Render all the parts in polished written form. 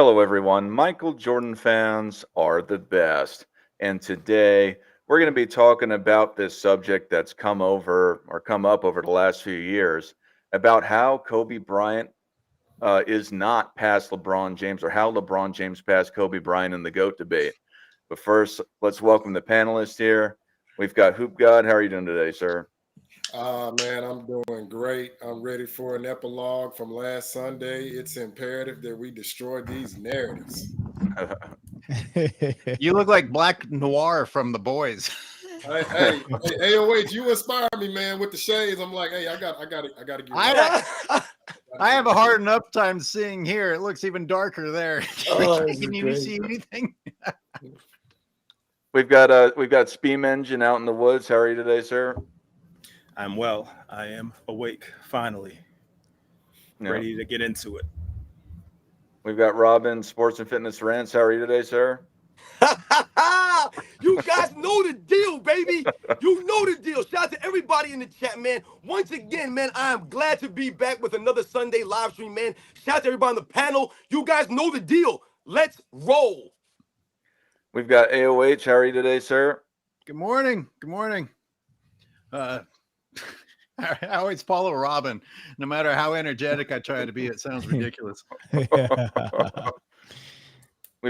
Hello, everyone. Michael Jordan fans are the best. And today we're going to be talking about this subject that's come up over the last few years about how Kobe Bryant is not past LeBron James, or how LeBron James passed Kobe Bryant in the GOAT debate. But first, let's welcome the panelists here. We've got Hoop God. How are you doing today, sir? Man, I'm doing great. I'm ready for an epilogue from last Sunday. It's imperative that we destroy these narratives. You look like Black Noir from The Boys. Hey, AOH, you inspire me, man, with the shades. I'm like, hey, I got to get right. I have a hard enough time seeing here. It looks even darker there. Can you see anything? We've got Steam Engine out in the woods. How are you today, sir? I'm well. I am awake, finally. Ready to get into it. We've got Robin, Sports and Fitness Rants. How are you today, sir? You guys know the deal, baby. You know the deal. Shout out to everybody in the chat, man. Once again, man, I am glad to be back with another Sunday live stream, man. Shout out to everybody on the panel. You guys know the deal. Let's roll. We've got AOH. How are you today, sir? Good morning. Good morning. I always follow Robin. No matter how energetic I try to be, it sounds ridiculous. We've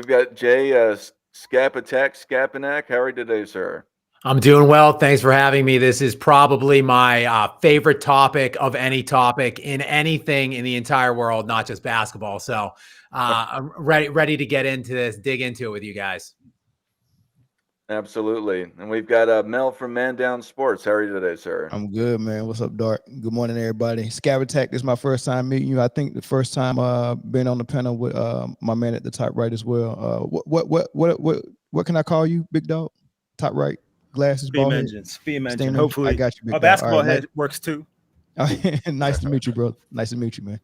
got Jay Skapanek. How are you today, sir? I'm doing well. Thanks for having me. This is probably my favorite topic of any topic in anything in the entire world, not just basketball. So I'm ready to get into this, dig into it with you guys. Absolutely. And we've got Mel from Man Down Sports. How are you today, sir? I'm good, man. What's up, Dart? Good morning, everybody. Scab Attack, this is my first time meeting you. I think the first time being on the panel with my man at the top right as well. What can I call you, big dog? Top right, glasses, Steam engine. Hopefully, I got you, big a dog. basketball head works too. Nice to meet you, bro. Nice to meet you, man.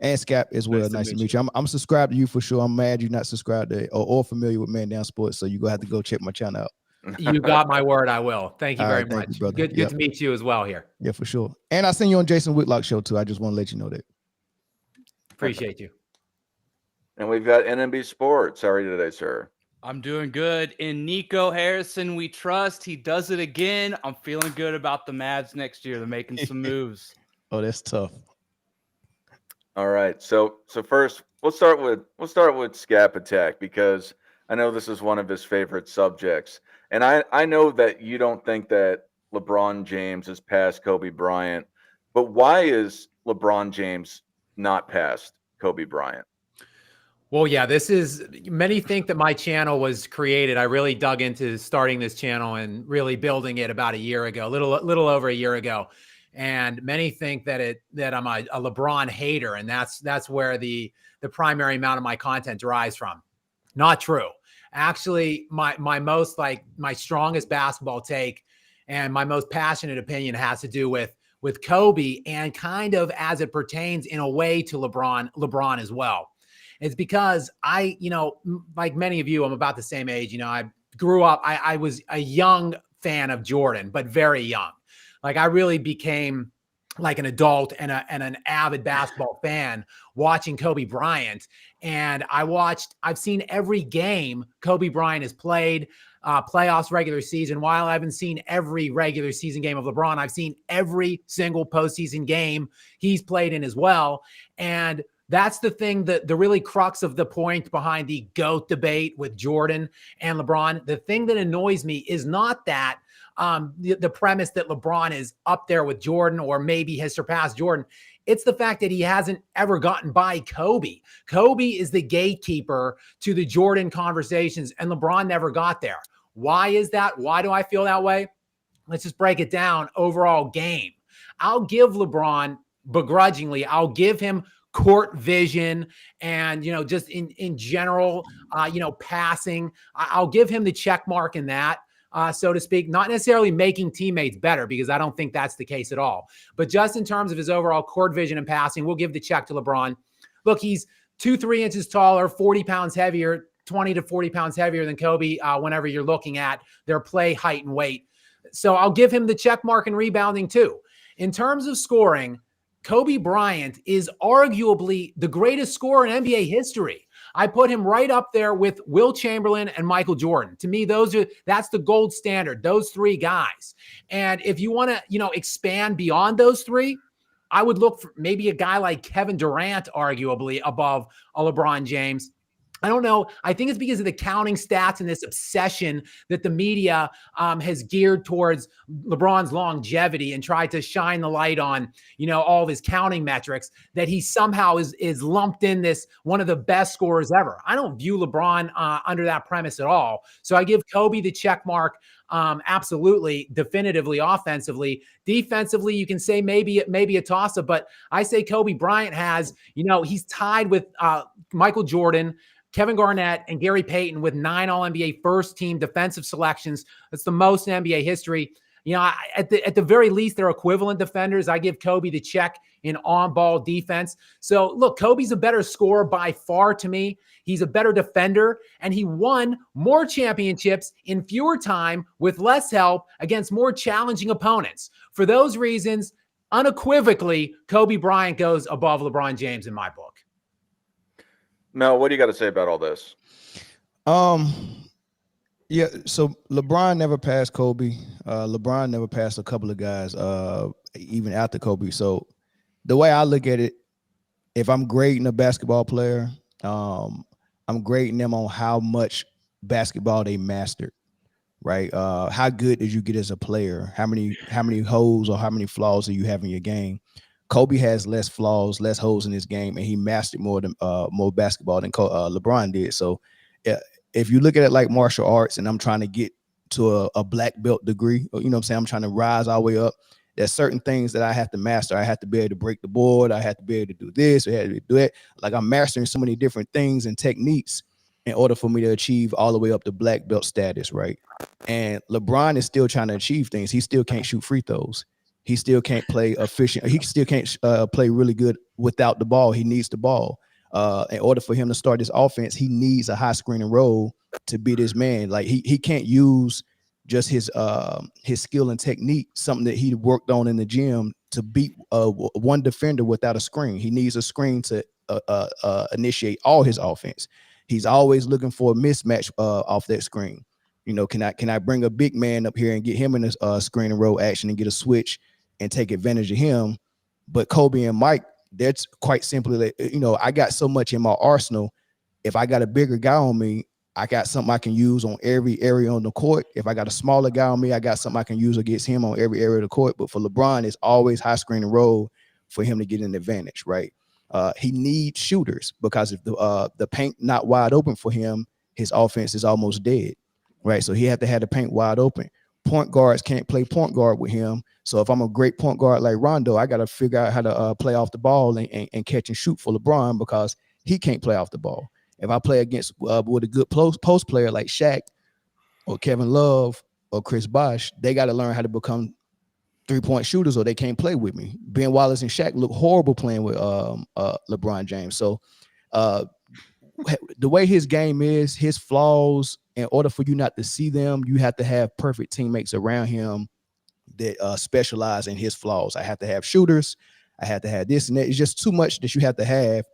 And Scap as well. Nice to meet you. I'm subscribed to you for sure. I'm mad you're not subscribed to or familiar with Man Down Sports, so you're gonna have to go check my channel out. You got my word. I will. Thank you very much. Thank you, brother. Good to meet you as well here. Yeah, for sure. And I seen you on Jason Whitlock's show too. I just want to let you know that. Appreciate you. And we've got NMB Sports. How are you today, sir? I'm doing good. In Nico Harrison, we trust. He does it again. I'm feeling good about the Mavs next year. They're making some moves. Oh, that's tough. All right. So first, we'll start with Scap Attack, because I know this is one of his favorite subjects. And I know that you don't think that LeBron James is past Kobe Bryant, but why is LeBron James not past Kobe Bryant? Well, yeah, many think that my channel was created. I really dug into starting this channel and really building it about a year ago, a little over a year ago. And many think that I'm a LeBron hater, and that's where the primary amount of my content derives from. Not true. Actually, my strongest basketball take and my most passionate opinion has to do with Kobe, and kind of as it pertains in a way to LeBron as well. It's because like many of you, I'm about the same age. I grew up, I was a young fan of Jordan, but very young. Like I really became like an adult and an avid basketball fan watching Kobe Bryant. And I've seen every game Kobe Bryant has played, playoffs, regular season. While I haven't seen every regular season game of LeBron, I've seen every single postseason game he's played in as well. And that's the thing, the really crux of the point behind the GOAT debate with Jordan and LeBron. The thing that annoys me is not that the premise that LeBron is up there with Jordan or maybe has surpassed Jordan. It's the fact that he hasn't ever gotten by Kobe. Kobe is the gatekeeper to the Jordan conversations, and LeBron never got there. Why is that? Why do I feel that way? Let's just break it down. Overall game. I'll give LeBron, begrudgingly, I'll give him court vision and, just in general, passing. I'll give him the check mark in that. So to speak, not necessarily making teammates better, because I don't think that's the case at all. But just in terms of his overall court vision and passing, we'll give the check to LeBron. Look, he's 2-3 inches taller, 40 pounds heavier, 20 to 40 pounds heavier than Kobe whenever you're looking at their play height and weight. So I'll give him the check mark in rebounding too. In terms of scoring, Kobe Bryant is arguably the greatest scorer in NBA history. I put him right up there with Will Chamberlain and Michael Jordan. To me, that's the gold standard, those three guys. And if you want to, expand beyond those three, I would look for maybe a guy like Kevin Durant, arguably above a LeBron James. I don't know. I think it's because of the counting stats and this obsession that the media has geared towards LeBron's longevity and tried to shine the light on, all of his counting metrics, that he somehow is lumped in this one of the best scorers ever. I don't view LeBron under that premise at all. So I give Kobe the check mark. Absolutely, definitively, offensively. Defensively, you can say maybe a toss-up, but I say Kobe Bryant has, he's tied with Michael Jordan, Kevin Garnett, and Gary Payton with 9 All-NBA first-team defensive selections. That's the most in NBA history. At the very least, they're equivalent defenders. I give Kobe the check in on-ball defense. So, look, Kobe's a better scorer by far to me. He's a better defender, and he won more championships in fewer time with less help against more challenging opponents. For those reasons, unequivocally, Kobe Bryant goes above LeBron James in my book. Mel, what do you got to say about all this? Yeah, so LeBron never passed Kobe. LeBron never passed a couple of guys, even after Kobe. So the way I look at it, if I'm grading a basketball player, I'm grading them on how much basketball they mastered, right? How good did you get as a player? How many holes or how many flaws do you have in your game? Kobe has less flaws, less holes in his game, and he mastered more basketball than LeBron did. So if you look at it like martial arts, and I'm trying to get to a black belt degree, I'm trying to rise all the way up. There's certain things that I have to master. I have to be able to break the board. I have to be able to do this. I have to do that. Like, I'm mastering so many different things and techniques in order for me to achieve all the way up to black belt status, right? And LeBron is still trying to achieve things. He still can't shoot free throws. He still can't play efficient. He still can't play really good without the ball. He needs the ball. In order for him to start this offense, he needs a high screen and roll to be this man. Like, he can't use just his skill and technique, something that he worked on in the gym, to beat one defender without a screen. He needs a screen to initiate all his offense. He's always looking for a mismatch off that screen. Can I bring a big man up here and get him in a screen and roll action and get a switch and take advantage of him? But Kobe and Mike, that's quite simply that, I got so much in my arsenal. If I got a bigger guy on me, I got something I can use on every area on the court. If I got a smaller guy on me, I got something I can use against him on every area of the court. But for LeBron, it's always high screen and roll for him to get an advantage, right? He needs shooters, because if the paint not wide open for him, his offense is almost dead, right? So he had to have the paint wide open. Point guards can't play point guard with him. So if I'm a great point guard like Rondo, I got to figure out how to play off the ball and catch and shoot for LeBron, because he can't play off the ball. If I play against with a good post player like Shaq or Kevin Love or Chris Bosh, they got to learn how to become 3-point shooters, or they can't play with me. Ben Wallace and Shaq look horrible playing with LeBron James. So the way his game is, his flaws, in order for you not to see them, you have to have perfect teammates around him that specialize in his flaws. I have to have shooters. I have to have this and that. It's just too much that you have to have.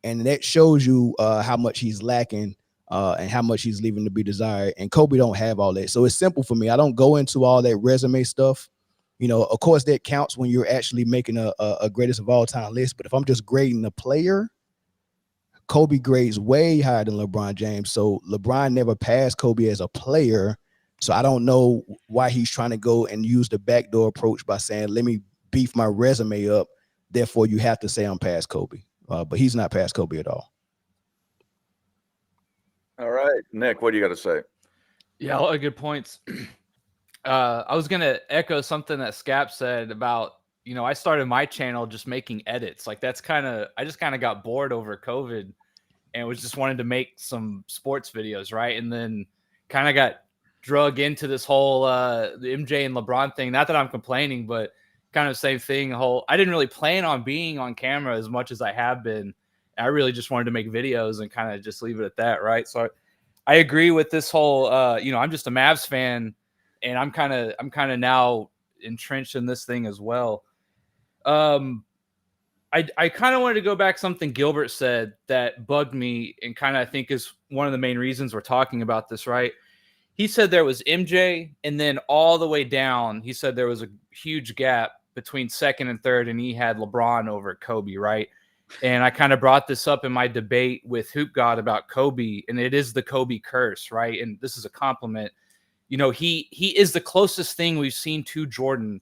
And that shows you how much he's lacking and how much he's leaving to be desired. And Kobe don't have all that. So it's simple for me. I don't go into all that resume stuff. Of course, that counts when you're actually making a greatest of all time list. But if I'm just grading the player, Kobe grades way higher than LeBron James. So LeBron never passed Kobe as a player. So I don't know why he's trying to go and use the backdoor approach by saying, let me beef my resume up. Therefore, you have to say I'm past Kobe. But he's not past Kobe at all. All right, Nick, what do you got to say? Yeah, a lot of good points. I was going to echo something that Scap said about, I started my channel just making edits. Like, I just kind of got bored over COVID and was just wanted to make some sports videos, right? And then kind of got drug into this whole the MJ and LeBron thing. Not that I'm complaining, but kind of same thing. I didn't really plan on being on camera as much as I have been. I really just wanted to make videos and kind of just leave it at that, right? So I agree with this whole, I'm just a Mavs fan, and I'm kind of now entrenched in this thing as well. I kind of wanted to go back something Gilbert said that bugged me and kind of I think is one of the main reasons we're talking about this, right? He said there was MJ, and then all the way down, he said there was a huge gap between second and third, and he had LeBron over Kobe, right? And I kind of brought this up in my debate with Hoop God about Kobe, and it is the Kobe curse, right? And this is a compliment. You know, he is the closest thing we've seen to Jordan,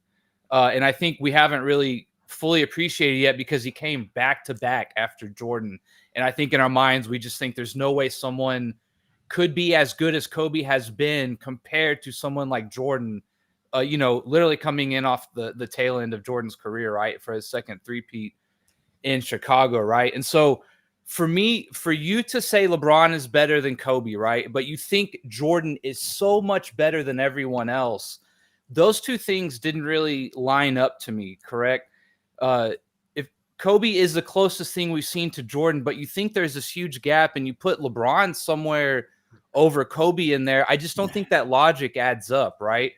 and I think we haven't really fully appreciated yet because he came back to back after Jordan. And I think in our minds, we just think there's no way someone could be as good as Kobe has been compared to someone like Jordan, you know, literally coming in off the tail end of Jordan's career, right, for his second three-peat in Chicago, right? And so for me, for you to say LeBron is better than Kobe, right, but you think Jordan is so much better than everyone else, those two things didn't really line up to me, correct? If Kobe is the closest thing we've seen to Jordan, but you think there's this huge gap and you put LeBron somewhere over Kobe in there, I just don't think that logic adds up, right?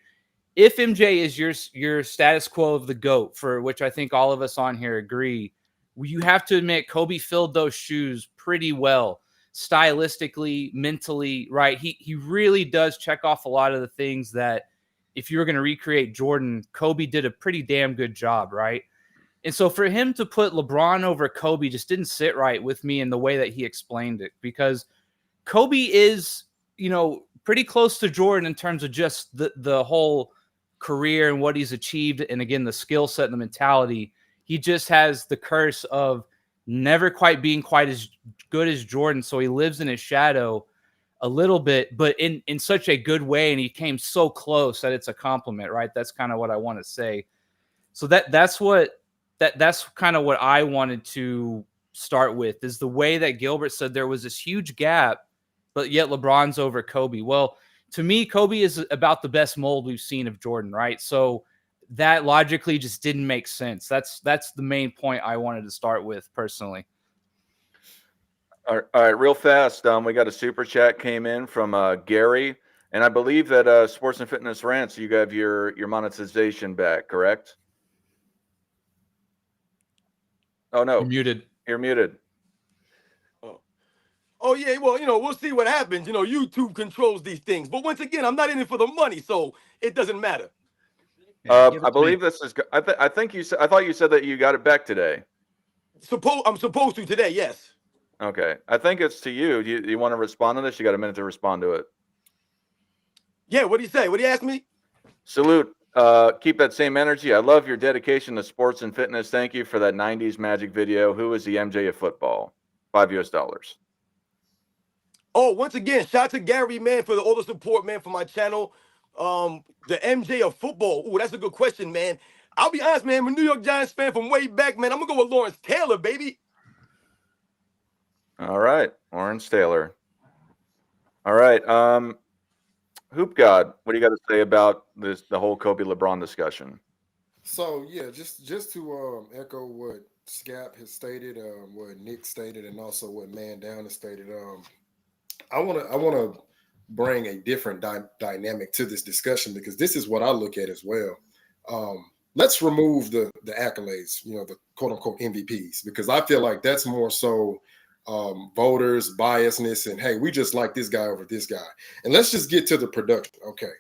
If MJ is your status quo of the GOAT, for which I think all of us on here agree, you have to admit Kobe filled those shoes pretty well, stylistically, mentally, right? He really does check off a lot of the things that if you were going to recreate Jordan, Kobe did a pretty damn good job, right? And so for him to put LeBron over Kobe just didn't sit right with me in the way that he explained it, because Kobe is, you know, pretty close to Jordan in terms of just the whole career and what he's achieved. And again, the skill set and the mentality. He just has the curse of never quite being quite as good as Jordan. So he lives in his shadow a little bit, but in such a good way. And he came so close that it's a compliment, right? That's kind of what I want to say. So that's kind of what I wanted to start with, is the way that Gilbert said there was this huge gap, but yet LeBron's over Kobe. Well, to me, Kobe is about the best mold we've seen of Jordan, right? So that logically just didn't make sense. That's the main point I wanted to start with personally. All right, real fast. We got a super chat came in from Gary, and I believe that Sports and Fitness Rants, you have your monetization back, correct? Oh no, You're muted. You're muted. Oh yeah, well, you know, we'll see what happens. You know, YouTube controls these things. But once again, I'm not in it for the money, so it doesn't matter. I believe this is. I think you said. I thought you said that you got it back today. I'm supposed to today, yes. Okay, I think it's to you. Do you want to respond to this? You got a minute to respond to it. Yeah, what do you say? What do you ask me? Salute. Keep that same energy. I love your dedication to sports and fitness. Thank you for that 90s Magic video. Who is the MJ of football? $5. Oh, once again, shout out to Gary, man, for all the support, man, for my channel. The MJ of football. Ooh, that's a good question, man. I'll be honest, man. I'm a New York Giants fan from way back, man. I'm gonna go with Lawrence Taylor, baby. All right, Lawrence Taylor. All right, Hoop God, what do you got to say about the whole Kobe LeBron discussion? So yeah, just to echo what Scap has stated, what Nick stated, and also what Man Down has stated. I wanna bring a different dynamic to this discussion, because this is what I look at as well. Let's remove the accolades, you know, the quote unquote MVPs, because I feel like that's more so voters biasness and, hey, we just like this guy over this guy. And let's just get to the production. Okay,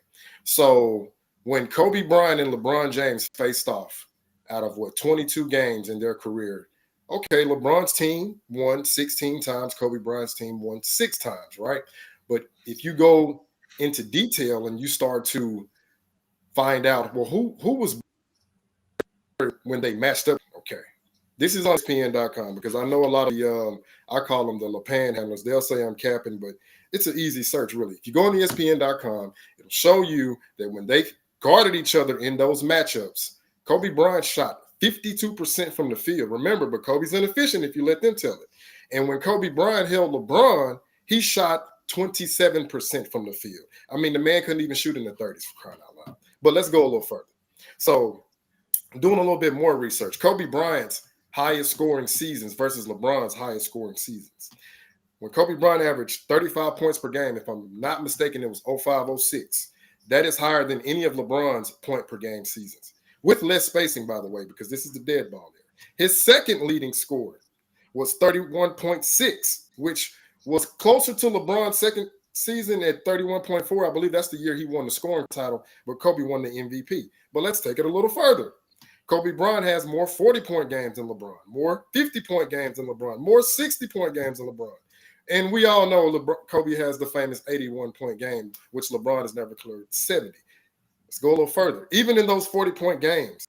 so when Kobe Bryant and LeBron James faced off out of 22 games in their career, okay, LeBron's team won 16 times, Kobe Bryant's team won 6 times, right? But if you go into detail and you start to find out, well, who was when they matched up, okay. This is on ESPN.com, because I know a lot of the, I call them the LePan handlers. They'll say I'm capping, but it's an easy search, really. If you go on ESPN.com, it'll show you that when they guarded each other in those matchups, Kobe Bryant shot 52% from the field. Remember, but Kobe's inefficient if you let them tell it. And when Kobe Bryant held LeBron, he shot 27% from the field. I mean, the man couldn't even shoot in the 30s, for crying out loud. But let's go a little further. So doing a little bit more research, Kobe Bryant's highest scoring seasons versus LeBron's highest scoring seasons. When Kobe Bryant averaged 35 points per game, if I'm not mistaken, it was 05-06. That is higher than any of LeBron's point per game seasons, with less spacing, by the way, because this is the dead ball there. His second leading scorer was 31.6, which was closer to LeBron's second season at 31.4. I believe that's the year he won the scoring title, but Kobe won the MVP. But let's take it a little further. Kobe Bryant has more 40-point games than LeBron, more 50-point games than LeBron, more 60-point games than LeBron. And we all know Kobe has the famous 81-point game, which LeBron has never cleared 70. Let's go a little further. Even in those 40-point games,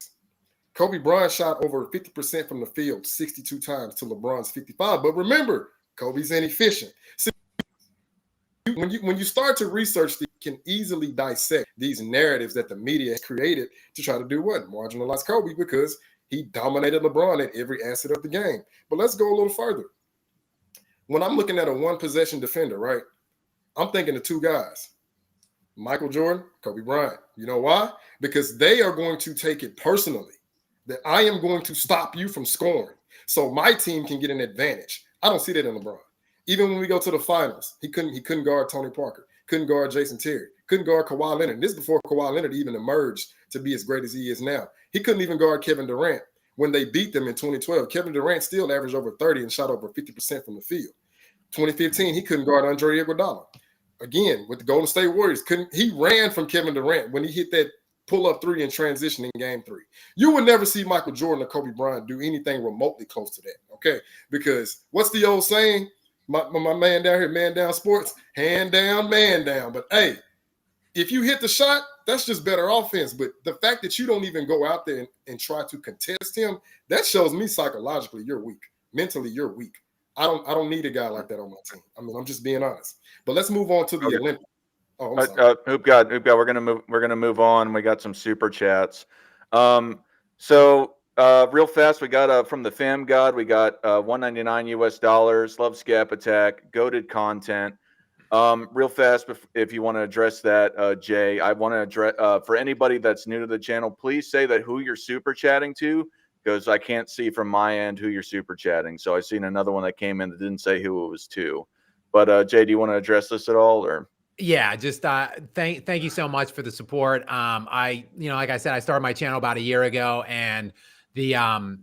Kobe Bryant shot over 50% from the field 62 times to LeBron's 55. But remember, Kobe's inefficient. See, when you start to research, you can easily dissect these narratives that the media has created to try to do what? Marginalize Kobe because he dominated LeBron at every asset of the game. But let's go a little further. When I'm looking at a one-possession defender, right, I'm thinking of two guys, Michael Jordan, Kobe Bryant. You know why? Because they are going to take it personally that I am going to stop you from scoring so my team can get an advantage. I don't see that in LeBron. Even when we go to the finals, he couldn't guard Tony Parker, couldn't guard Jason Terry, couldn't guard Kawhi Leonard. This is before Kawhi Leonard even emerged to be as great as he is now. He couldn't even guard Kevin Durant. When they beat them in 2012, Kevin Durant still averaged over 30 and shot over 50% from the field. 2015, he couldn't guard Andre Iguodala. Again, with the Golden State Warriors, he ran from Kevin Durant when he hit that pull-up three in transition in game 3. You would never see Michael Jordan or Kobe Bryant do anything remotely close to that, okay? Because what's the old saying? My man down here, man down sports, hand down, man down. But, hey, if you hit the shot, that's just better offense. But the fact that you don't even go out there and try to contest him, that shows me psychologically you're weak. Mentally, you're weak. I don't need a guy like that on my team. I mean, I'm just being honest. But let's move on to the Olympics. Oh, I'm sorry. Hoop God, we're gonna move on. We got some super chats. So real fast, we got from the Fam God, we got $199 US. Love Scap Attack, goated content. Real fast, if you want to address that, Jay, I want to address for anybody that's new to the channel, please say that who you're super chatting to, because I can't see from my end who you're super chatting. So I seen another one that came in that didn't say who it was to. But Jay, do you want to address this at all, or? Yeah, just thank you so much for the support. Like I said, I started my channel about a year ago, and the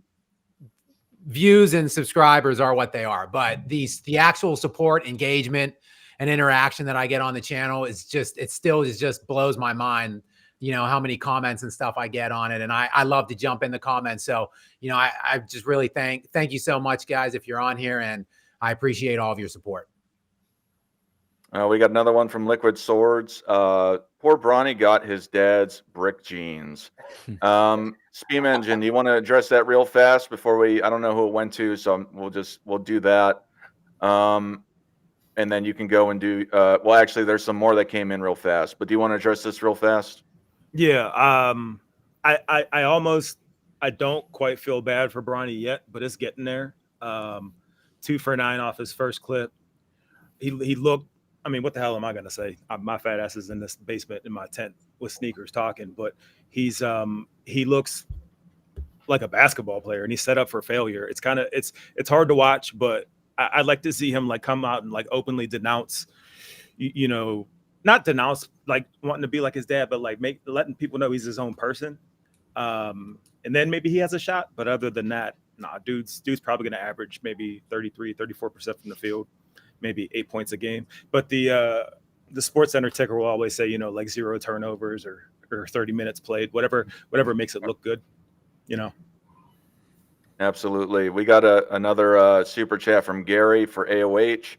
views and subscribers are what they are. But the actual support, engagement, and interaction that I get on the channel is just blows my mind. You know, how many comments and stuff I get on it. And I love to jump in the comments. So, I just really thank you so much, guys, if you're on here, and I appreciate all of your support. We got another one from Liquid Swords. Poor Bronny got his dad's brick jeans. Steam Engine, do you want to address that real fast before I don't know who it went to, so we'll do that. And then you can go and do, well, actually, there's some more that came in real fast, but do you want to address this real fast? Yeah. I don't quite feel bad for Bronny yet, but it's getting there. 2 for 9 off his first clip. He looked, I mean, what the hell am I going to say? My fat ass is in this basement in my tent with sneakers talking, but he looks like a basketball player, and he's set up for failure. It's kind of, it's hard to watch, but I'd like to see him like come out and like openly denounce, not denounce like wanting to be like his dad, but like letting people know he's his own person. And then maybe he has a shot, but other than that, nah, dude's probably going to average maybe 33-34% from the field, maybe 8 points a game. But the Sports Center ticker will always say, like 0 turnovers or 30 minutes played, whatever makes it look good, Absolutely. We got another super chat from Gary for AOH.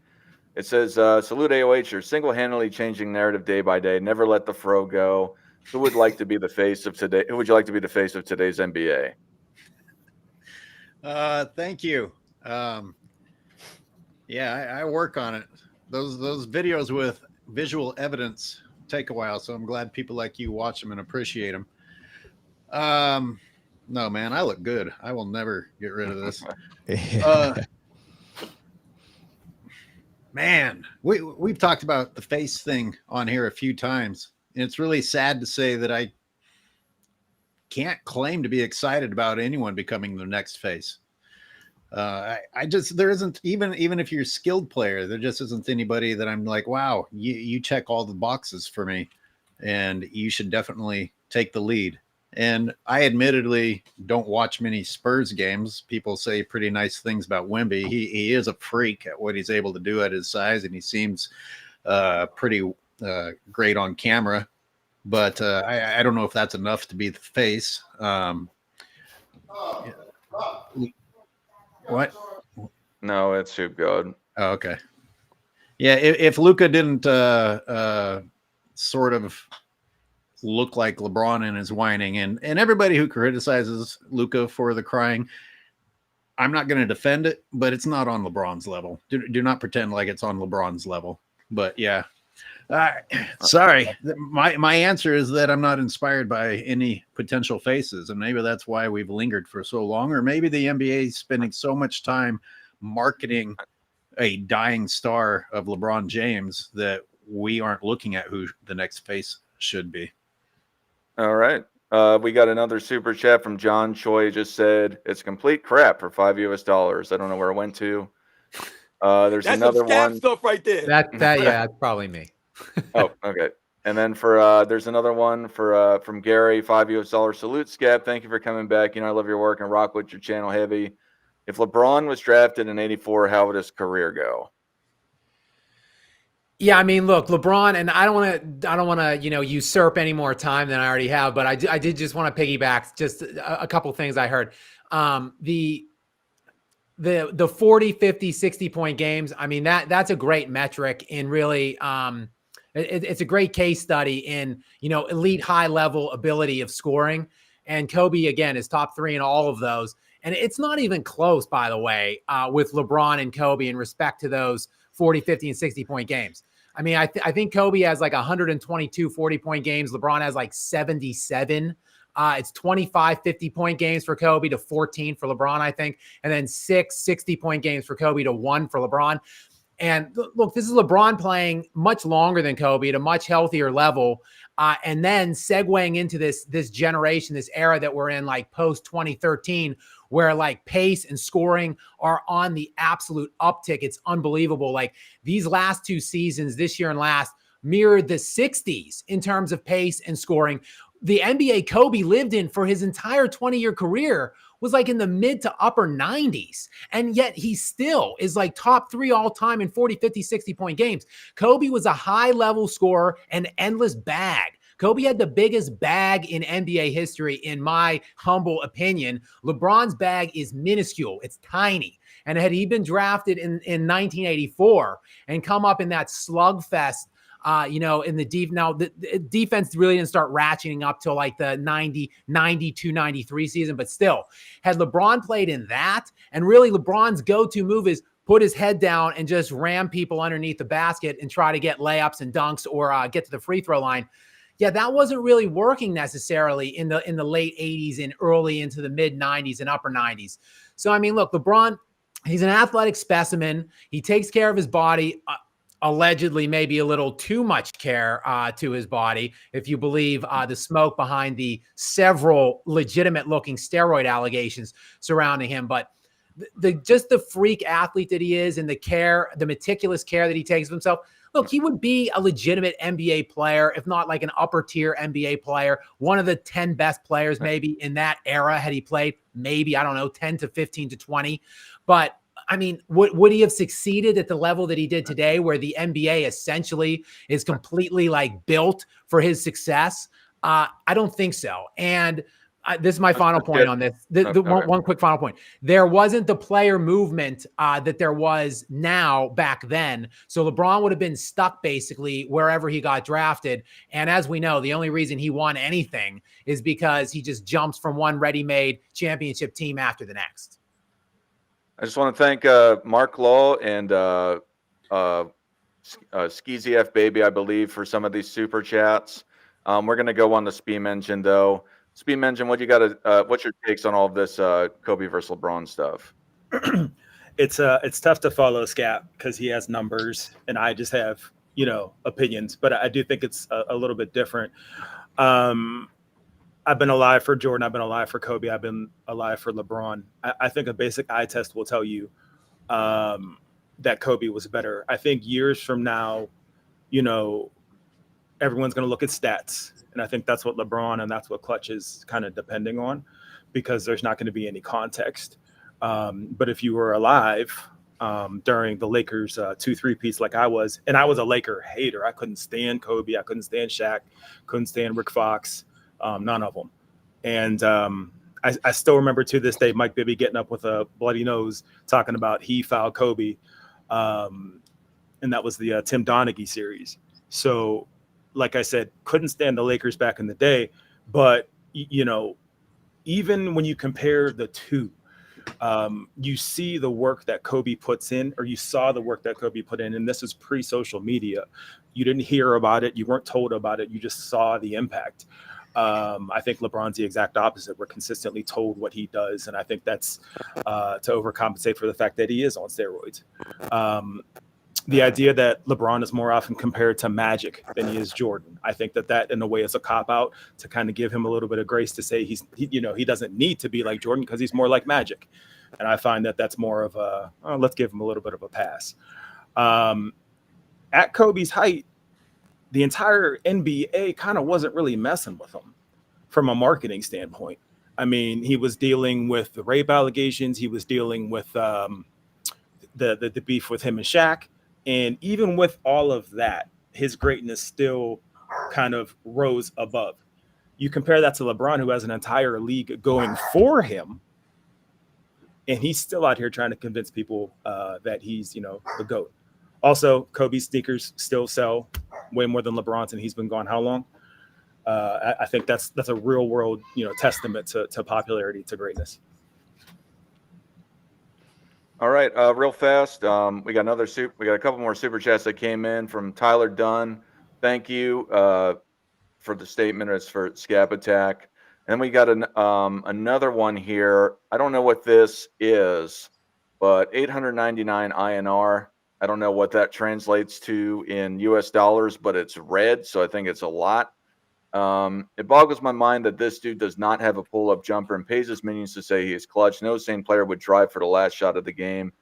It says, salute AOH, you're single-handedly changing narrative day by day. Never let the fro go. Who would like to be the face of today? Who would you like to be the face of today's NBA? Thank you. Yeah, I work on it. Those videos with visual evidence take a while, so I'm glad people like you watch them and appreciate them. No, man, I look good. I will never get rid of this. Man, we've talked about the face thing on here a few times, and it's really sad to say that I can't claim to be excited about anyone becoming the next face. There isn't, even if you're a skilled player, there just isn't anybody that I'm like, wow, you check all the boxes for me, and you should definitely take the lead. And I admittedly don't watch many Spurs games. People say pretty nice things about Wemby. He is a freak at what he's able to do at his size, and he seems pretty great on camera. But I don't know if that's enough to be the face. What? No, it's Soup God. Oh, okay. Yeah, if Luka didn't sort of look like LeBron in his whining, and everybody who criticizes Luka for the crying, I'm not going to defend it, but it's not on LeBron's level. Do not pretend like it's on LeBron's level. But yeah, sorry. My answer is that I'm not inspired by any potential faces, and maybe that's why we've lingered for so long, or maybe the NBA is spending so much time marketing a dying star of LeBron James that we aren't looking at who the next face should be. All right. We got another super chat from John Choi. Just said it's complete crap for $5 US. I don't know where it went to. There's That's another some scab one. stuff right there. Yeah, that's probably me. Oh, okay. And then for there's another one for from Gary, $5 US. Salute, Scab. Thank you for coming back. You know I love your work and rock with your channel heavy. If LeBron was drafted in '84, how would his career go? Yeah, I mean, look, LeBron, and I don't want to, usurp any more time than I already have, but I did just want to piggyback just a couple things I heard. The 40, 50, 60 point games. I mean, that's a great metric in really, it's a great case study in, elite high level ability of scoring. And Kobe, again, is top 3 in all of those. And it's not even close, by the way, with LeBron and Kobe in respect to those 40, 50, and 60 point games. I mean, I think Kobe has like 122 40-point games. LeBron has like 77. It's 25 50-point games for Kobe to 14 for LeBron, I think. And then 6 60-point games for Kobe to 1 for LeBron. And look, this is LeBron playing much longer than Kobe at a much healthier level. And then segueing into this generation, this era that we're in, like post 2013, where like pace and scoring are on the absolute uptick. It's unbelievable. Like these last 2 seasons, this year and last, mirrored the 60s in terms of pace and scoring. The NBA Kobe lived in for his entire 20-year career was like in the mid to upper 90s. And yet he still is like top 3 all time in 40, 50, 60-point games. Kobe was a high level scorer, an endless bag. Kobe had the biggest bag in NBA history, in my humble opinion. LeBron's bag is minuscule. It's tiny. And had he been drafted in 1984 and come up in that slugfest, in the deep, now the defense really didn't start ratcheting up till like the 92, 93 season, but still, had LeBron played in that, and really LeBron's go-to move is put his head down and just ram people underneath the basket and try to get layups and dunks or get to the free throw line. Yeah, that wasn't really working necessarily in the late 80s and early into the mid 90s and upper 90s. So, I mean, look, LeBron, he's an athletic specimen. He takes care of his body, allegedly maybe a little too much care to his body, if you believe the smoke behind the several legitimate looking steroid allegations surrounding him. But just the freak athlete that he is, and the meticulous care that he takes of himself. Look, he would be a legitimate NBA player, if not like an upper tier NBA player, one of the 10 best players maybe in that era had he played, maybe, I don't know, 10 to 15 to 20. But I mean, would he have succeeded at the level that he did today, where the NBA essentially is completely like built for his success? I don't think so. And this is my final point on this. One quick final point. There wasn't the player movement that there was now back then. So LeBron would have been stuck basically wherever he got drafted. And as we know, the only reason he won anything is because he just jumps from one ready-made championship team after the next. I just want to thank Mark Law and Skeezy F Baby, I believe, for some of these super chats. We're going to go on the Speed Engine, though. Speed Engine, what you got to? What's your takes on all of this Kobe versus LeBron stuff? It's tough to follow Scap because he has numbers and I just have opinions, but I do think it's a little bit different. I've been alive for Jordan. I've been alive for Kobe. I've been alive for LeBron. I think a basic eye test will tell you that Kobe was better. I think years from now, everyone's going to look at stats. And I think that's what LeBron and that's what Clutch is kind of depending on, because there's not going to be any context. But if you were alive during the Lakers 2-3 piece like I was, and I was a Laker hater. I couldn't stand Kobe. I couldn't stand Shaq. Couldn't stand Rick Fox. None of them. And I still remember to this day Mike Bibby getting up with a bloody nose talking about he fouled Kobe. And that was the Tim Donaghy series. So, like I said, couldn't stand the Lakers back in the day. But, you know, even when you compare the two, you see the work that Kobe puts in, or you saw the work that Kobe put in. And this is pre-social media. You didn't hear about it. You weren't told about it. You just saw the impact. I think LeBron's the exact opposite. We're consistently told what he does. And I think that's to overcompensate for the fact that he is on steroids. The idea that LeBron is more often compared to Magic than he is Jordan, I think that in a way is a cop-out to kind of give him a little bit of grace to say he doesn't need to be like Jordan because he's more like Magic. And I find that that's more of a, let's give him a little bit of a pass. At Kobe's height, the entire NBA kind of wasn't really messing with him from a marketing standpoint. I mean, he was dealing with the rape allegations. He was dealing with the beef with him and Shaq. And even with all of that, his greatness still kind of rose above. You compare that to LeBron, who has an entire league going for him, and he's still out here trying to convince people that he's, the GOAT. Also, Kobe's sneakers still sell way more than LeBron's, and he's been gone how long? I think that's a real world, testament to popularity, to greatness. All right, real fast. We got a couple more super chats that came in from Tyler Dunn. Thank you for the statement. It's for Scap Attack. And we got another one here. I don't know what this is, but 899 INR. I don't know what that translates to in US dollars, but it's red, so I think it's a lot. It boggles my mind that this dude does not have a pull-up jumper and pays his minions to say he is clutch. No sane player would drive for the last shot of the game.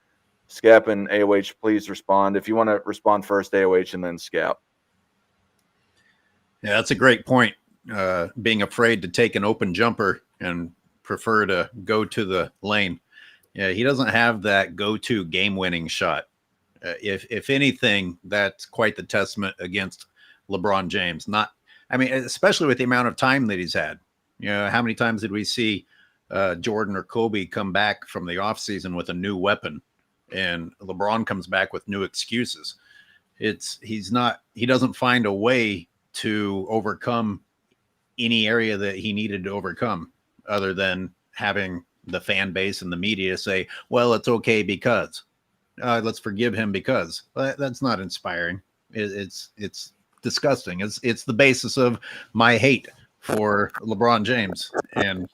Scap and AOH, please respond. If you want to respond first, AOH, and then Scap. Yeah, that's a great point. Being afraid to take an open jumper and prefer to go to the lane. Yeah, he doesn't have that go-to game-winning shot. If anything, that's quite the testament against LeBron James. Especially with the amount of time that he's had. How many times did we see Jordan or Kobe come back from the offseason with a new weapon, and LeBron comes back with new excuses? He doesn't find a way to overcome any area that he needed to overcome, other than having the fan base and the media say, well, it's okay because let's forgive him because. But that's not inspiring. It's disgusting. It's the basis of my hate for LeBron James, and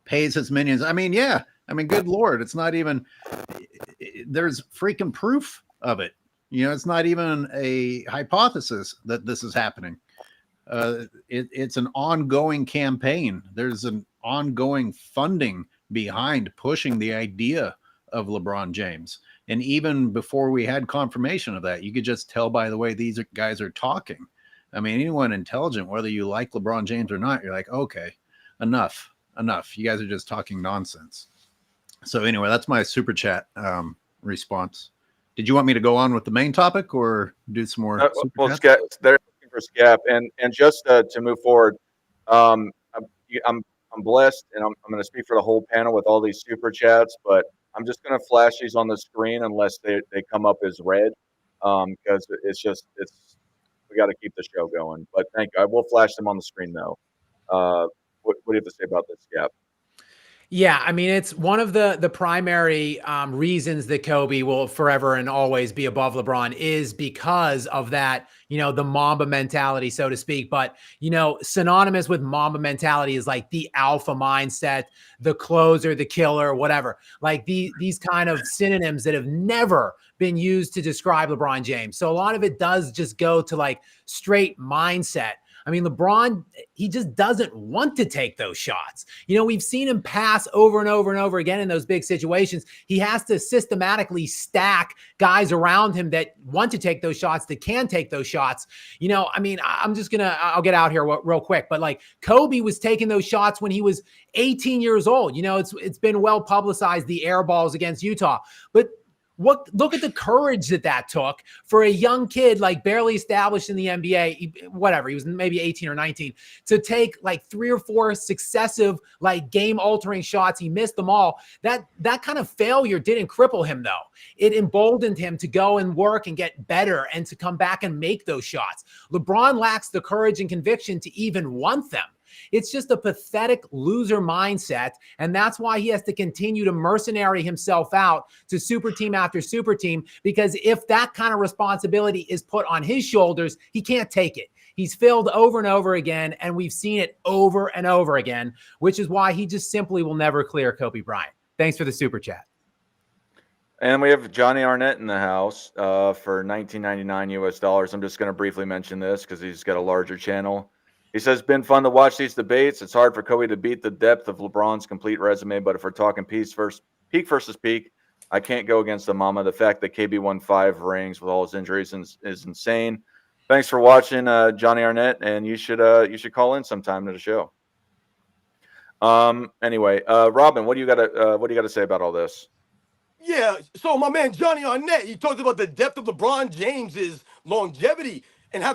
pays his minions. Good Lord, it's not even, there's freaking proof of it. It's not even a hypothesis that this is happening. It's an ongoing campaign. There's an ongoing funding behind pushing the idea of LeBron James. And even before we had confirmation of that, you could just tell by the way these guys are talking. I mean, anyone intelligent, whether you like LeBron James or not, you're like, okay, enough. You guys are just talking nonsense. So anyway, that's my super chat response. Did you want me to go on with the main topic or do some more? Well, they're looking for Scap, and just to move forward, I'm blessed, and I'm going to speak for the whole panel with all these super chats, but I'm just going to flash these on the screen unless they come up as red, because we got to keep the show going. But thank you. I will flash them on the screen though. What do you have to say about this, Scap? Yeah, it's one of the primary reasons that Kobe will forever and always be above LeBron is because of that, the Mamba mentality, so to speak. But, synonymous with Mamba mentality is like the alpha mindset, the closer, the killer, whatever. Like these kind of synonyms that have never been used to describe LeBron James. So a lot of it does just go to like straight mindset. I mean, LeBron, he just doesn't want to take those shots. You know, we've seen him pass over and over and over again in those big situations. He has to systematically stack guys around him that want to take those shots, that can take those shots. You know, I mean, I'll get out here real quick, but like Kobe was taking those shots when he was 18 years old. You know, it's been well publicized, the air balls against Utah, but look at the courage that took for a young kid, like barely established in the NBA, he was maybe 18 or 19, to take like 3 or 4 successive, like game altering shots. He missed them all. That kind of failure didn't cripple him though. It emboldened him to go and work and get better and to come back and make those shots. LeBron lacks the courage and conviction to even want them. It's just a pathetic loser mindset. And that's why he has to continue to mercenary himself out to super team after super team, because if that kind of responsibility is put on his shoulders, he can't take it. He's failed over and over again, and we've seen it over and over again, which is why he just simply will never clear Kobe Bryant. Thanks for the super chat. And we have Johnny Arnett in the house for $19.99 US. I'm just going to briefly mention this because he's got a larger channel. He says, been fun to watch these debates. It's hard for Kobe to beat the depth of LeBron's complete resume, but if we're talking peak versus peak, I can't go against the mama. The fact that KB won 5 rings with all his injuries is insane. Thanks for watching, Johnny Arnett, and you should call in sometime to the show. Anyway, Robin, what do you got to say about all this? Yeah, so my man Johnny Arnett, he talked about the depth of LeBron James's longevity and how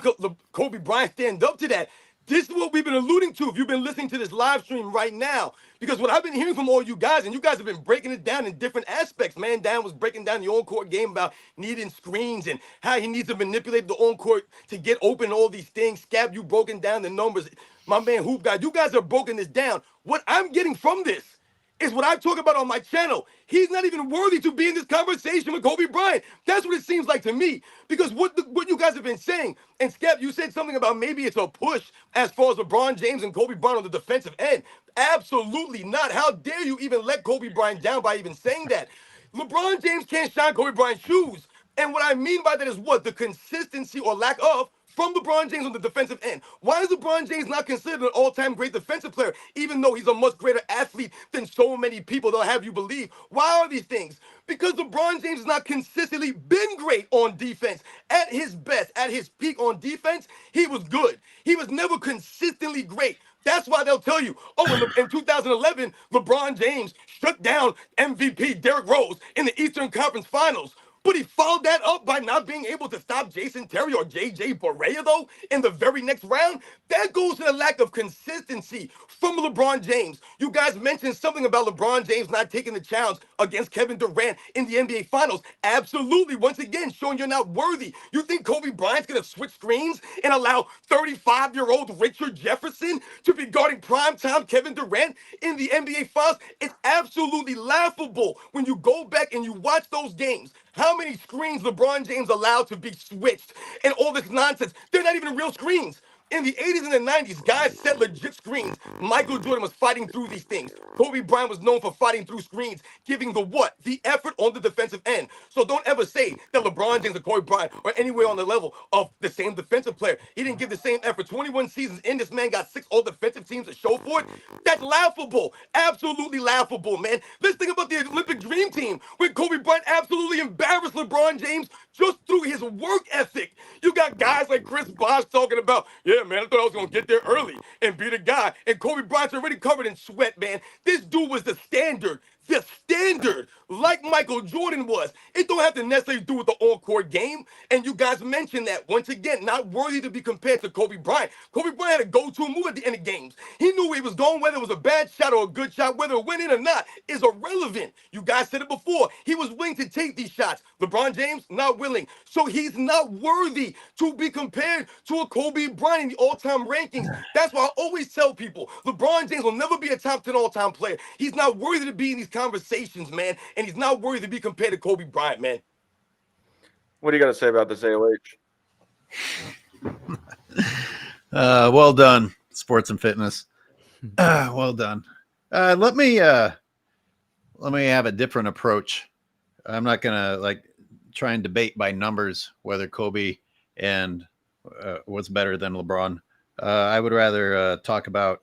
Kobe Bryant stand up to that. This is what we've been alluding to if you've been listening to this live stream right now. Because what I've been hearing from all you guys, and you guys have been breaking it down in different aspects. Man, Dan was breaking down the on-court game about needing screens and how he needs to manipulate the on-court to get open, all these things. Scab, you broken down the numbers. My man Hoop Guy, you guys have broken this down. What I'm getting from this is what I talk about on my channel. He's not even worthy to be in this conversation with Kobe Bryant. That's what it seems like to me. Because what you guys have been saying, and Scap, you said something about maybe it's a push as far as LeBron James and Kobe Bryant on the defensive end. Absolutely not. How dare you even let Kobe Bryant down by even saying that? LeBron James can't shine Kobe Bryant's shoes. And what I mean by that is what? The consistency or lack of from LeBron James on the defensive end. Why is LeBron James not considered an all-time great defensive player, even though he's a much greater athlete than so many people they'll have you believe? Why are these things? Because LeBron James has not consistently been great on defense. At his best, at his peak on defense, he was good. He was never consistently great. That's why they'll tell you, oh, in 2011, LeBron James shut down MVP Derrick Rose in the Eastern Conference Finals. But he followed that up by not being able to stop Jason Terry or J.J. Barea, though, in the very next round. That goes to the lack of consistency from LeBron James. You guys mentioned something about LeBron James not taking the challenge against Kevin Durant in the NBA Finals. Absolutely. Once again, showing you're not worthy. You think Kobe Bryant's going to switch screens and allow 35-year-old Richard Jefferson to be guarding primetime Kevin Durant in the NBA Finals? It's absolutely laughable when you go back and you watch those games. How many screens LeBron James allowed to be switched and all this nonsense? They're not even real screens. In the 80s and the 90s, guys set legit screens. Michael Jordan was fighting through these things. Kobe Bryant was known for fighting through screens, giving the what? The effort on the defensive end. So don't ever say that LeBron James or Kobe Bryant are anywhere on the level of the same defensive player. He didn't give the same effort. 21 seasons in, this man got 6 all-defensive teams to show for it. That's laughable. Absolutely laughable, man. Let's think about the Olympic Dream Team, where Kobe Bryant absolutely embarrassed LeBron James just through his work ethic. You got guys like Chris Bosh talking about, yeah, man, I thought I was going to get there early and be the guy. And Kobe Bryant's already covered in sweat, man. This dude was the standard, like Michael Jordan was. It don't have to necessarily do with the on-court game. And you guys mentioned that. Once again, not worthy to be compared to Kobe Bryant. Kobe Bryant had a go-to move at the end of games. He knew where he was going, whether it was a bad shot or a good shot, whether it went in or not is irrelevant. You guys said it before. He was willing to take these shots. LeBron James, not willing. So he's not worthy to be compared to a Kobe Bryant in the all-time rankings. That's why I always tell people, LeBron James will never be a top 10 all-time player. He's not worthy to be in these conversations, man, and he's not worthy to be compared to Kobe Bryant, man. What do you got to say about this, AOH? Well done, sports and fitness. Well done. Let me have a different approach. I'm not gonna try and debate by numbers whether Kobe and was better than LeBron. I would rather talk about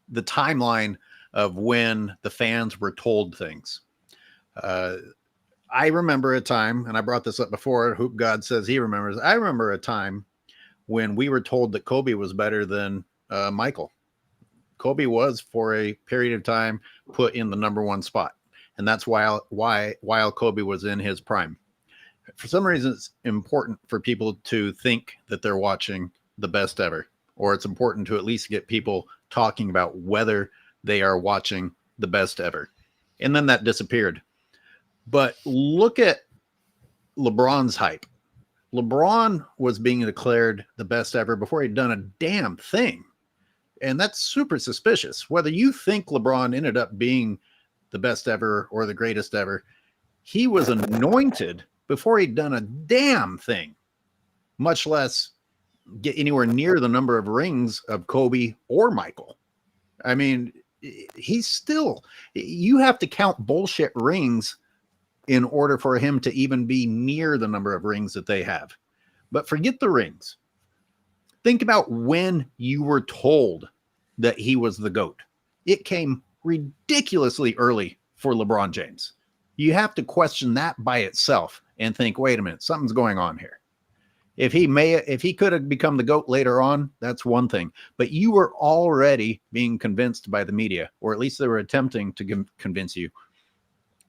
the timeline of when the fans were told things. I remember a time, and I brought this up before, Hoop God says he remembers. I remember a time when we were told that Kobe was better than Michael. Kobe was, for a period of time, put in the number one spot. And that's while Kobe was in his prime. For some reason, it's important for people to think that they're watching the best ever, or it's important to at least get people talking about whether they are watching the best ever. And then that disappeared. But look at LeBron's hype. LeBron was being declared the best ever before he'd done a damn thing. And that's super suspicious. Whether you think LeBron ended up being the best ever or the greatest ever, he was anointed before he'd done a damn thing, much less get anywhere near the number of rings of Kobe or Michael. I mean, he's still, you have to count bullshit rings in order for him to even be near the number of rings that they have. But forget the rings. Think about when you were told that he was the GOAT. It came ridiculously early for LeBron James. You have to question that by itself and think, wait a minute, something's going on here. If he could have become the GOAT later on, that's one thing. But you were already being convinced by the media, or at least they were attempting to convince you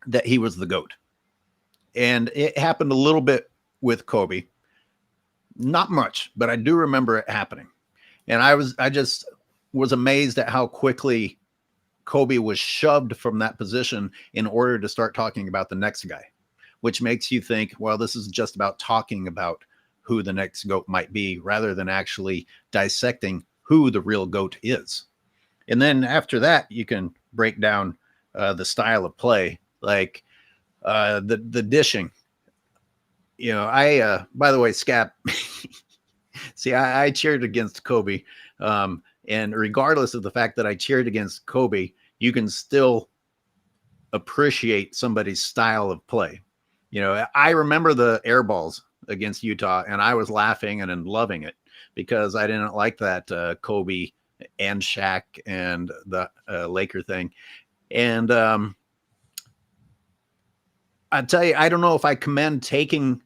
that he was the GOAT. And it happened a little bit with Kobe. Not much, but I do remember it happening. And I just was amazed at how quickly Kobe was shoved from that position in order to start talking about the next guy, which makes you think, well, this is just about talking about who the next GOAT might be rather than actually dissecting who the real GOAT is. And then after that, you can break down the style of play, like the dishing. You know, by the way, Scap, see, I cheered against Kobe. And regardless of the fact that I cheered against Kobe, you can still appreciate somebody's style of play. You know, I remember the air balls against Utah, and I was laughing and loving it because I didn't like that Kobe and Shaq and the Laker thing. And I tell you, I don't know if I commend taking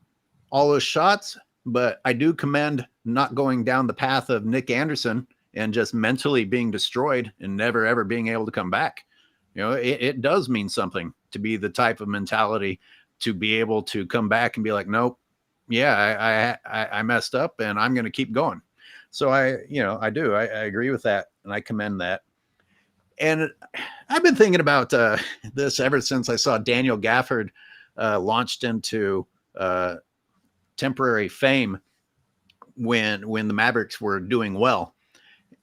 all those shots, but I do commend not going down the path of Nick Anderson and just mentally being destroyed and never, ever being able to come back. You know, it does mean something to be the type of mentality to be able to come back and be like, nope, yeah, I messed up and I'm going to keep going. So I agree with that. And I commend that. And I've been thinking about this ever since I saw Daniel Gafford launched into temporary fame when the Mavericks were doing well.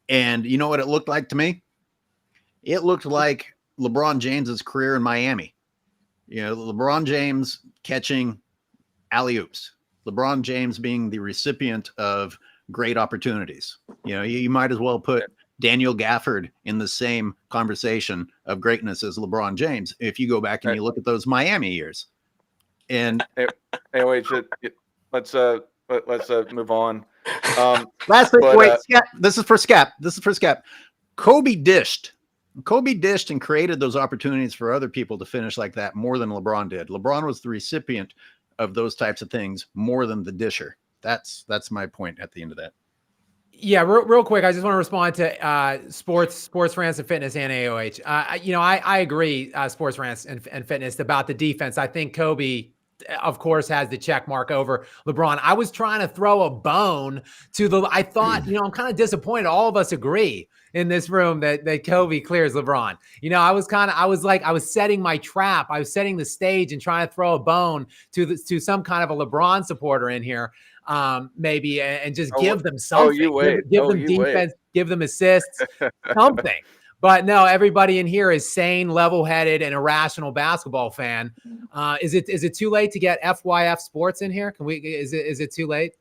And you know what it looked like to me? It looked like LeBron James's career in Miami. You know, LeBron James catching alley-oops. LeBron James being the recipient of great opportunities. You know, you might as well put Daniel Gafford in the same conversation of greatness as LeBron James if you go back and you look at those Miami years. And anyway, let's move on. Last thing, Scap, this is for Scap. Kobe dished and created those opportunities for other people to finish like that more than LeBron did. LeBron was the recipient of those types of things more than the disher. That's my point at the end of that. Yeah, real quick, I just want to respond to sports rants and fitness and AOH. I agree, sports rants and fitness about the defense. I think Kobe, of course, has the check mark over LeBron. I was trying to throw a bone to I thought, I'm kind of disappointed. All of us agree in this room that Kobe clears LeBron. I was setting my trap. I was setting the stage and trying to throw a bone to some kind of a LeBron supporter in here. Maybe and just give them something. Give them defense, give them assists, something. But no, everybody in here is sane, level-headed, and a rational basketball fan. Is it too late to get FYF Sports in here? Is it too late?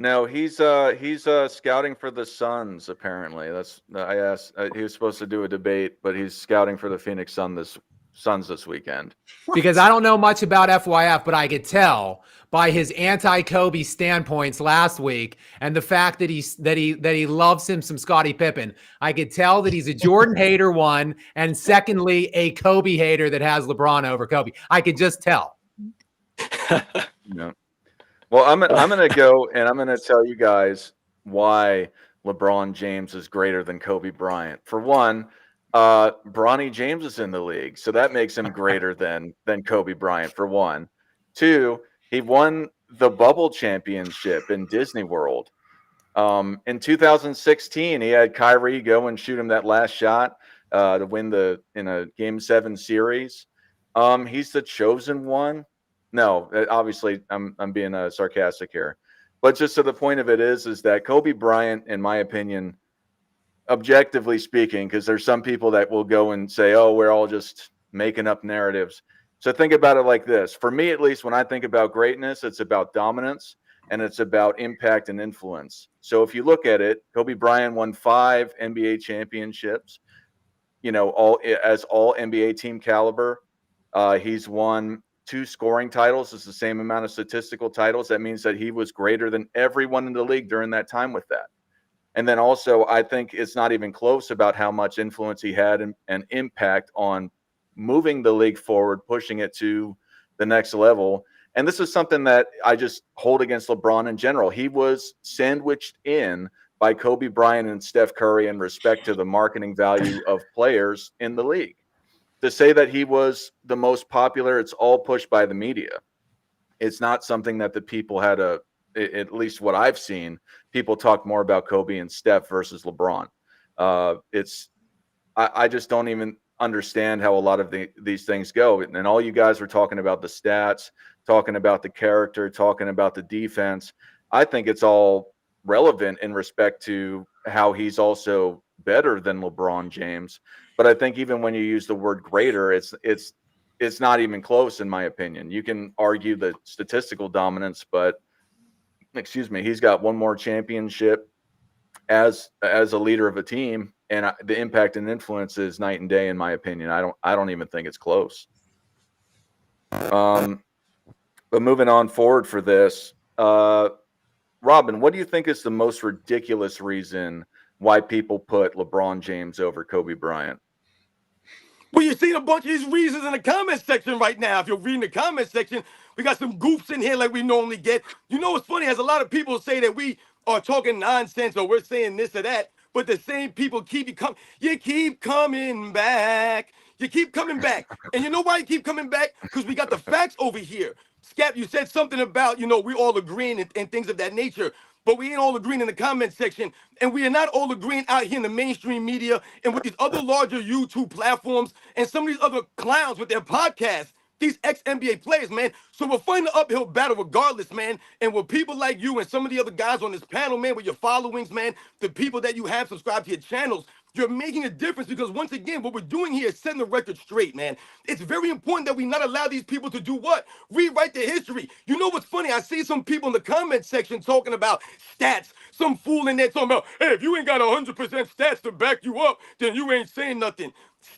No, he's scouting for the Suns. Apparently, I asked. He was supposed to do a debate, but he's scouting for the Phoenix Suns Suns this weekend. Because I don't know much about FYF, but I could tell by his anti-Kobe standpoints last week and the fact that he loves him some Scottie Pippen. I could tell that he's a Jordan hater, one, and secondly, a Kobe hater that has LeBron over Kobe. I could just tell. No. Well, I'm going to go and I'm going to tell you guys why LeBron James is greater than Kobe Bryant. For one, Bronny James is in the league, so that makes him greater than Kobe Bryant, for one. Two, he won the bubble championship in Disney World. In 2016, he had Kyrie go and shoot him that last shot to win in a Game 7 series. He's the chosen one. No, obviously I'm being sarcastic here, but just to the point of it is that Kobe Bryant, in my opinion, objectively speaking, because there's some people that will go and say, oh, we're all just making up narratives. So think about it like this. For me, at least, when I think about greatness, it's about dominance and it's about impact and influence. So if you look at it, Kobe Bryant won 5 NBA championships, all NBA team caliber. He's won 2 scoring titles. It's the same amount of statistical titles. That means that he was greater than everyone in the league during that time with that. And then also, I think it's not even close about how much influence he had and impact on moving the league forward, pushing it to the next level. And this is something that I just hold against LeBron in general. He was sandwiched in by Kobe Bryant and Steph Curry in respect to the marketing value of players in the league. To say that he was the most popular, it's all pushed by the media. It's not something that the people had at least what I've seen, people talk more about Kobe and Steph versus LeBron. I just don't even understand how a lot of these things go. And all you guys were talking about the stats, talking about the character, talking about the defense. I think it's all relevant in respect to how he's also better than LeBron James. But I think even when you use the word greater, it's not even close, in my opinion. You can argue the statistical dominance, but he's got one more championship as a leader of a team, and the impact and influence is night and day, in my opinion. I don't even think it's close. But moving on forward for this, Robin, what do you think is the most ridiculous reason why people put LeBron James over Kobe Bryant? Well, you're seeing a bunch of these reasons in the comment section right now. If you're reading the comment section, we got some goofs in here like we normally get. You know what's funny? As a lot of people say that we are talking nonsense or we're saying this or that, but the same people keep you keep coming back. You keep coming back. And you know why you keep coming back? Because we got the facts over here. Scap, you said something about, we all agreeing and things of that nature. But we ain't all agreeing in the comment section, and we are not all agreeing out here in the mainstream media and with these other larger YouTube platforms and some of these other clowns with their podcasts, these ex-NBA players, man. So we're fighting an uphill battle regardless, man. And with people like you and some of the other guys on this panel, man, with your followings, man, the people that you have subscribed to your channels, you're making a difference because, once again, what we're doing here is setting the record straight, man. It's very important that we not allow these people to do what? Rewrite the history. You know what's funny? I see some people in the comment section talking about stats. Some fool in there talking about, hey, if you ain't got 100% stats to back you up, then you ain't saying nothing.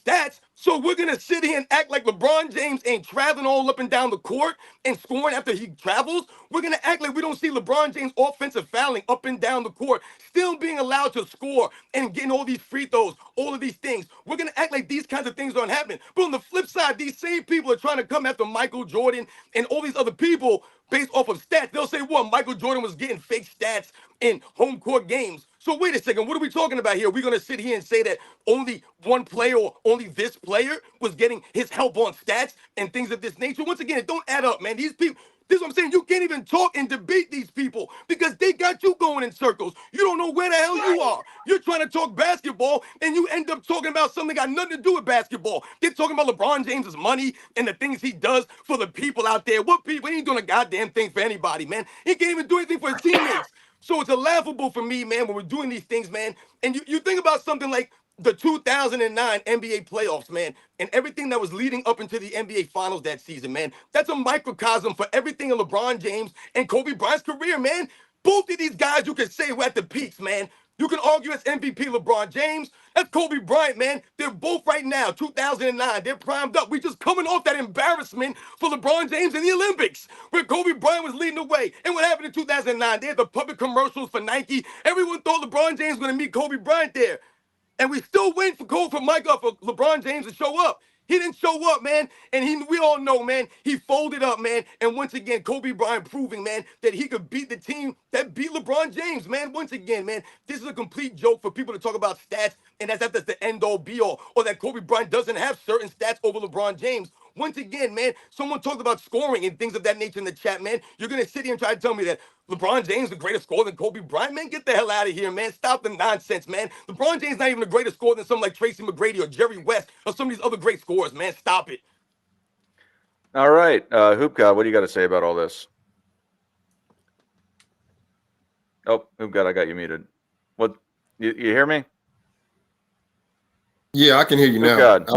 Stats? So we're going to sit here and act like LeBron James ain't traveling all up and down the court and scoring after he travels? We're going to act like we don't see LeBron James offensive fouling up and down the court, still being allowed to score and getting all these free throws, all of these things. We're going to act like these kinds of things don't happen. But on the flip side, these same people are trying to come after Michael Jordan and all these other people based off of stats. They'll say, well, Michael Jordan was getting fake stats in home court games. So wait a second, what are we talking about here? We're going to sit here and say that only one player or only this player was getting his help on stats and things of this nature? Once again, it don't add up, man. These people, this is what I'm saying. You can't even talk and debate these people because they got you going in circles. You don't know where the hell you are. You're trying to talk basketball and you end up talking about something that got nothing to do with basketball. They're talking about LeBron James's money and the things he does for the people out there. What people? He ain't doing a goddamn thing for anybody, man. He can't even do anything for his teammates. So it's laughable for me, man, when we're doing these things, man. And you think about something like the 2009 NBA playoffs, man, and everything that was leading up into the NBA Finals that season, man. That's a microcosm for everything in LeBron James and Kobe Bryant's career, man. Both of these guys, you could say, were at the peaks, man. You can argue it's MVP LeBron James. That's Kobe Bryant, man. They're both right now, 2009. They're primed up. We just coming off that embarrassment for LeBron James in the Olympics, where Kobe Bryant was leading the way. And what happened in 2009? They had the public commercials for Nike. Everyone thought LeBron James was going to meet Kobe Bryant there. And we still waiting for LeBron James to show up. He didn't show up, man. And we all know, man, he folded up, man. And once again, Kobe Bryant proving, man, that he could beat the team that beat LeBron James, man. Once again, man, this is a complete joke for people to talk about stats and that's the end-all be-all, or that Kobe Bryant doesn't have certain stats over LeBron James. Once again, man, someone talked about scoring and things of that nature in the chat, man. You're going to sit here and try to tell me that LeBron James is the greatest scorer than Kobe Bryant? Man, get the hell out of here, man. Stop the nonsense, man. LeBron James is not even a greater scorer than someone like Tracy McGrady or Jerry West or some of these other great scorers, man. Stop it. All right. Hoop God, what do you got to say about all this? Oh, Hoop God, I got you muted. What? You hear me? Yeah, I can hear you Hoop now. God.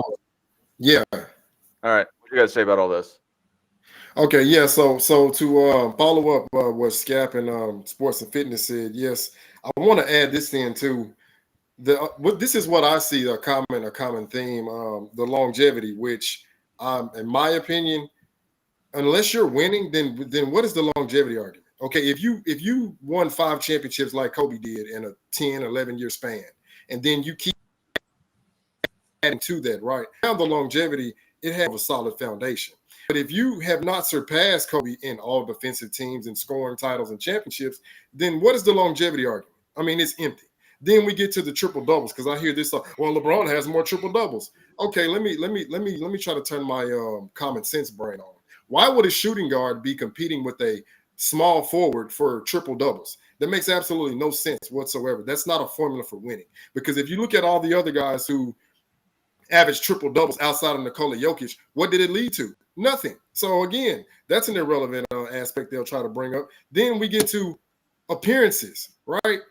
Yeah. All right. What do you got to say about all this? Okay, yeah. So to follow up what Scap and Sports and Fitness said, yes, I want to add this in too. This is what I see a common theme, the longevity, which in my opinion, unless you're winning, then what is the longevity argument? Okay, if you won 5 championships like Kobe did in a 10, 11-year span, and then you keep adding to that, right? Now the longevity, it has a solid foundation. But if you have not surpassed Kobe in all defensive teams and scoring titles and championships, then what is the longevity argument? I mean, it's empty. Then we get to the triple doubles, because I hear this. Well, LeBron has more triple doubles. Okay, let me try to turn my common sense brain on. Why would a shooting guard be competing with a small forward for triple doubles? That makes absolutely no sense whatsoever. That's not a formula for winning. Because if you look at all the other guys who average triple doubles outside of Nikola Jokic, what did it lead to? Nothing. So again, that's an irrelevant aspect they'll try to bring up. Then we get to appearances, right?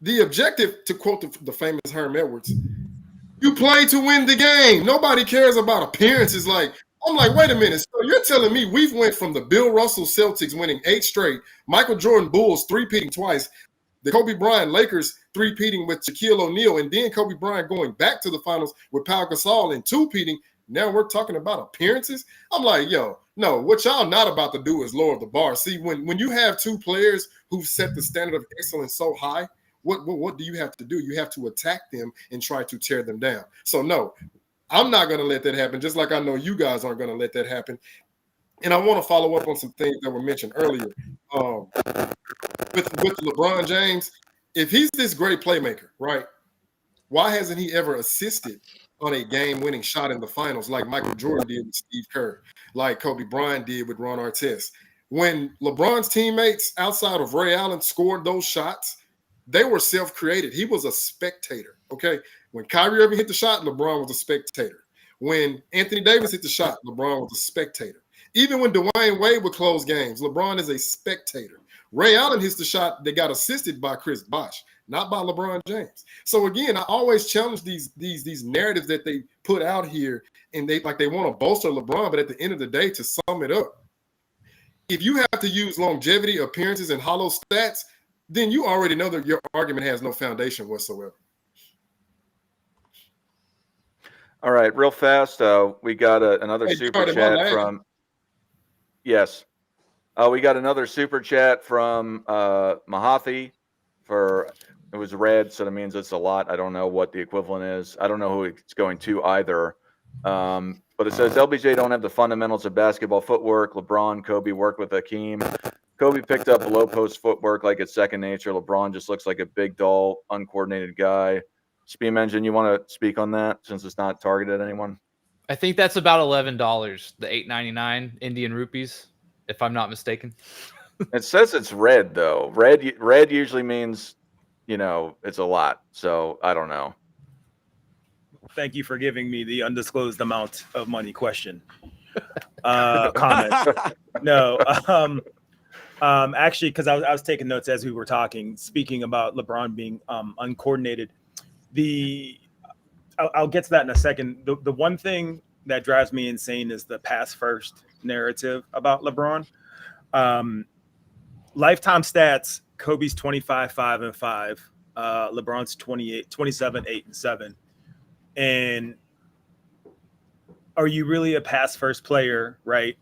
The objective, to quote the famous Herm Edwards, you play to win the game. Nobody cares about appearances. I'm like, wait a minute. So you're telling me we've went from the Bill Russell Celtics winning 8 straight, Michael Jordan Bulls 3-peating twice, the Kobe Bryant Lakers 3-peating with Shaquille O'Neal, and then Kobe Bryant going back to the finals with Pau Gasol and 2-peating. Now we're talking about appearances. I'm like, yo, no, what y'all not about to do is lower the bar. See, when you have 2 players who set the standard of excellence so high, what do you have to do? You have to attack them and try to tear them down. So no, I'm not going to let that happen, just like I know you guys aren't going to let that happen. And I want to follow up on some things that were mentioned earlier. With LeBron James, if he's this great playmaker, right, why hasn't he ever assisted on a game-winning shot in the finals like Michael Jordan did with Steve Kerr, like Kobe Bryant did with Ron Artest? When LeBron's teammates outside of Ray Allen scored those shots, they were self-created. He was a spectator, okay? When Kyrie Irving hit the shot, LeBron was a spectator. When Anthony Davis hit the shot, LeBron was a spectator. Even when Dwayne Wade would close games, LeBron is a spectator. Ray Allen hits the shot that got assisted by Chris Bosh, not by LeBron James. So again, I always challenge these narratives that they put out here, and they want to bolster LeBron, but at the end of the day, to sum it up, if you have to use longevity, appearances, and hollow stats, then you already know that your argument has no foundation whatsoever. All right, real fast. We got another super chat from. Yes. We got another super chat from Mahathi for, it was red, so that means it's a lot. I don't know what the equivalent is. I don't know who it's going to either. But it says LBJ don't have the fundamentals of basketball footwork. LeBron, Kobe worked with Hakeem. Kobe picked up low post footwork like it's second nature. LeBron just looks like a big, dull, uncoordinated guy. Speam Engine, you want to speak on that since it's not targeted at anyone? I think that's about $11, the $8.99 Indian rupees, if I'm not mistaken. It says it's red though. Red usually means, it's a lot. So I don't know. Thank you for giving me the undisclosed amount of money question. Comment. No. Actually, because I was taking notes as we were talking, speaking about LeBron being uncoordinated. I'll get to that in a second. The one thing that drives me insane is the pass first narrative about LeBron. Lifetime stats, Kobe's 25, 5, and 5. LeBron's 28, 27, 8, and 7. And are you really a pass first player, right?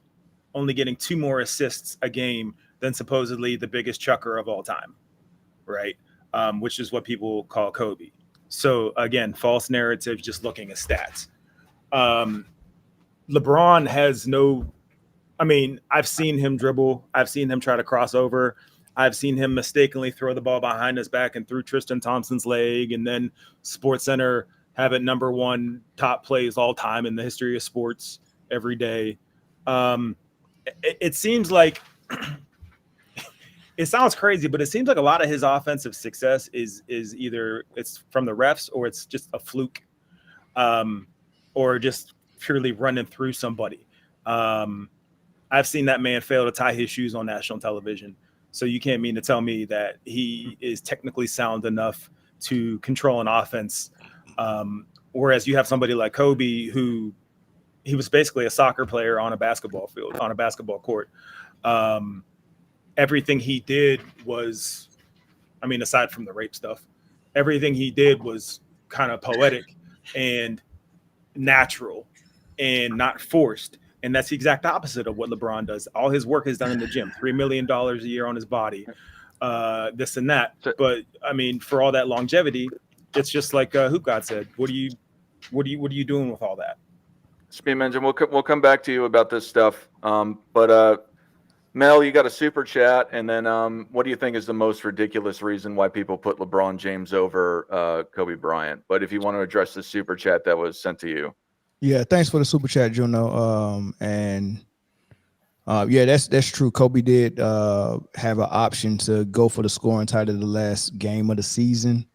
Only getting 2 more assists a game than supposedly the biggest chucker of all time, right? Which is what people call Kobe. So again, false narrative, just looking at stats. LeBron has no, I mean, I've seen him dribble. I've seen him try to cross over. I've seen him mistakenly throw the ball behind his back and through Tristan Thompson's leg. And then SportsCenter have it number 1 top plays all time in the history of sports every day. It seems like, it sounds crazy, but it seems like a lot of his offensive success is either it's from the refs or it's just a fluke, or just purely running through somebody. I've seen that man fail to tie his shoes on national television. So you can't mean to tell me that he is technically sound enough to control an offense. Whereas you have somebody like Kobe, who he was basically a soccer player on a basketball field, on a basketball court. Everything he did was, I mean, aside from the rape stuff, everything he did was kind of poetic and natural and not forced. And that's the exact opposite of what LeBron does. All his work is done in the gym, $3 million a year on his body, this and that. But I mean, for all that longevity, it's just like Hoop God said, what are you doing with all that? Speed Engine, we'll come back to you about this stuff. But Mel, you got a super chat, and then what do you think is the most ridiculous reason why people put LeBron James over Kobe Bryant? But if you want to address the super chat that was sent to you. Yeah, thanks for the super chat, Juno. Yeah, that's true. Kobe did have an option to go for the scoring title the last game of the season,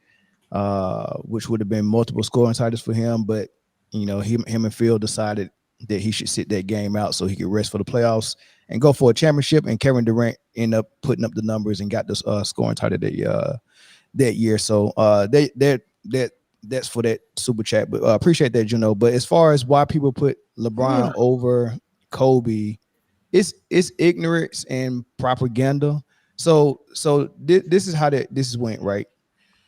which would have been multiple scoring titles for him. But you know, him and Phil decided that he should sit that game out so he could rest for the playoffs and go for a championship. And Kevin Durant ended up putting up the numbers and got the scoring title that year. So that's for that super chat. But appreciate that, Juno. But as far as why people put LeBron over Kobe, it's ignorance and propaganda. So this is how this went, right?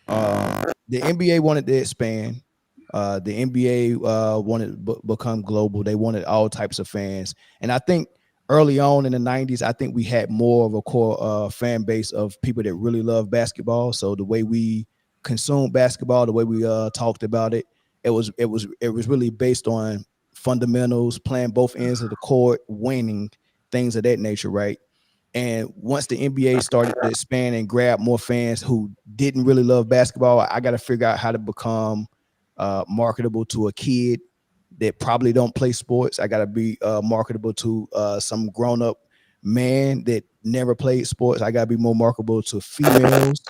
The NBA wanted to expand. The NBA wanted to become global. They wanted all types of fans. And I think early on in the 90s, I think we had more of a core fan base of people that really love basketball. So the way we consumed basketball, the way we talked about it, it was really based on fundamentals, playing both ends of the court, winning, things of that nature, right? And once the NBA started to expand and grab more fans who didn't really love basketball, I got to figure out how to become marketable to a kid that probably don't play sports. I got to be marketable to some grown-up man that never played sports. I got to be more marketable to females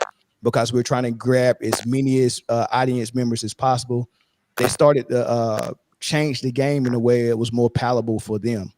because we're trying to grab as many audience members as possible. They started to change the game in a way it was more palatable for them,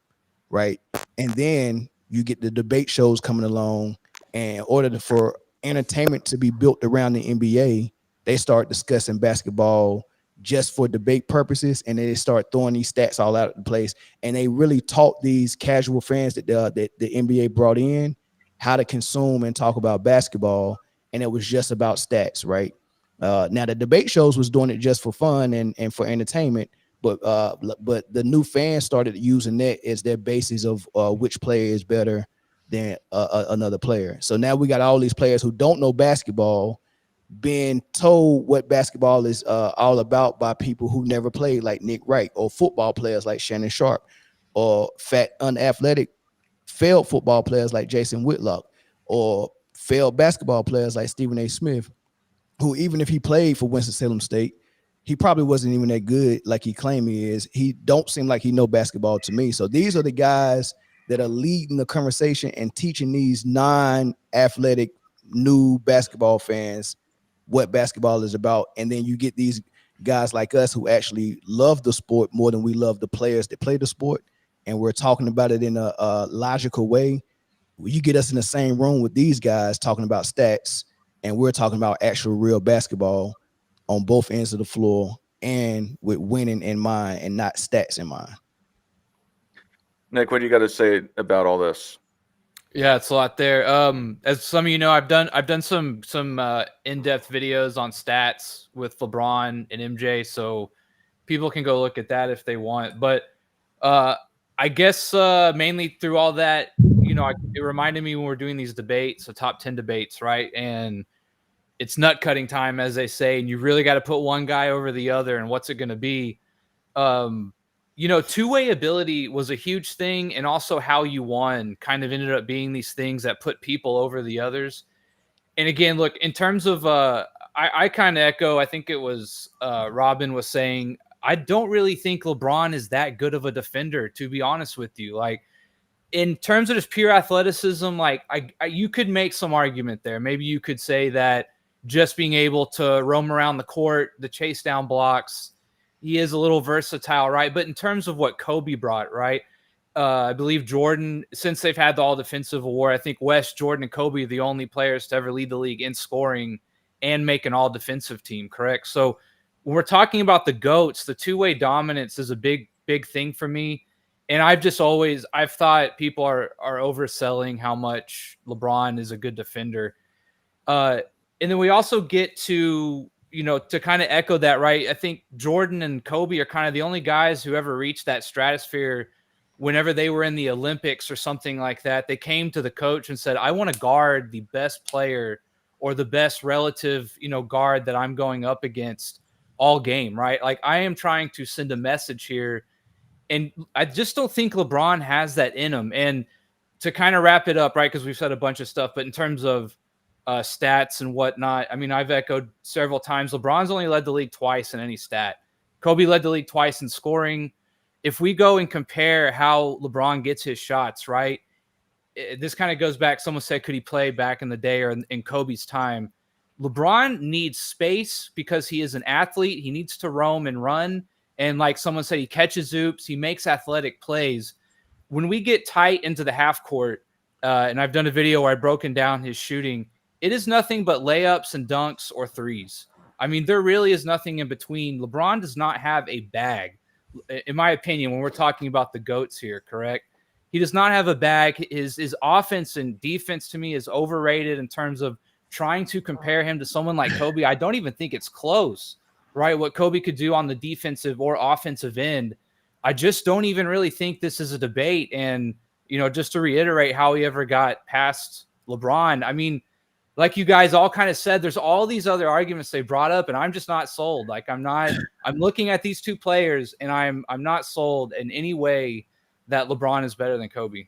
right? And then you get the debate shows coming along, and in order for entertainment to be built around the NBA, they start discussing basketball just for debate purposes, and they start throwing these stats all out of the place. And they really taught these casual fans that the NBA brought in how to consume and talk about basketball, and it was just about stats, right? Now the debate shows was doing it just for fun and for entertainment, but the new fans started using that as their basis of which player is better than another player. So now we got all these players who don't know basketball being told what basketball is all about by people who never played, like Nick Wright, or football players like Shannon Sharp, or fat, unathletic, failed football players like Jason Whitlock, or failed basketball players like Stephen A. Smith, who even if he played for Winston-Salem State, he probably wasn't even that good like he claimed he is. He don't seem like he know basketball to me. So these are the guys that are leading the conversation and teaching these non-athletic new basketball fans what basketball is about. And then you get these guys like us who actually love the sport more than we love the players that play the sport, and we're talking about it in a logical way. You get us in the same room with these guys talking about stats, and we're talking about actual real basketball on both ends of the floor and with winning in mind and not stats in mind. Nick, what do you got to say about all this? Yeah, it's a lot there. As some of you know, I've done some in-depth videos on stats with LeBron and MJ, so people can go look at that if they want. But I guess mainly through all that, it reminded me when we're doing these debates, the top 10 debates, right? And it's nut cutting time, as they say, and you really got to put one guy over the other. And what's it going to be? Two-way ability was a huge thing, and also how you won kind of ended up being these things that put people over the others. And again, look, in terms of I kind of echo, I think it was Robin was saying, I don't really think LeBron is that good of a defender, to be honest with you. Like, in terms of just pure athleticism, like you could make some argument there. Maybe you could say that just being able to roam around the court, the chase down blocks, he is a little versatile, right? But in terms of what Kobe brought, right? I believe Jordan, since they've had the all defensive award, I think West, Jordan, and Kobe are the only players to ever lead the league in scoring and make an all defensive team, correct? So when we're talking about the GOATs, the two-way dominance is a big thing for me. And I've thought people are overselling how much LeBron is a good defender. And then we also get to kind of echo that, right? I think Jordan and Kobe are kind of the only guys who ever reached that stratosphere. Whenever they were in the Olympics or something like that, they came to the coach and said, I want to guard the best player or the best relative, guard that I'm going up against all game, right? Like, I am trying to send a message here. And I just don't think LeBron has that in him. And to kind of wrap it up, right, because we've said a bunch of stuff, but in terms of stats and whatnot, I mean, I've echoed several times, LeBron's only led the league twice in any stat. Kobe led the league twice in scoring. If we go and compare how LeBron gets his shots, right, this kind of goes back. Someone said, could he play back in the day or in Kobe's time? LeBron needs space because he is an athlete. He needs to roam and run. And like someone said, he catches oops. He makes athletic plays. When we get tight into the half court, and I've done a video where I've broken down his shooting, it is nothing but layups and dunks or threes. I mean, there really is nothing in between. LeBron does not have a bag, in my opinion, when we're talking about the GOATs here, correct? He does not have a bag. His offense and defense, to me, is overrated in terms of trying to compare him to someone like Kobe. I don't even think it's close, right? What Kobe could do on the defensive or offensive end. I just don't even really think this is a debate. And, just to reiterate how he ever got past LeBron, I mean, like you guys all kind of said, there's all these other arguments they brought up, and I'm just not sold. Like, I'm looking at these two players, and I'm not sold in any way that LeBron is better than Kobe.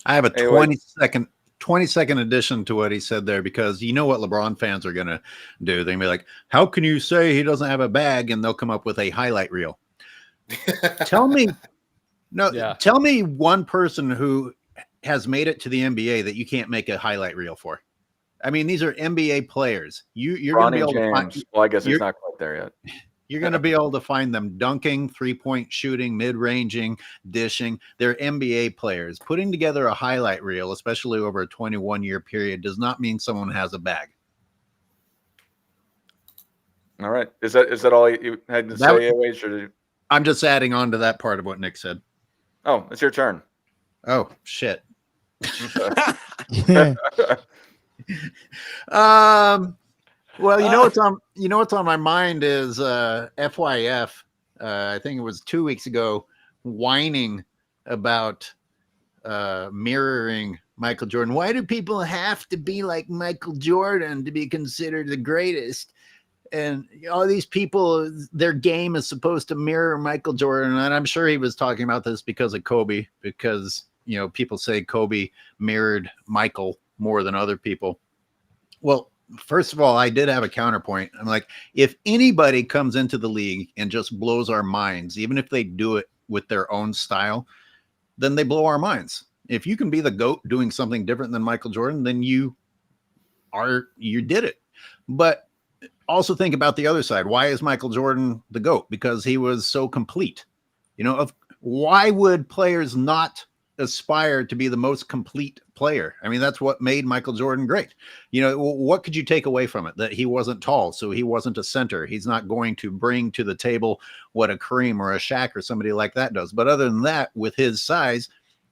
I have a 20-second addition to what he said there, because you know what LeBron fans are going to do. They're going to be like, how can you say he doesn't have a bag? And they'll come up with a highlight reel. Tell me one person who has made it to the NBA that you can't make a highlight reel for. I mean, these are NBA players. You're going to be able to find. Well, I guess he's not quite there yet. You're going to be able to find them dunking, three-point shooting, mid-ranging, dishing. They're NBA players. Putting together a highlight reel, especially over a 21-year period, does not mean someone has a bag. All right. Is that all you had to say, AOH, or I'm just adding on to that part of what Nick said. Oh, it's your turn. Oh, shit. Well, what's on my mind is FYF. I think it was 2 weeks ago, whining about mirroring Michael Jordan. Why do people have to be like Michael Jordan to be considered the greatest? And all these people, their game is supposed to mirror Michael Jordan. And I'm sure he was talking about this because of Kobe, because, people say Kobe mirrored Michael more than other people. Well, first of all, I did have a counterpoint. I'm like, if anybody comes into the league and just blows our minds, even if they do it with their own style, then they blow our minds. If you can be the GOAT doing something different than Michael Jordan, then you did it. But also think about the other side. Why is Michael Jordan the GOAT? Because he was so complete. Why would players not aspire to be the most complete player? I mean, that's what made Michael Jordan great. What could you take away from it? That he wasn't tall, so he wasn't a center. He's not going to bring to the table what a Kareem or a Shaq or somebody like that does. But other than that, with his size,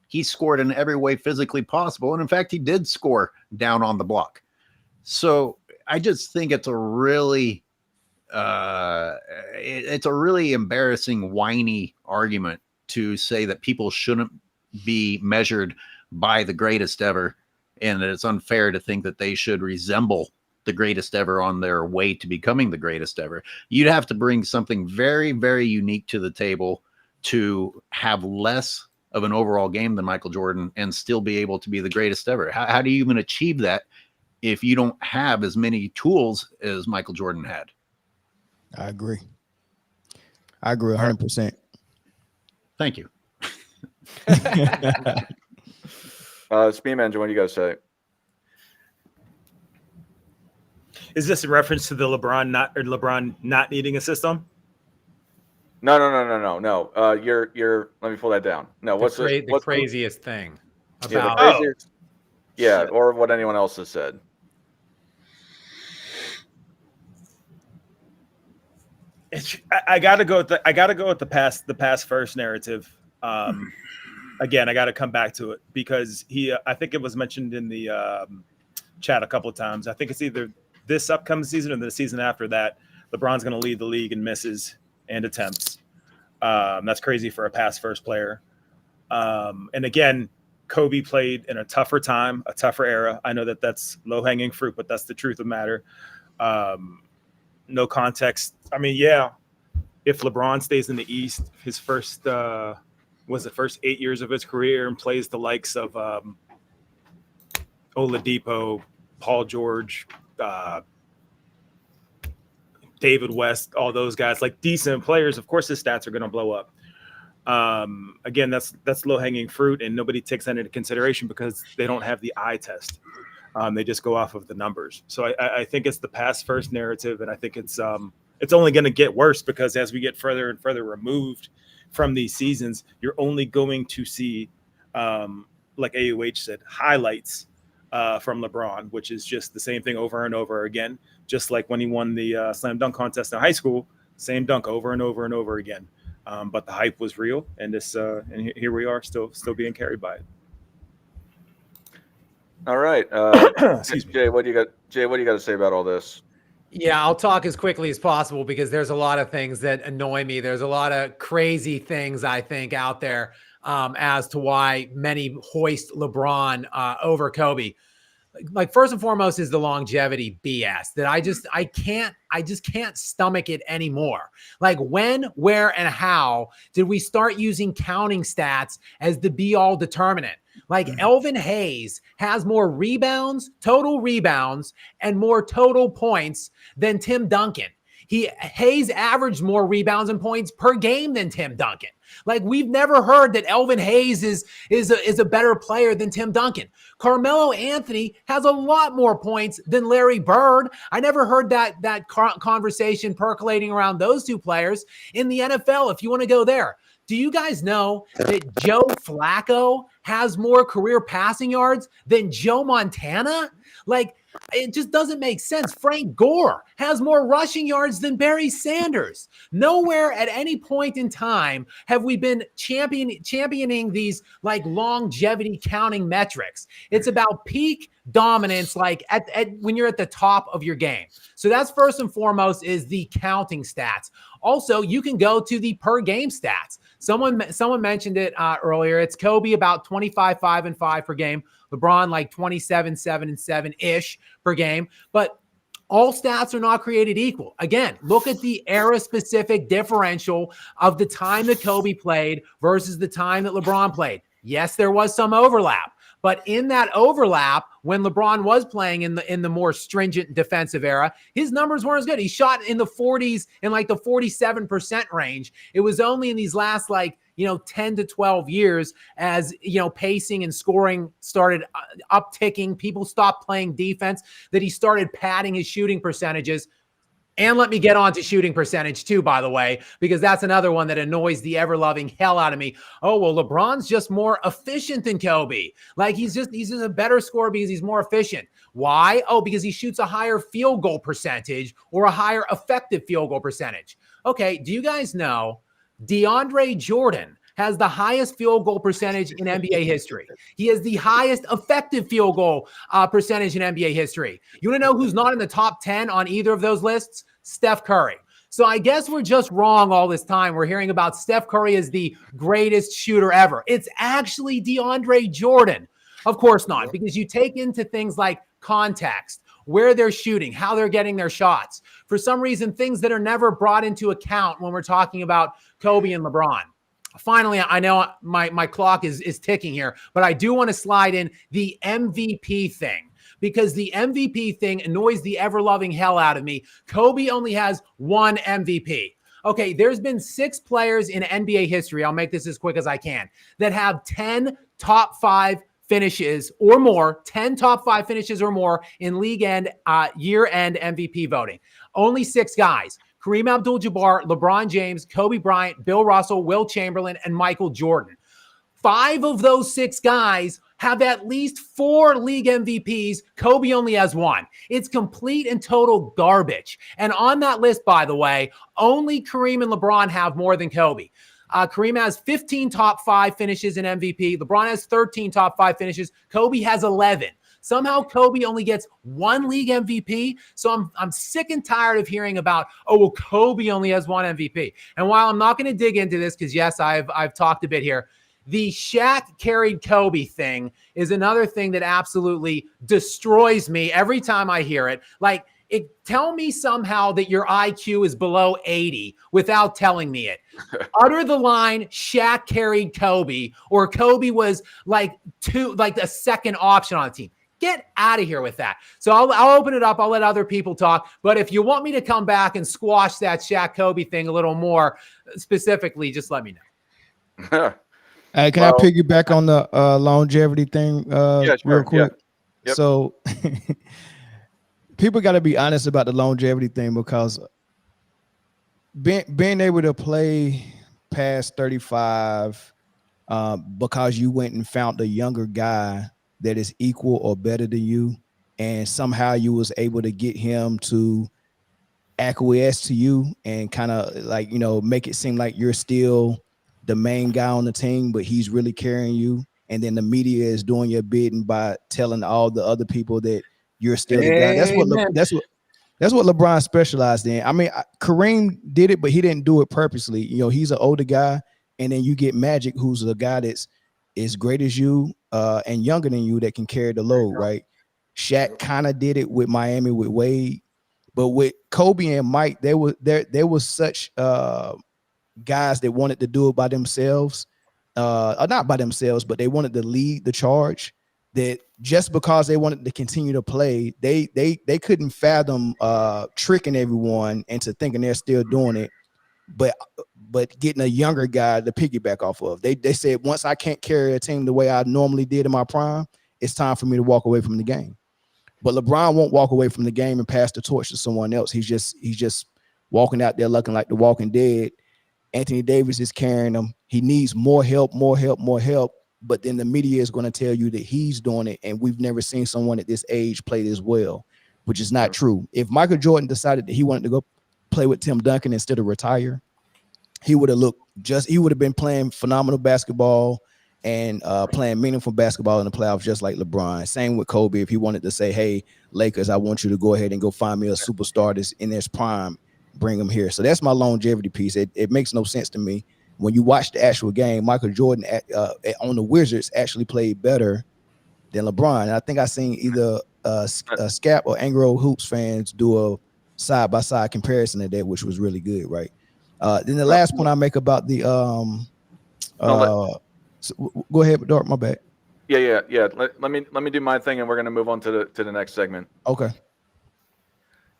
he scored in every way physically possible. And in fact, he did score down on the block. So I just think it's a really embarrassing, whiny argument to say that people shouldn't be measured by the greatest ever, and that it's unfair to think that they should resemble the greatest ever on their way to becoming the greatest ever. You'd have to bring something very, very unique to the table to have less of an overall game than Michael Jordan and still be able to be the greatest ever. How do you even achieve that if you don't have as many tools as Michael Jordan had? I agree 100%. Thank you. Speed Manager, what do you guys say? Is this in reference to the LeBron not needing a system? No. You're. Let me pull that down. No, what's the what's craziest thing Yeah, about? the craziest, yeah, or what anyone else has said. I gotta go with the pass first narrative. Again, I got to come back to it because I think it was mentioned in the chat a couple of times. I think it's either this upcoming season or the season after that. LeBron's going to lead the league in misses and attempts. That's crazy for a pass first player. And again, Kobe played in a tougher time, a tougher era. I know that that's low hanging fruit, but that's the truth of the matter. No context. I mean, yeah, if LeBron stays in the East, his first 8 years of his career and plays the likes of Oladipo, Paul George, David West, all those guys, like decent players, of course his stats are going to blow up. Again, that's low-hanging fruit, and nobody takes that into consideration because they don't have the eye test. They just go off of the numbers. So I think it's the pass-first narrative, and I think it's only going to get worse because as we get further and further removed from these seasons, you're only going to see, like AUH said, highlights from LeBron, which is just the same thing over and over again. Just like when he won the slam dunk contest in high school, same dunk over and over and over again. But the hype was real, and and here we are, still being carried by it. All right, Excuse me. Jay, what do you got? Jay, what do you got to say about all this? Yeah, I'll talk as quickly as possible because there's a lot of things that annoy me. There's a lot of crazy things I think out there as to why many hoist LeBron over Kobe. Like first and foremost is the longevity BS that I just can't stomach it anymore. Like when, where, and how did we start using counting stats as the be all determinant? Like Elvin Hayes has more rebounds, total rebounds, and more total points than Tim Duncan. Hayes averaged more rebounds and points per game than Tim Duncan. Like we've never heard that Elvin Hayes is a better player than Tim Duncan. Carmelo Anthony has a lot more points than Larry Bird. I never heard that conversation percolating around those two players in the NFL. If you want to go there, do you guys know that Joe Flacco has more career passing yards than Joe Montana? Like, it just doesn't make sense. Frank Gore has more rushing yards than Barry Sanders. Nowhere at any point in time have we been championing these like longevity counting metrics. It's about peak dominance, like at when you're at the top of your game. So that's first and foremost is the counting stats. Also, you can go to the per game stats. Someone mentioned it earlier. It's Kobe about 25, 5, and 5 per game. LeBron like 27, 7, and 7-ish per game. But all stats are not created equal. Again, look at the era-specific differential of the time that Kobe played versus the time that LeBron played. Yes, there was some overlap. But in that overlap, when LeBron was playing in the more stringent defensive era, his numbers weren't as good. He shot in the 40s, in like the 47% range. It was only in these last 10 to 12 years as, pacing and scoring started upticking. People stopped playing defense, that he started padding his shooting percentages. And let me get on to shooting percentage too, by the way, because that's another one that annoys the ever-loving hell out of me. Oh, well, LeBron's just more efficient than Kobe. Like he's just a better scorer because he's more efficient. Why? Oh, because he shoots a higher field goal percentage or a higher effective field goal percentage. Okay, do you guys know DeAndre Jordan has the highest field goal percentage in NBA history. He has the highest effective field goal percentage in NBA history. You want to know who's not in the top 10 on either of those lists? Steph Curry. So I guess we're just wrong all this time. We're hearing about Steph Curry as the greatest shooter ever. It's actually DeAndre Jordan. Of course not, because you take into things like context, where they're shooting, how they're getting their shots. For some reason, things that are never brought into account when we're talking about Kobe and LeBron. Finally, I know my clock is ticking here, but I do want to slide in the MVP thing, because the MVP thing annoys the ever-loving hell out of me. Kobe only has one MVP. Okay, there's been 6 players in NBA history, I'll make this as quick as I can, that have 10 top 5 finishes or more, 10 top 5 finishes or more in league end, year-end MVP voting. Only 6 guys: Kareem Abdul-Jabbar, LeBron James, Kobe Bryant, Bill Russell, Will Chamberlain, and Michael Jordan. 5 of those 6 guys have at least 4 league MVPs. Kobe only has 1. It's complete and total garbage. And on that list, by the way, only Kareem and LeBron have more than Kobe. Kareem has 15 top 5 finishes in MVP. LeBron has 13 top 5 finishes. Kobe has 11. Somehow Kobe only gets 1 league MVP. So I'm sick and tired of hearing about, oh, well, Kobe only has 1 MVP. And while I'm not going to dig into this, because yes, I've talked a bit here, the Shaq carried Kobe thing is another thing that absolutely destroys me every time I hear it. Like, tell me somehow that your IQ is below 80 without telling me it. Utter the line, Shaq carried Kobe, or Kobe was like a second option on the team. Get out of here with that. So I'll open it up. I'll let other people talk. But if you want me to come back and squash that Shaq Kobe thing a little more specifically, just let me know. Hey, can I piggyback on the longevity thing real quick? Yeah. Yep. So people got to be honest about the longevity thing, because being able to play past 35 because you went and found a younger guy that is equal or better than you, and somehow you was able to get him to acquiesce to you and kind of like, make it seem like you're still the main guy on the team, but he's really carrying you. And then the media is doing your bidding by telling all the other people that you're still the guy. That's what LeBron specialized in. I mean, Kareem did it, but he didn't do it purposely. He's an older guy, and then you get Magic, who's a guy that's as great as you and younger than you that can carry the load, right? Shaq kind of did it with Miami with Wade, but with Kobe and Mike, there was such guys that wanted to do it by themselves, or not by themselves, but they wanted to lead the charge. That just because they wanted to continue to play, they couldn't fathom tricking everyone into thinking they're still doing it, but getting a younger guy to piggyback off of. They said, once I can't carry a team the way I normally did in my prime, it's time for me to walk away from the game. But LeBron won't walk away from the game and pass the torch to someone else. He's just walking out there looking like the Walking Dead. Anthony Davis is carrying him. He needs more help. But then the media is going to tell you that he's doing it, and we've never seen someone at this age play this well, which is not true. If Michael Jordan decided that he wanted to go play with Tim Duncan instead of retire, he would have been playing phenomenal basketball and playing meaningful basketball in the playoffs, just like LeBron. Same with Kobe. If he wanted to say, hey, Lakers, I want you to go ahead and go find me a superstar that's in his prime, bring him here. So that's my longevity piece. It makes no sense to me. When you watch the actual game, Michael Jordan on the Wizards actually played better than LeBron. And I think I seen either Scap or Angro Hoops fans do a side-by-side comparison of that, which was really good, right? Then the last point I make about the go ahead, Dart, my bad. Yeah. Let me do my thing, and we're going to move on to the next segment. Okay.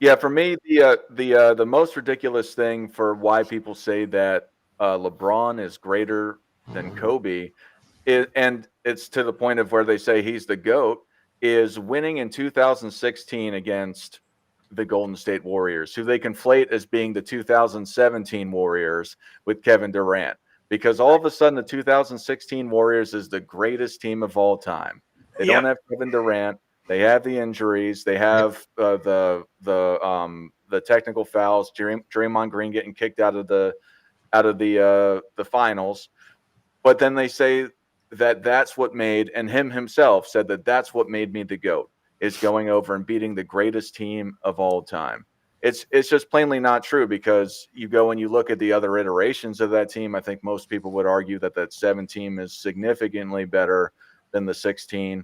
Yeah, for me, the most ridiculous thing for why people say that LeBron is greater than Kobe, and it's to the point of where they say he's the GOAT, is winning in 2016 against the Golden State Warriors, who they conflate as being the 2017 Warriors with Kevin Durant. Because all of a sudden, the 2016 Warriors is the greatest team of all time. They don't have Kevin Durant. They have the injuries. They have the technical fouls. Draymond Green getting kicked out of the finals. but then they say that that's what made, and him himself said that that's what made me the GOAT, is going over and beating the greatest team of all time. It's just plainly not true, because you go and you look at the other iterations of that team. I think most people would argue that that 7 team is significantly better than the 16.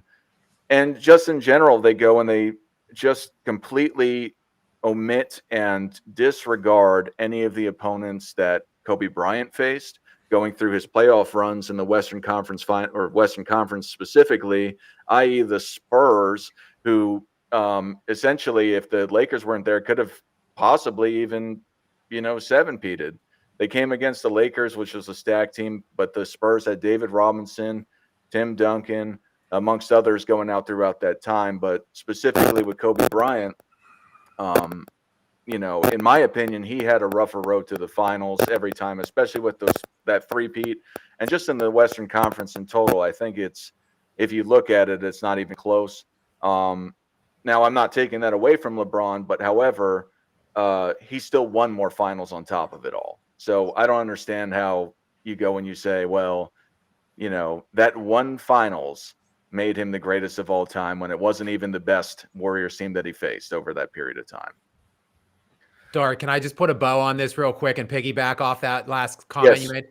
And just in general, they go and they just completely omit and disregard any of the opponents that Kobe Bryant faced going through his playoff runs in the Western Conference or Western Conference specifically, i.e. the Spurs, who essentially, if the Lakers weren't there, could have possibly even, 7-peated. They came against the Lakers, which was a stacked team, but the Spurs had David Robinson, Tim Duncan, amongst others going out throughout that time. But specifically with Kobe Bryant, in my opinion, he had a rougher road to the finals every time, especially with that three-peat. And just in the Western Conference in total, I think if you look at it, it's not even close. Now, I'm not taking that away from LeBron, but however, he still won more finals on top of it all. So I don't understand how you go and you say, well, that one finals made him the greatest of all time when it wasn't even the best Warriors team that he faced over that period of time. Dark, can I just put a bow on this real quick and piggyback off that last comment you made?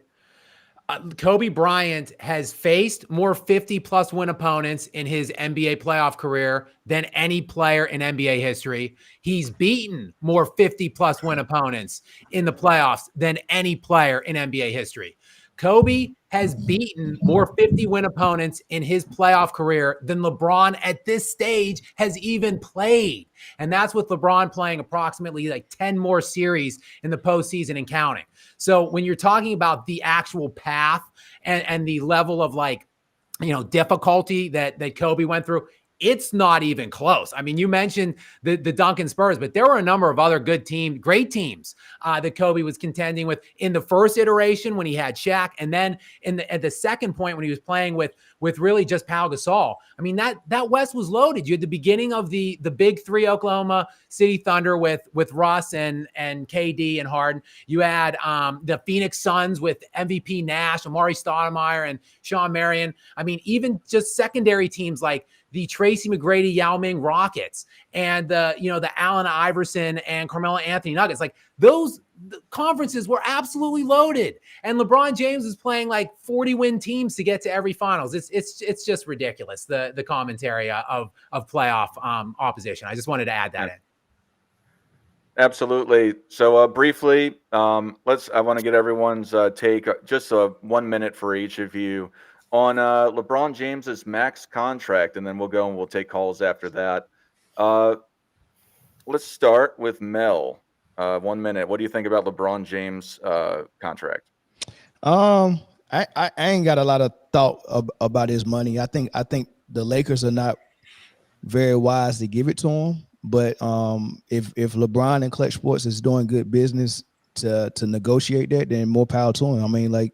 Kobe Bryant has faced more 50-plus win opponents in his NBA playoff career than any player in NBA history. He's beaten more 50-plus win opponents in the playoffs than any player in NBA history. Kobe has beaten more 50-win opponents in his playoff career than LeBron at this stage has even played. And that's with LeBron playing approximately like 10 more series in the postseason and counting. So when you're talking about the actual path and the level of difficulty that Kobe went through, it's not even close. I mean, you mentioned the Duncan Spurs, but there were a number of other great teams that Kobe was contending with in the first iteration when he had Shaq, and then at the second point when he was playing with really just Pau Gasol. I mean, that West was loaded. You had the beginning of the big three Oklahoma City Thunder with Russ and KD and Harden. You had the Phoenix Suns with MVP Nash, Amari Stoudemire, and Sean Marion. I mean, even just secondary teams like the Tracy McGrady Yao Ming Rockets and the Allen Iverson and Carmelo Anthony Nuggets. Like those conferences were absolutely loaded, and LeBron James is playing like 40-win teams to get to every finals. It's just ridiculous, the commentary of playoff opposition. I just wanted to add that in. Absolutely. So briefly, I want to get everyone's take, just 1 minute for each of you on LeBron James's max contract, and then we'll go and we'll take calls after that. Let's start with Mel. 1 minute. What do you think about LeBron James' contract? I ain't got a lot of thought about his money. I think the Lakers are not very wise to give it to him. But if LeBron and Clutch Sports is doing good business to negotiate that, then more power to him. I mean,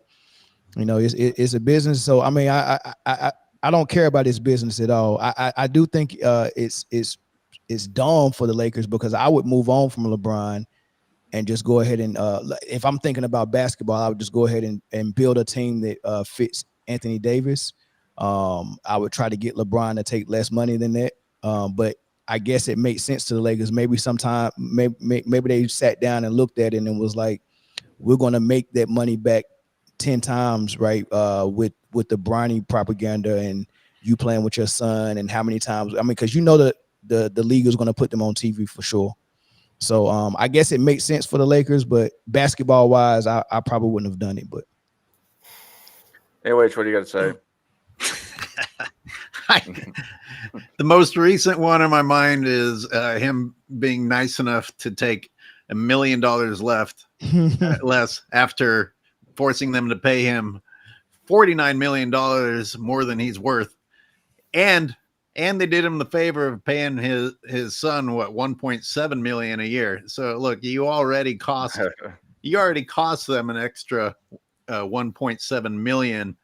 it's a business. So I mean, I don't care about his business at all. I do think it's dumb for the Lakers, because I would move on from LeBron and just go ahead and if I'm thinking about basketball, I would just go ahead and build a team that fits Anthony Davis. I would try to get LeBron to take less money than that. But I guess it makes sense to the Lakers. Maybe they sat down and looked at it and was like, we're going to make that money back 10 times, right? With the Bronny propaganda and you playing with your son, and how many times, I mean, because the league is going to put them on TV for sure. So I guess it makes sense for the Lakers, but basketball wise, I probably wouldn't have done it. But anyway, what do you got to say? The most recent one in my mind is him being nice enough to take $1 million less after forcing them to pay him $49 million more than he's worth. And they did him the favor of paying his son, $1.7 million a year. So look, you already cost them an extra $1.7 million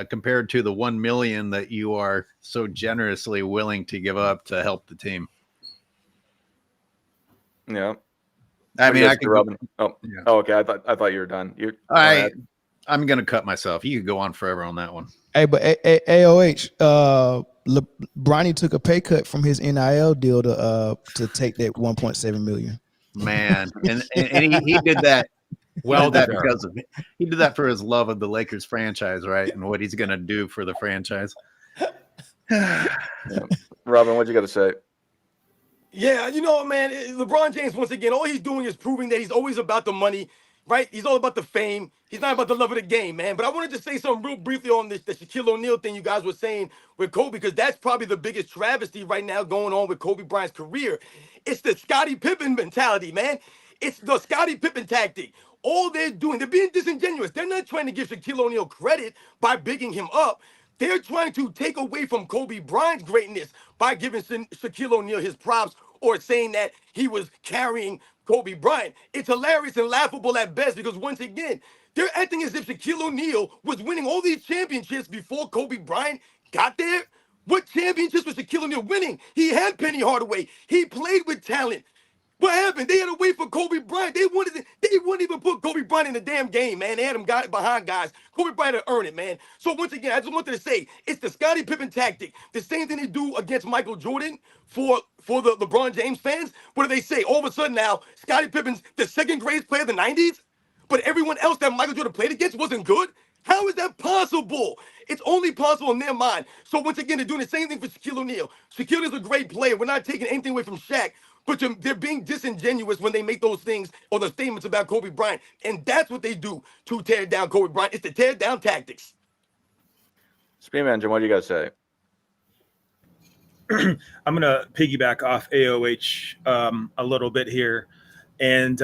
compared to the $1 million that you are so generously willing to give up to help the team. Yeah. I mean, I can. Robin. Oh, yeah. Oh, okay. I thought you were done. I'm gonna cut myself. You could go on forever on that one. Hey, but AOH, Bronny took a pay cut from his NIL deal to take that 1.7 million. Man, and he did that. Well, He did that deserved. because of he did that for his love of the Lakers franchise, right? And what he's gonna do for the franchise. Robin, what you got to say? Yeah, you know, man, LeBron James, once again, all he's doing is proving that he's always about the money, right? He's all about the fame. He's not about the love of the game, man. But I wanted to say something real briefly on this, the Shaquille O'Neal thing you guys were saying with Kobe, because that's probably the biggest travesty right now going on with Kobe Bryant's career. It's the Scottie Pippen mentality, man. It's the Scottie Pippen tactic. All they're doing, they're being disingenuous. They're not trying to give Shaquille O'Neal credit by bigging him up. They're trying to take away from Kobe Bryant's greatness by giving Shaquille O'Neal his props or saying that he was carrying Kobe Bryant. It's hilarious and laughable at best because, once again, they're acting as if Shaquille O'Neal was winning all these championships before Kobe Bryant got there. What championships was Shaquille O'Neal winning? He had Penny Hardaway. He played with talent. What happened? They had to wait for Kobe Bryant. They wouldn't even put Kobe Bryant in the damn game, man. They had him behind guys. Kobe Bryant had earned it, man. So once again, I just wanted to say it's the Scottie Pippen tactic. The same thing they do against Michael Jordan for the LeBron James fans. What do they say? All of a sudden now, Scottie Pippen's the second greatest player of the 90s, but everyone else that Michael Jordan played against wasn't good? How is that possible? It's only possible in their mind. So once again, they're doing the same thing for Shaquille O'Neal. Shaquille O'Neal's a great player. We're not taking anything away from Shaq. But they're being disingenuous when they make those things or the statements about Kobe Bryant. And that's what they do to tear down Kobe Bryant. It's the tear down tactics. Speedman, Jim, what do you got to say? I'm going to piggyback off AOH a little bit here. And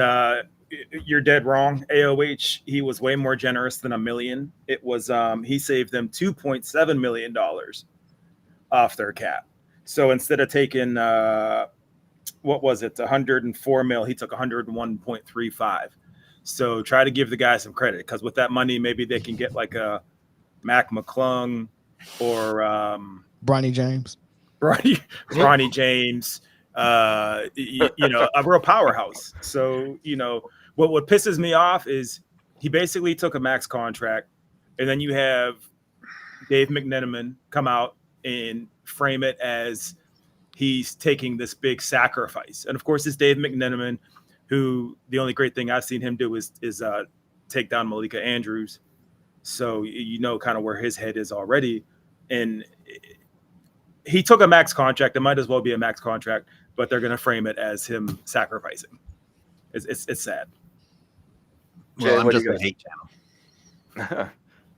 you're dead wrong. AOH, he was way more generous than $1 million. It was he saved them $2.7 million off their cap. So instead of taking what was it, 104 mil, he took 101.35. So try to give the guy some credit, because with that money, maybe they can get like a Mac McClung or Bronny James. Bronny James, you know, a real powerhouse. So, you know, what pisses me off is he basically took a max contract, and then you have Dave McMenamin come out and frame it as he's taking this big sacrifice. And of course, it's Dave McMenamin, who the only great thing I've seen him do is take down Malika Andrews. So you know kind of where his head is already. And he took a max contract. It might as well be a max contract, but they're going to frame it as him sacrificing. It's sad. Jay, Well, I'm what do just you a guys- hate channel.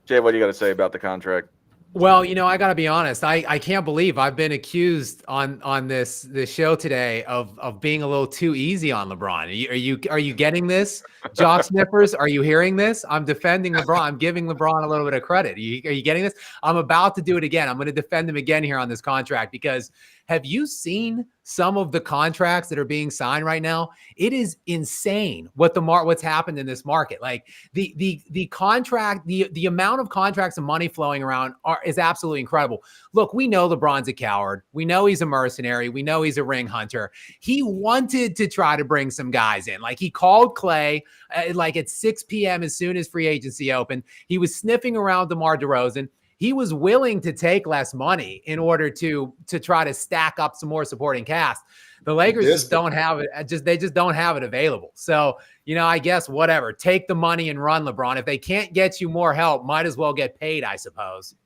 Jay, what do you got to say about the contract? Well, you know, I got to be honest. I can't believe I've been accused on this show today of being a little too easy on LeBron. Are you getting this, jock sniffers? Are you hearing this? I'm defending LeBron. I'm giving LeBron a little bit of credit. Are you getting this? I'm about to do it again. I'm going to defend him again here on this contract, because have you seen some of the contracts that are being signed right now? It is insane what's happened in this market. Like the contract, the amount of contracts and money flowing around is absolutely incredible. Look, we know LeBron's a coward. We know he's a mercenary. We know he's a ring hunter. He wanted to try to bring some guys in. Like he called Clay like at 6 p.m. as soon as free agency opened. He was sniffing around DeMar DeRozan. He was willing to take less money in order to try to stack up some more supporting cast. The Lakers just don't have it. They just don't have it available. So, you know, I guess whatever, take the money and run, LeBron. If they can't get you more help, might as well get paid, I suppose.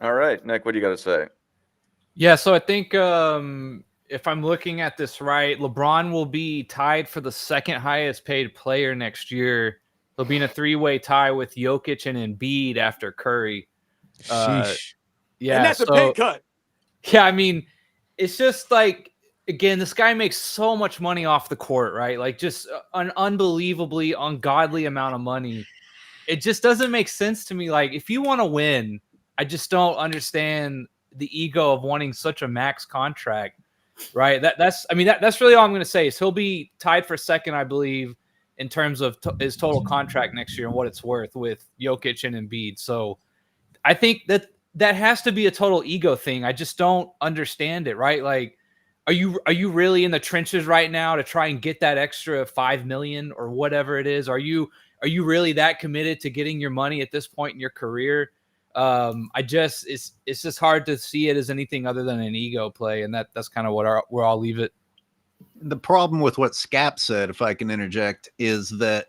All right, Nick, what do you got to say? Yeah, so I think if I'm looking at this right, LeBron will be tied for the second highest paid player next year. He'll be in a three-way tie with Jokic and Embiid after Curry. Sheesh. Yeah, And that's a pay cut. Yeah, I mean, it's just like, again, this guy makes so much money off the court, right? Like just an unbelievably ungodly amount of money. It just doesn't make sense to me. Like if you want to win, I just don't understand the ego of wanting such a max contract, right? That's really all I'm going to say is he'll be tied for second, I believe, in terms of his total contract next year and what it's worth with Jokic and Embiid. So I think that has to be a total ego thing. I just don't understand it, right? Like, are you really in the trenches right now to try and get that extra $5 million or whatever it is? Are you are you really that committed to getting your money at this point in your career? It's just hard to see it as anything other than an ego play, and that's kind of where I'll leave it. The problem with what Scap said, if I can interject, is that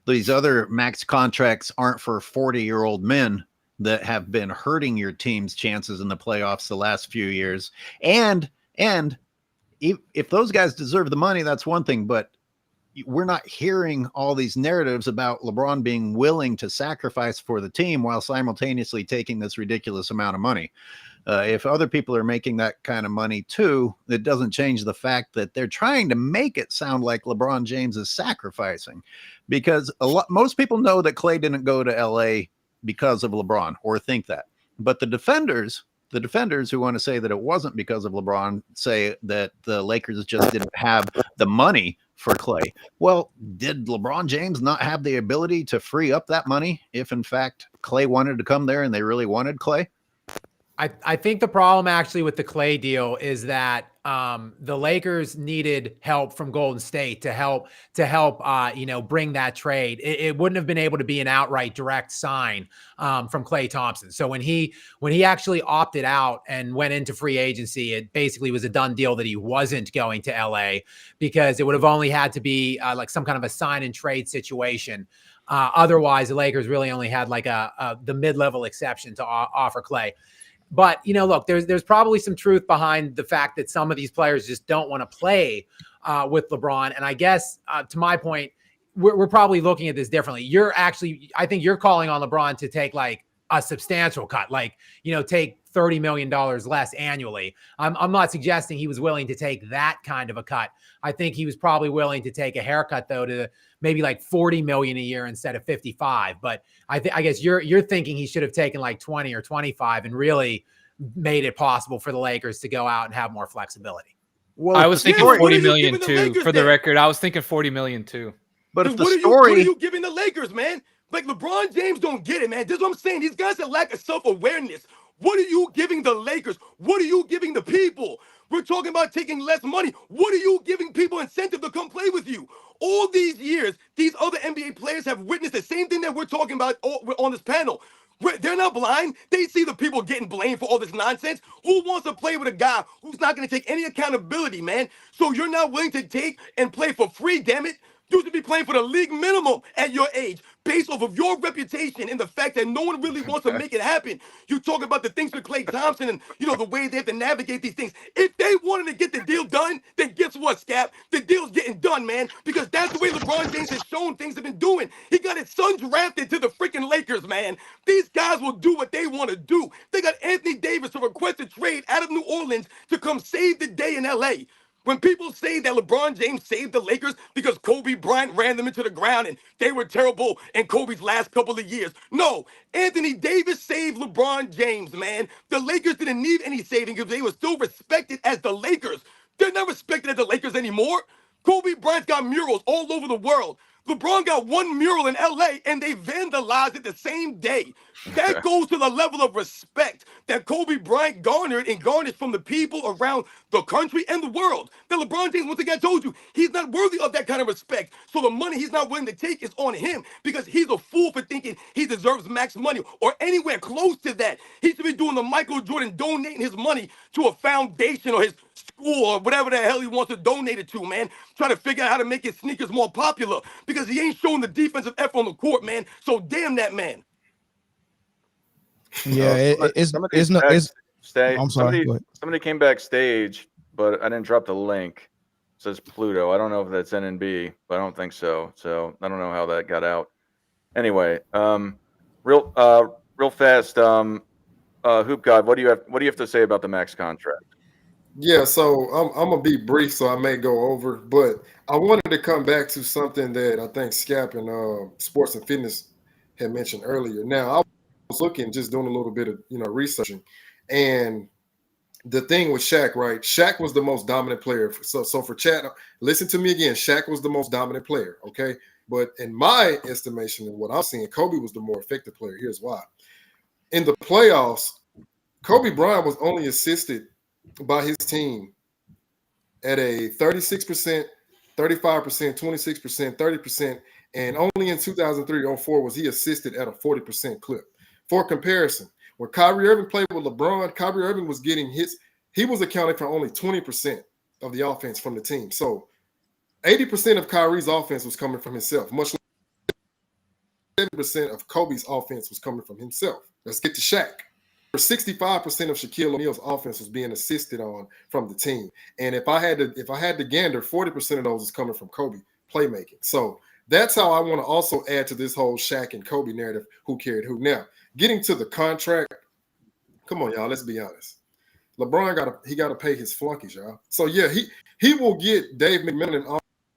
these other max contracts aren't for 40-year-old men that have been hurting your team's chances in the playoffs the last few years. And if those guys deserve the money, that's one thing, but we're not hearing all these narratives about LeBron being willing to sacrifice for the team while simultaneously taking this ridiculous amount of money. If other people are making that kind of money too, it doesn't change the fact that they're trying to make it sound like LeBron James is sacrificing, because most people know that Klay didn't go to LA because of LeBron, or think that. But the defenders who want to say that it wasn't because of LeBron say that the Lakers just didn't have the money for Klay. Well, did LeBron James not have the ability to free up that money if in fact Klay wanted to come there and they really wanted Klay? I think the problem actually with the Klay deal is that the Lakers needed help from Golden State to help bring that trade. It wouldn't have been able to be an outright direct sign from Klay Thompson. So when he actually opted out and went into free agency, it basically was a done deal that he wasn't going to LA, because it would have only had to be like some kind of a sign and trade situation. Otherwise, the Lakers really only had like the mid-level exception to offer Klay. But, look, there's probably some truth behind the fact that some of these players just don't want to play with LeBron. And I guess to my point, we're probably looking at this differently. I think you're calling on LeBron to take like a substantial cut, like, take $30 million less annually. I'm not suggesting he was willing to take that kind of a cut. I think he was probably willing to take a haircut, though, to maybe like $40 million a year instead of 55. But I guess you're thinking he should have taken like 20 or 25 and really made it possible for the Lakers to go out and have more flexibility. Well, I was thinking what are 40 you million giving the too. Lakers For the then? record, I was thinking 40 million too. But if the What story, are you giving the Lakers, man? Like, LeBron James don't get it, man. This is what I'm saying. These guys have lack of self-awareness. What are you giving the Lakers? What are you giving the people? We're talking about taking less money. What are you giving people incentive to come play with you? All these years, these other NBA players have witnessed the same thing that we're talking about on this panel. They're not blind. They see the people getting blamed for all this nonsense. Who wants to play with a guy who's not going to take any accountability, man? So you're not willing to take and play for free, damn it? You should be playing for the league minimum at your age, based off of your reputation and the fact that no one really wants to make it happen. You talk about the things with Klay Thompson and, the way they have to navigate these things. If they wanted to get the deal done, then guess what, Scap? The deal's getting done, man, because that's the way LeBron James has shown things have been doing. He got his son drafted to the freaking Lakers, man. These guys will do what they want to do. They got Anthony Davis to request a trade out of New Orleans to come save the day in LA. When people say that LeBron James saved the Lakers because Kobe Bryant ran them into the ground and they were terrible in Kobe's last couple of years. No, Anthony Davis saved LeBron James, man. The Lakers didn't need any saving because they were still respected as the Lakers. They're not respected as the Lakers anymore. Kobe Bryant's got murals all over the world. LeBron got one mural in LA and they vandalized it the same day. That goes to the level of respect that Kobe Bryant garnered and garnished from the people around the country and the world. That LeBron James, once again, told you, he's not worthy of that kind of respect. So the money he's not willing to take is on him because he's a fool for thinking he deserves max money or anywhere close to that. He should be doing the Michael Jordan, donating his money to a foundation or his school or whatever the hell he wants to donate it to, man. Trying to figure out how to make his sneakers more popular because he ain't showing the defensive effort on the court, man. So damn that man. Yeah, I'm sorry. Somebody came backstage, but I didn't drop the link. It says Pluto. I don't know if that's NNB, but I don't think so. So I don't know how that got out. Anyway, real fast, Hoop God, what do you have to say about the max contract? Yeah, so I'm gonna be brief, so I may go over, but I wanted to come back to something that I think Scap and Sports and Fitness had mentioned earlier. Now, I was looking, just doing a little bit of researching, and the thing with Shaq, right? Shaq was the most dominant player. So for Chad, listen to me again. Shaq was the most dominant player, okay? But in my estimation and what I'm seeing, Kobe was the more effective player. Here's why. In the playoffs, Kobe Bryant was only assisted by his team at a 36%, 35%, 26%, 30%, And only in 2003-04 was he assisted at a 40% clip. For comparison, when Kyrie Irving played with LeBron, Kyrie Irving was getting hits. He was accounting for only 20% of the offense from the team. So 80% of Kyrie's offense was coming from himself, much like 70% of Kobe's offense was coming from himself. Let's get to Shaq. 65% of Shaquille O'Neal's offense was being assisted on from the team. And if I had to gander, 40% of those is coming from Kobe playmaking. So that's how I want to also add to this whole Shaq and Kobe narrative, who carried who. Now, getting to the contract, come on, y'all, let's be honest. LeBron got to pay his flunkies, y'all. So yeah, he will get Dave McMillan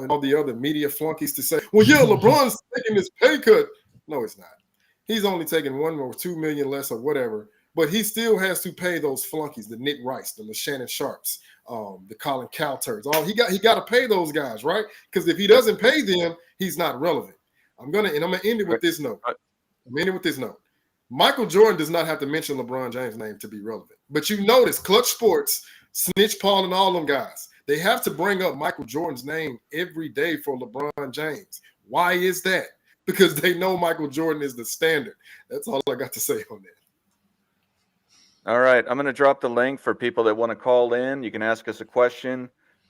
and all the other media flunkies to say, well, yeah, LeBron's taking this pay cut. No, it's not. He's only taking $1 or $2 million less or whatever, but he still has to pay those flunkies, the Nick Rice, the Shannon Sharps, the Colin Cowturds. He got to pay those guys, right? Because if he doesn't pay them, he's not relevant. I'm gonna end it with this note. Michael Jordan does not have to mention LeBron James' name to be relevant. But you notice Clutch Sports, Snitch Paul, and all them guys, they have to bring up Michael Jordan's name every day for LeBron James. Why is that? Because they know Michael Jordan is the standard. That's all I got to say on that. All right, I'm going to drop the link for people that want to call in. You can ask us a question,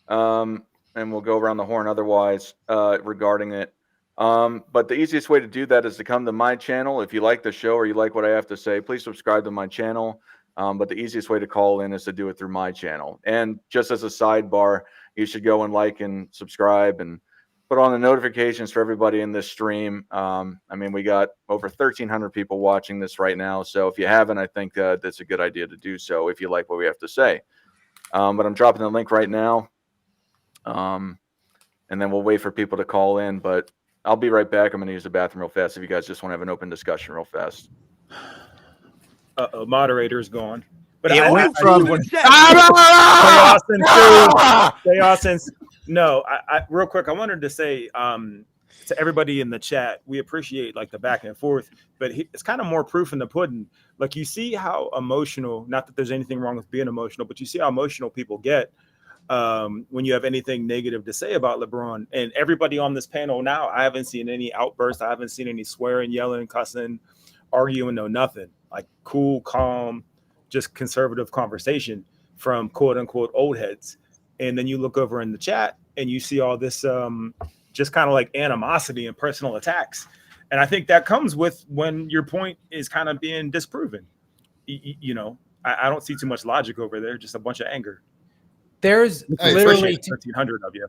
and we'll go around the horn otherwise regarding it. But the easiest way to do that is to come to my channel. If you like the show or you like what I have to say, please subscribe to my channel. But the easiest way to call in is to do it through my channel. And just as a sidebar, you should go and like and subscribe and put on the notifications for everybody in this stream. I mean, we got over 1,300 people watching this right now. So if you haven't, I think that's a good idea to do so if you like what we have to say. But I'm dropping the link right now. And then we'll wait for people to call in. But I'll be right back. I'm going to use the bathroom real fast if you guys just want to have an open discussion real fast. Moderator's gone. But Yeah, I Stay Austin. No, I real quick, I wanted to say to everybody in the chat, we appreciate like the back and forth, but it's kind of more proof in the pudding. Like you see how emotional, not that there's anything wrong with being emotional, but you see how emotional people get when you have anything negative to say about LeBron. And everybody on this panel now, I haven't seen any outbursts. I haven't seen any swearing, yelling, cussing, arguing, no nothing. Like cool, calm, just conservative conversation from quote unquote old heads. And then you look over in the chat and you see all this just kind of like animosity and personal attacks. And I think that comes with when your point is kind of being disproven. You know, I don't see too much logic over there, just a bunch of anger. There's literally 1,300 of you.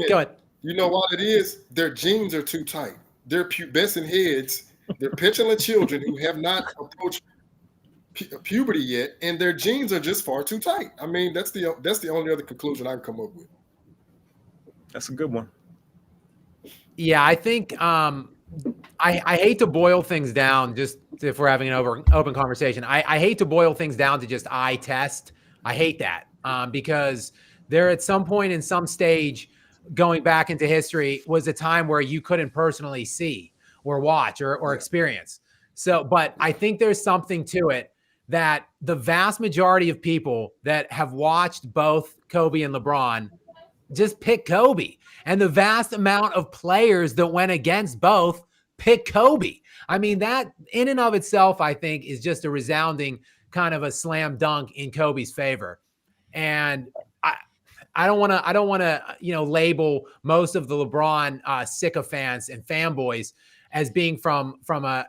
Go ahead. You know what it is? Their genes are too tight. They're pubescent heads. They're petulant children who have not approached puberty yet, and their genes are just far too tight. I mean, that's the only other conclusion I can come up with. That's a good one. Yeah, I think I hate to boil things down, just if we're having an open conversation. I hate to boil things down to just eye test. I hate that because there at some point in some stage going back into history was a time where you couldn't personally see or watch or experience. So, but I think there's something to it that the vast majority of people that have watched both Kobe and LeBron just pick Kobe. And the vast amount of players that went against both pick Kobe. I mean, that in and of itself, I think, is just a resounding kind of a slam dunk in Kobe's favor. And I don't want to, label most of the LeBron sycophants and fanboys as being from a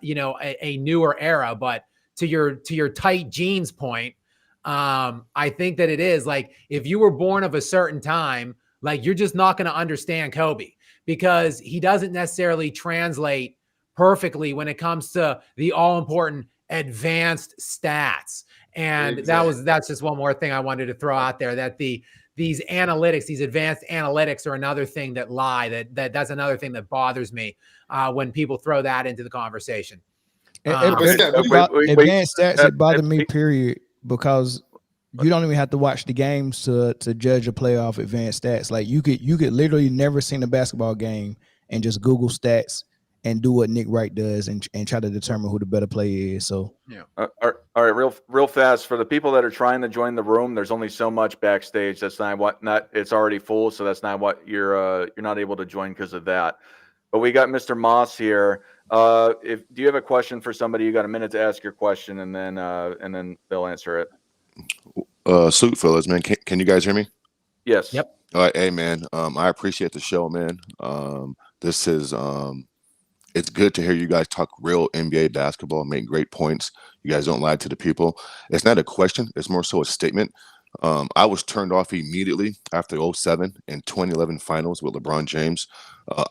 newer era, but to your tight genes point, I think that it is like, if you were born of a certain time, like you're just not going to understand Kobe because he doesn't necessarily translate perfectly when it comes to the all important advanced stats. And Exactly. that's just one more thing I wanted to throw out there, that these analytics, these advanced analytics are another thing that lie, that's another thing that bothers me when people throw that into the conversation. Advanced stats, it bothered me, period, because you don't even have to watch the games to judge a player off advanced stats. Like you could literally never seen a basketball game and just Google stats and do what Nick Wright does and try to determine who the better player is. So yeah. All right, real fast for the people that are trying to join the room. There's only so much backstage. That's not it's already full, so that's not what you're not able to join because of that. But we got Mr. Moss here. If do you have a question for somebody? You got a minute to ask your question, and then they'll answer it. Salute, fellas, man. Can you guys hear me? Yes. Yep. All right, hey, man. I appreciate the show, man. This is it's good to hear you guys talk real NBA basketball, make great points. You guys don't lie to the people. It's not a question; it's more so a statement. I was turned off immediately after 07 and 2011 finals with LeBron James.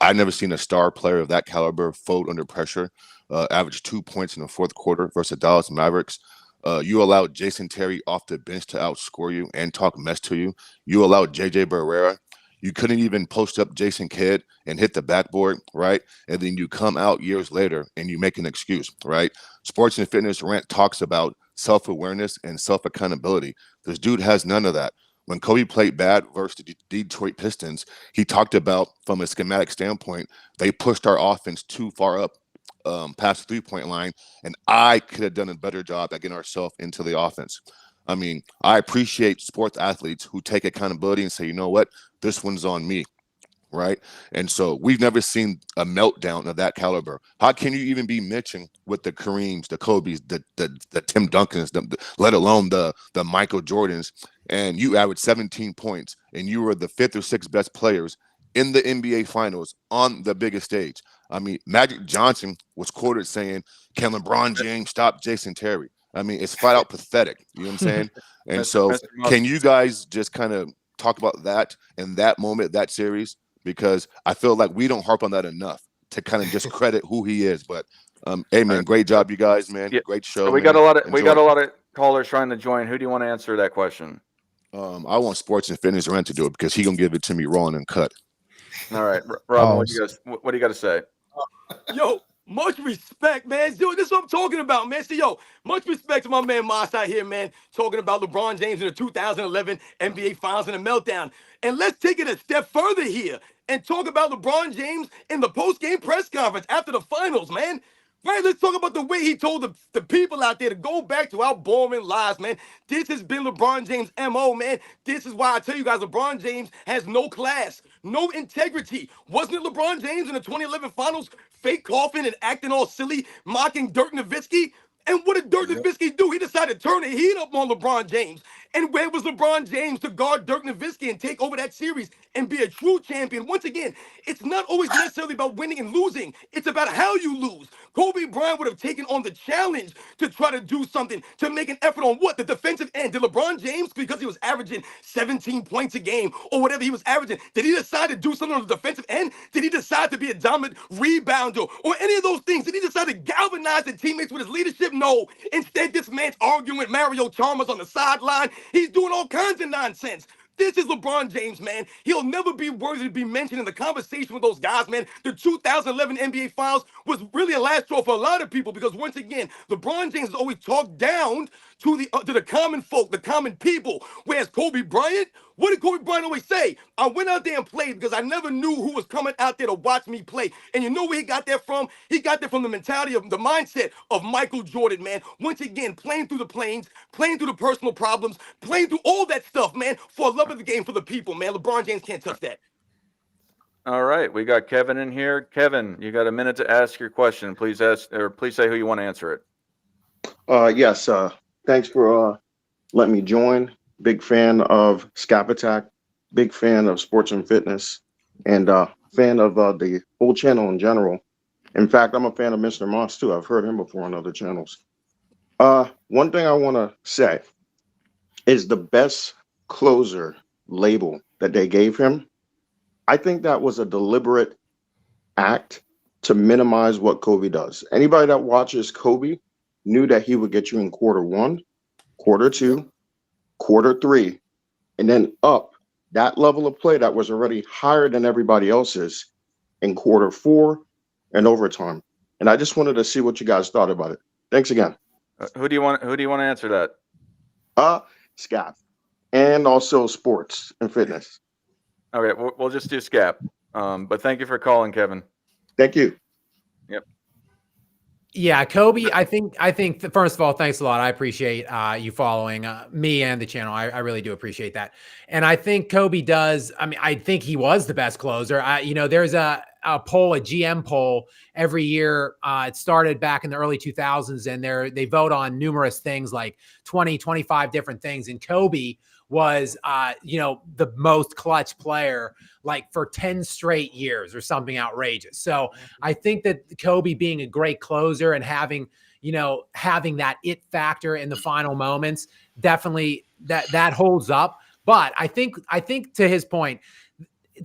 I've never seen a star player of that caliber fold under pressure, average 2 points in the fourth quarter versus Dallas Mavericks. You allowed Jason Terry off the bench to outscore you and talk mess to you. You allowed JJ Barrera. You couldn't even post up Jason Kidd and hit the backboard, right? And then you come out years later and you make an excuse, right? Sports and Fitness Rant talks about self-awareness and self-accountability. This dude has none of that. When Kobe played bad versus the Detroit Pistons, he talked about, from a schematic standpoint, they pushed our offense too far up past the three-point line, and I could have done a better job at getting ourselves into the offense. I mean, I appreciate sports athletes who take accountability and say, you know what, this one's on me, right? And so we've never seen a meltdown of that caliber. How can you even be mentioned with the Kareems, the Kobes, the Tim Duncans, let alone the Michael Jordans, and you averaged 17 points, and you were the fifth or sixth best players in the NBA Finals on the biggest stage? I mean, Magic Johnson was quoted saying, "Can LeBron James stop Jason Terry?" I mean, it's flat out pathetic. You know what I'm saying? And so, can you guys just kind of talk about that in that moment, that series? Because I feel like we don't harp on that enough to kind of just credit who he is. But hey, man, great job, you guys, man. Yeah. Great show. So we man. got a Enjoy. lot of callers trying to join. Who do you want to answer that question? I want Sports and Fitness Rant to do it because he gonna give it to me raw and cut. All right, Robin, Oh, what do you got to say? Yo, much respect, man. Yo, this is what I'm talking about, man. See, yo, much respect to my man Moss out here, man, talking about LeBron James in the 2011 NBA Finals and a meltdown. And let's take it a step further here and talk about LeBron James in the post-game press conference after the finals, man. Right, let's talk about the way he told the people out there to go back to our boring lives, man. This has been LeBron James' MO, man. This is why I tell you guys, LeBron James has no class, no integrity. Wasn't it LeBron James in the 2011 finals fake coughing and acting all silly, mocking Dirk Nowitzki? And what did Dirk Nowitzki do? He decided to turn the heat up on LeBron James. And where was LeBron James to guard Dirk Nowitzki and take over that series and be a true champion? Once again, it's not always necessarily about winning and losing. It's about how you lose. Kobe Bryant would have taken on the challenge to try to do something, to make an effort on what? The defensive end. Did LeBron James, because he was averaging 17 points a game or whatever he was averaging, did he decide to do something on the defensive end? Did he decide to be a dominant rebounder or any of those things? Did he decide to galvanize the teammates with his leadership? No. Instead, this man's arguing with Mario Chalmers on the sideline. He's doing all kinds of nonsense. This is LeBron James, man. He'll never be worthy to be mentioned in the conversation with those guys, man. The 2011 NBA Finals was really a last straw for a lot of people because, once again, LeBron James has always talked down to the common folk, the common people. Whereas Kobe Bryant, what did Kobe Bryant always say? I went out there and played because I never knew who was coming out there to watch me play. And you know where he got that from? He got that from the mentality of the mindset of Michael Jordan, man. Once again, playing through the planes, playing through the personal problems, playing through all that stuff, man, for a love of the game for the people, man. LeBron James can't touch that. All right, we got Kevin in here. Kevin, you got a minute to ask your question. Please ask, or please say who you want to answer it. Yes, thanks for letting me join. Big fan of Scap Attack, big fan of Sports and Fitness, and fan of the whole channel in general. In fact, I'm a fan of Mr. Moss too. I've heard him before on other channels. One thing I want to say is the best closer label that they gave him. I think that was a deliberate act to minimize what Kobe does. Anybody that watches Kobe knew that he would get you in quarter one, quarter two, quarter three, and then up that level of play that was already higher than everybody else's in quarter four and overtime. And I just wanted to see what you guys thought about it. Thanks again. Who do you want to answer that? Scap, and also Sports and Fitness. Okay, we'll just do Scap. But thank you for calling, Kevin. Thank you. Yep. Yeah, Kobe, I think first of all, thanks a lot. I appreciate you following me and the channel. I really do appreciate that. And I think Kobe does. I mean, I think he was the best closer. There's poll, a GM poll every year. It started back in the early 2000s, and they vote on numerous things like 20, 25 different things. And Kobe was, the most clutch player like for 10 straight years or something outrageous. So I think that Kobe being a great closer and having that it factor in the final moments, definitely that holds up. But I think to his point,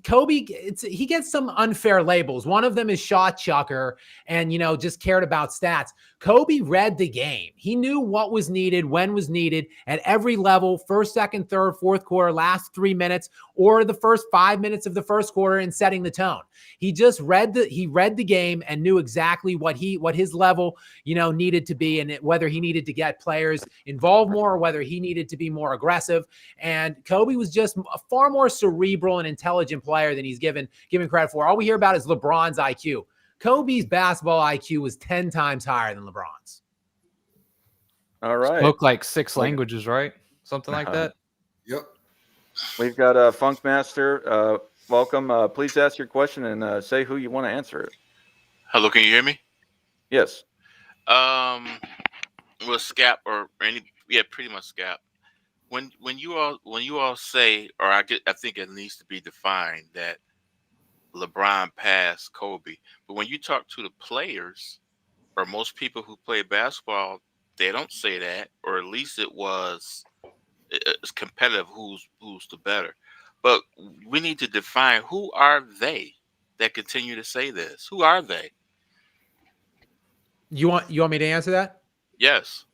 Kobe, he gets some unfair labels. One of them is shot chucker and, just cared about stats. Kobe read the game. He knew what was needed, when was needed at every level, first, second, third, fourth quarter, last 3 minutes, or the first 5 minutes of the first quarter in setting the tone. He just read the game and knew exactly what his level, needed to be, and whether he needed to get players involved more or whether he needed to be more aggressive. And Kobe was just a far more cerebral and intelligent player than he's given credit for. All we hear about is LeBron's IQ. Kobe's basketball IQ was 10 times higher than LeBron's. All right. Spoke like 6 languages, right? Something like that. Yep. We've got Funk Master. Welcome. Please ask your question and say who you want to answer it. Hello, can you hear me? Yes. Well, Scap pretty much Scap. When you all say, or I think it needs to be defined that LeBron passed Kobe, but when you talk to the players or most people who play basketball, they don't say that, or at least it's competitive who's the better. But we need to define who are they that continue to say this. Who are they? You want me to answer that? Yes.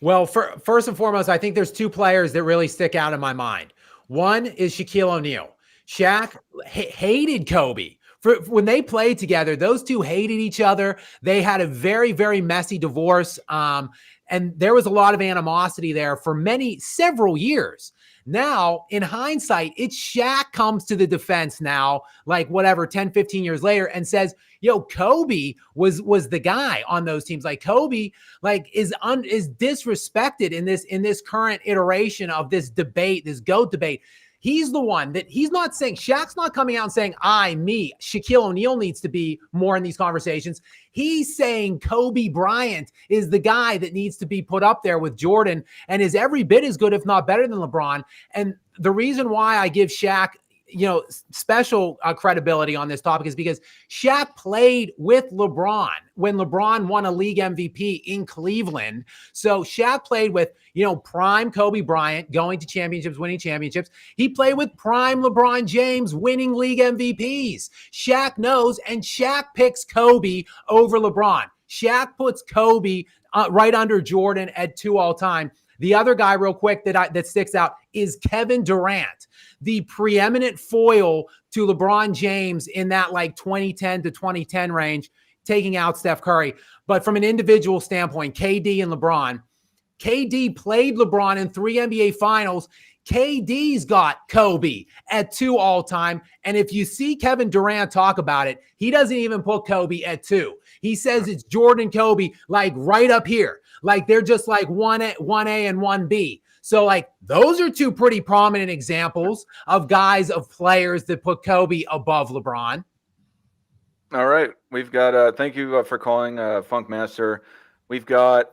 Well, first and foremost, I think there's 2 players that really stick out in my mind. One is Shaquille O'Neal. Shaq hated Kobe. When they played together, those two hated each other. They had a very, very messy divorce. And there was a lot of animosity there for several years. Now, in hindsight, it's Shaq comes to the defense now, like 10, 15 years later, and says, Kobe was the guy on those teams. Like Kobe, is disrespected in this current iteration of this debate, this GOAT debate. He's the one that he's not saying, Shaq's not coming out and saying, me. Shaquille O'Neal needs to be more in these conversations. He's saying Kobe Bryant is the guy that needs to be put up there with Jordan and is every bit as good, if not better than LeBron. And the reason why I give Shaq, special credibility on this topic is because Shaq played with LeBron when LeBron won a league MVP in Cleveland. So Shaq played with, prime Kobe Bryant going to championships, winning championships. He played with prime LeBron James winning league MVPs. Shaq knows, and Shaq picks Kobe over LeBron. Shaq puts Kobe right under Jordan at 2 all time. The other guy real quick that sticks out is Kevin Durant, the preeminent foil to LeBron James in that 2010 to 2010 range, taking out Steph Curry. But from an individual standpoint, KD and LeBron, KD played LeBron in 3 NBA finals. KD's got Kobe at 2 all time. And if you see Kevin Durant talk about it, he doesn't even put Kobe at 2. He says it's Jordan, Kobe, right up here. They're just 1A and 1B. So those are 2 pretty prominent examples of players that put Kobe above LeBron. All right. We've got, thank you for calling Funk Master. We've got,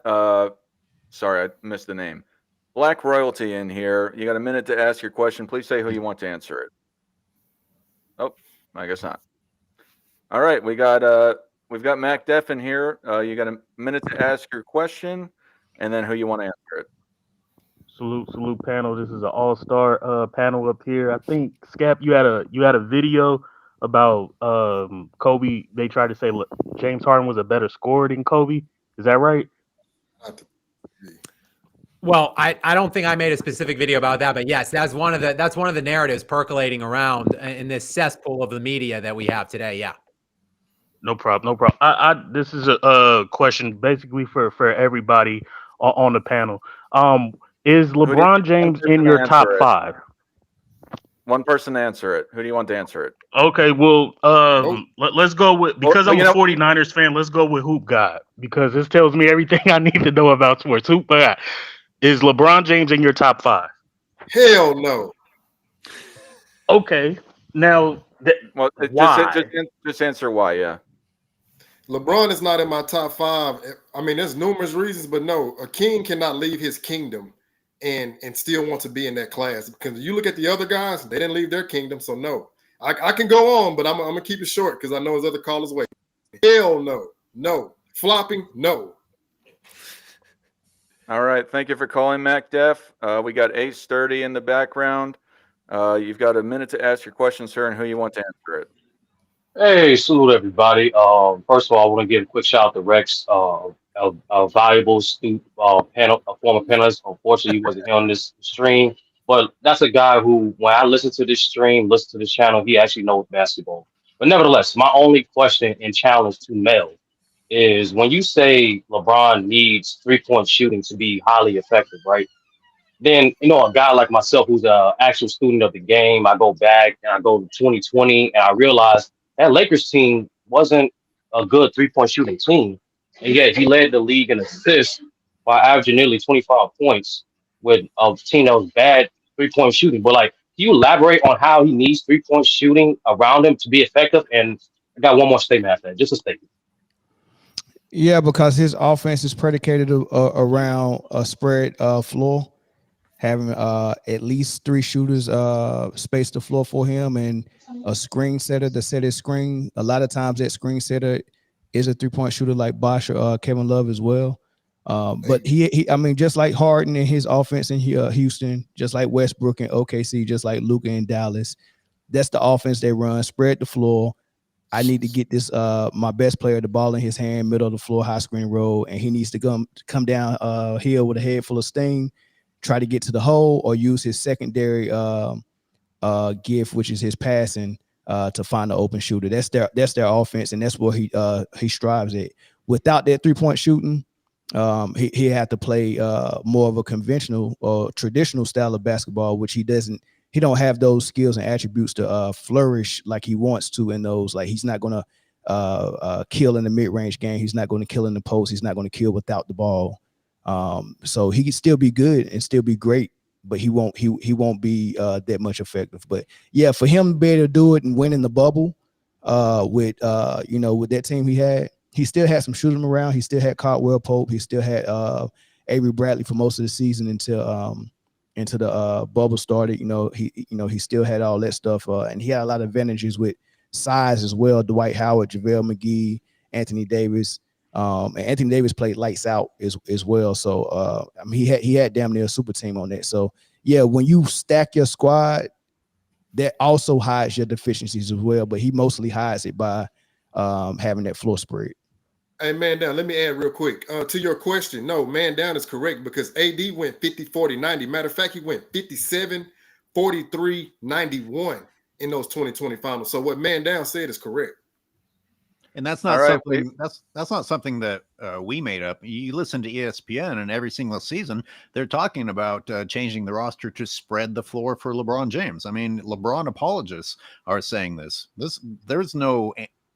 sorry, I missed the name. Black Royalty in here. You got a minute to ask your question. Please say who you want to answer it. Oh, I guess not. All right. We've got Mac Def in here. You got a minute to ask your question and then who you want to answer it. Salute panel. This is an all-star panel up here. I think Scap, you had a video about Kobe. They tried to say James Harden was a better scorer than Kobe. Is that right? Well, I don't think I made a specific video about that, but yes, that's one of the narratives percolating around in this cesspool of the media that we have today. Yeah. No problem. This is a question basically for everybody on the panel. Is LeBron James in your top 5? One person answer it. Who do you want to answer it? Okay, well, let's go with, because I'm a 49ers fan, let's go with Hoop God, because this tells me everything I need to know about sports. Hoop God. Is LeBron James in your top 5? Hell no. Okay. Now, Well, Why? just answer why. Yeah. LeBron is not in my top 5. I mean, there's numerous reasons, but no, a king cannot leave his kingdom and still want to be in that class. Because you look at the other guys, they didn't leave their kingdom. So no, I can go on, but I'm gonna keep it short because I know his other callers wait. Hell no. Flopping, no. All right. Thank you for calling, Mac Def. We got Ace Sturdy in the background. You've got a minute to ask your question, sir, and who you want to answer it. Hey, salute everybody. First of all, I want to give a quick shout out to Rex, a valuable student, a former panelist. Unfortunately, he wasn't here on this stream, but that's a guy who, when I listen to this stream, listen to this channel, he actually knows basketball. But nevertheless, my only question and challenge to Mel is when you say LeBron needs 3-point shooting to be highly effective, right? Then a guy like myself who's a actual student of the game, I go back and I go to 2020 and I realize that Lakers team wasn't a good 3-point shooting team, and yet he led the league in assists by averaging nearly 25 points with a team that was bad 3-point shooting. But like, can you elaborate on how he needs 3-point shooting around him to be effective? And I got one more statement after that, just a statement. Yeah, because his offense is predicated around a spread floor, having at least 3 shooters space the floor for him, and a screen setter to set his screen. A lot of times that screen setter is a 3-point shooter like Bosh or Kevin Love as well. But I mean, just like Harden and his offense in Houston, just like Westbrook and OKC, just like Luka in Dallas, that's the offense they run. Spread the floor. I need to get this my best player the ball in his hand, middle of the floor, high screen roll, and he needs to come down hill with a head full of steam, try to get to the hole, or use his secondary gift, which is his passing, to find the open shooter. That's their offense, and that's what he strives at. Without that 3-point shooting, he had to play more of a conventional or traditional style of basketball, which he doesn't. He don't have those skills and attributes to flourish like he wants to in those. Like, he's not going to kill in the mid-range game. He's not going to kill in the post. He's not going to kill without the ball. So he can still be good and still be great, but he won't be that much effective. But yeah, for him to be able to do it and win in the bubble with that team he still had some shooting around. He still had Caldwell Pope. He still had Avery Bradley for most of the season into the bubble started. He still had all that stuff, and he had a lot of advantages with size as well. Dwight Howard, JaVale McGee, Anthony Davis, and Anthony Davis played lights out as well. So I mean, he had damn near a super team on that. So yeah, when you stack your squad, that also hides your deficiencies as well. But he mostly hides it by having that floor spread. Hey, man down, let me add real quick to your question. No, man down is correct because AD went 50, 40, 90. Matter of fact, he went 57, 43, 91 in those 2020 finals. So what man down said is correct. And that's not something that's not something that we made up. You listen to ESPN, and every single season they're talking about changing the roster to spread the floor for LeBron James. I mean, LeBron apologists are saying this. There's no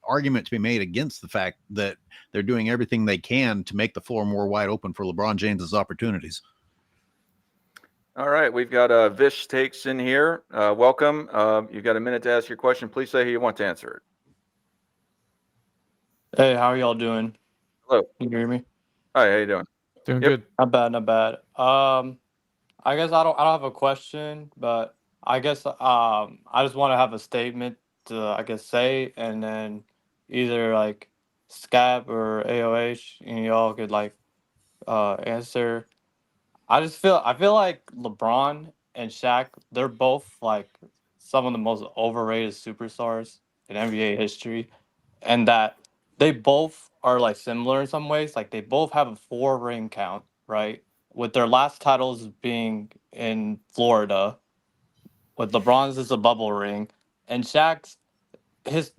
argument to be made against the fact that they're doing everything they can to make the floor more wide open for LeBron James's opportunities. All right, we've got Vish Takes in here. Welcome. You've got a minute to ask your question. Please say who you want to answer it. Hey, how are y'all doing? Hello. Can you hear me? Hi, how you doing? Doing good. Not bad. I guess I don't have a question, but I guess I just want to have a statement to say, and then either like Scap or AOH, and y'all could answer. I feel like LeBron and Shaq, they're both like some of the most overrated superstars in NBA history, and that they both are like similar in some ways. Like, they both have a 4-ring count, right? With their last titles being in Florida, with LeBron's is a bubble ring, and Shaq's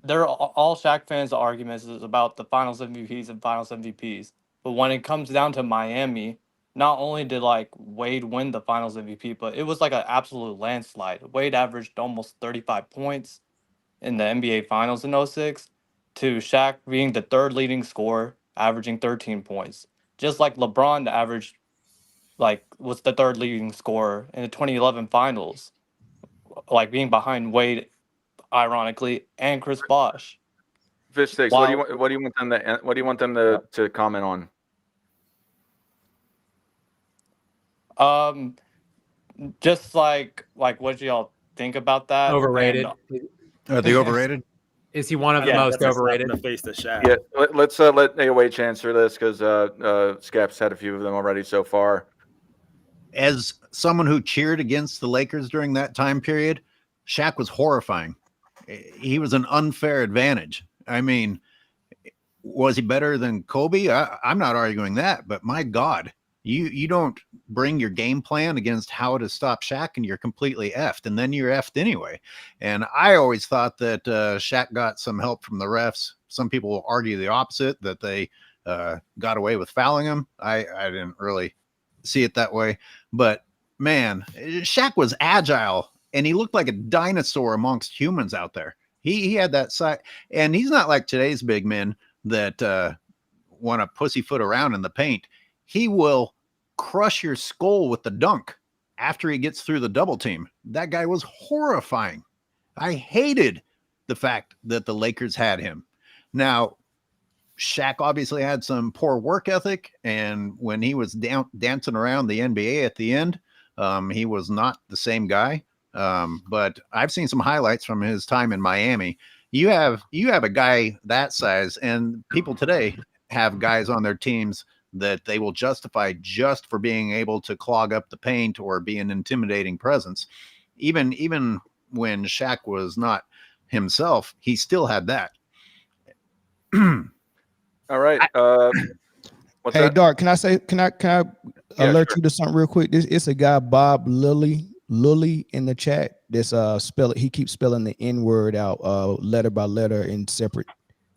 they're all Shaq fans' arguments is about the Finals MVPs and Finals MVPs. But when it comes down to Miami, not only did like Wade win the Finals MVP, but it was like an absolute landslide. Wade averaged almost 35 points in the NBA Finals in '06, to Shaq being the 3rd leading scorer, averaging 13 points. Just like LeBron averaged, was the 3rd leading scorer in the 2011 Finals, like being behind Wade ironically, and Chris Bosh. Fish sticks. What do you want? What do you want them to comment on? Just like what do y'all think about that? Overrated. Are they overrated? Is he one of the most overrated? The face to Shaq. Yeah, let's let AOH answer this because Scap's had a few of them already so far. As someone who cheered against the Lakers during that time period, Shaq was horrifying. He was an unfair advantage. I mean, was he better than Kobe? I'm not arguing that, but my God, you don't bring your game plan against how to stop Shaq and you're completely effed, and then you're effed anyway. And I always thought that Shaq got some help from the refs. Some people will argue the opposite, that they got away with fouling him. I didn't really see it that way, but man, Shaq was agile and he looked like a dinosaur amongst humans out there. He had that side, and he's not like today's big men that want to pussyfoot around in the paint. He will crush your skull with the dunk after he gets through the double team. That guy was horrifying. I hated the fact that the Lakers had him. Now, Shaq obviously had some poor work ethic, and when he was dancing around the NBA at the end, he was not the same guy. But I've seen some highlights from his time in Miami. You have a guy that size, and people today have guys on their teams that they will justify just for being able to clog up the paint or be an intimidating presence. Even when Shaq was not himself, he still had that. All right. What's Hey, that? Dark, can I alert you to something real quick? It's a guy, Bob Lilly in the chat. That's he keeps spelling the N-word out letter by letter in separate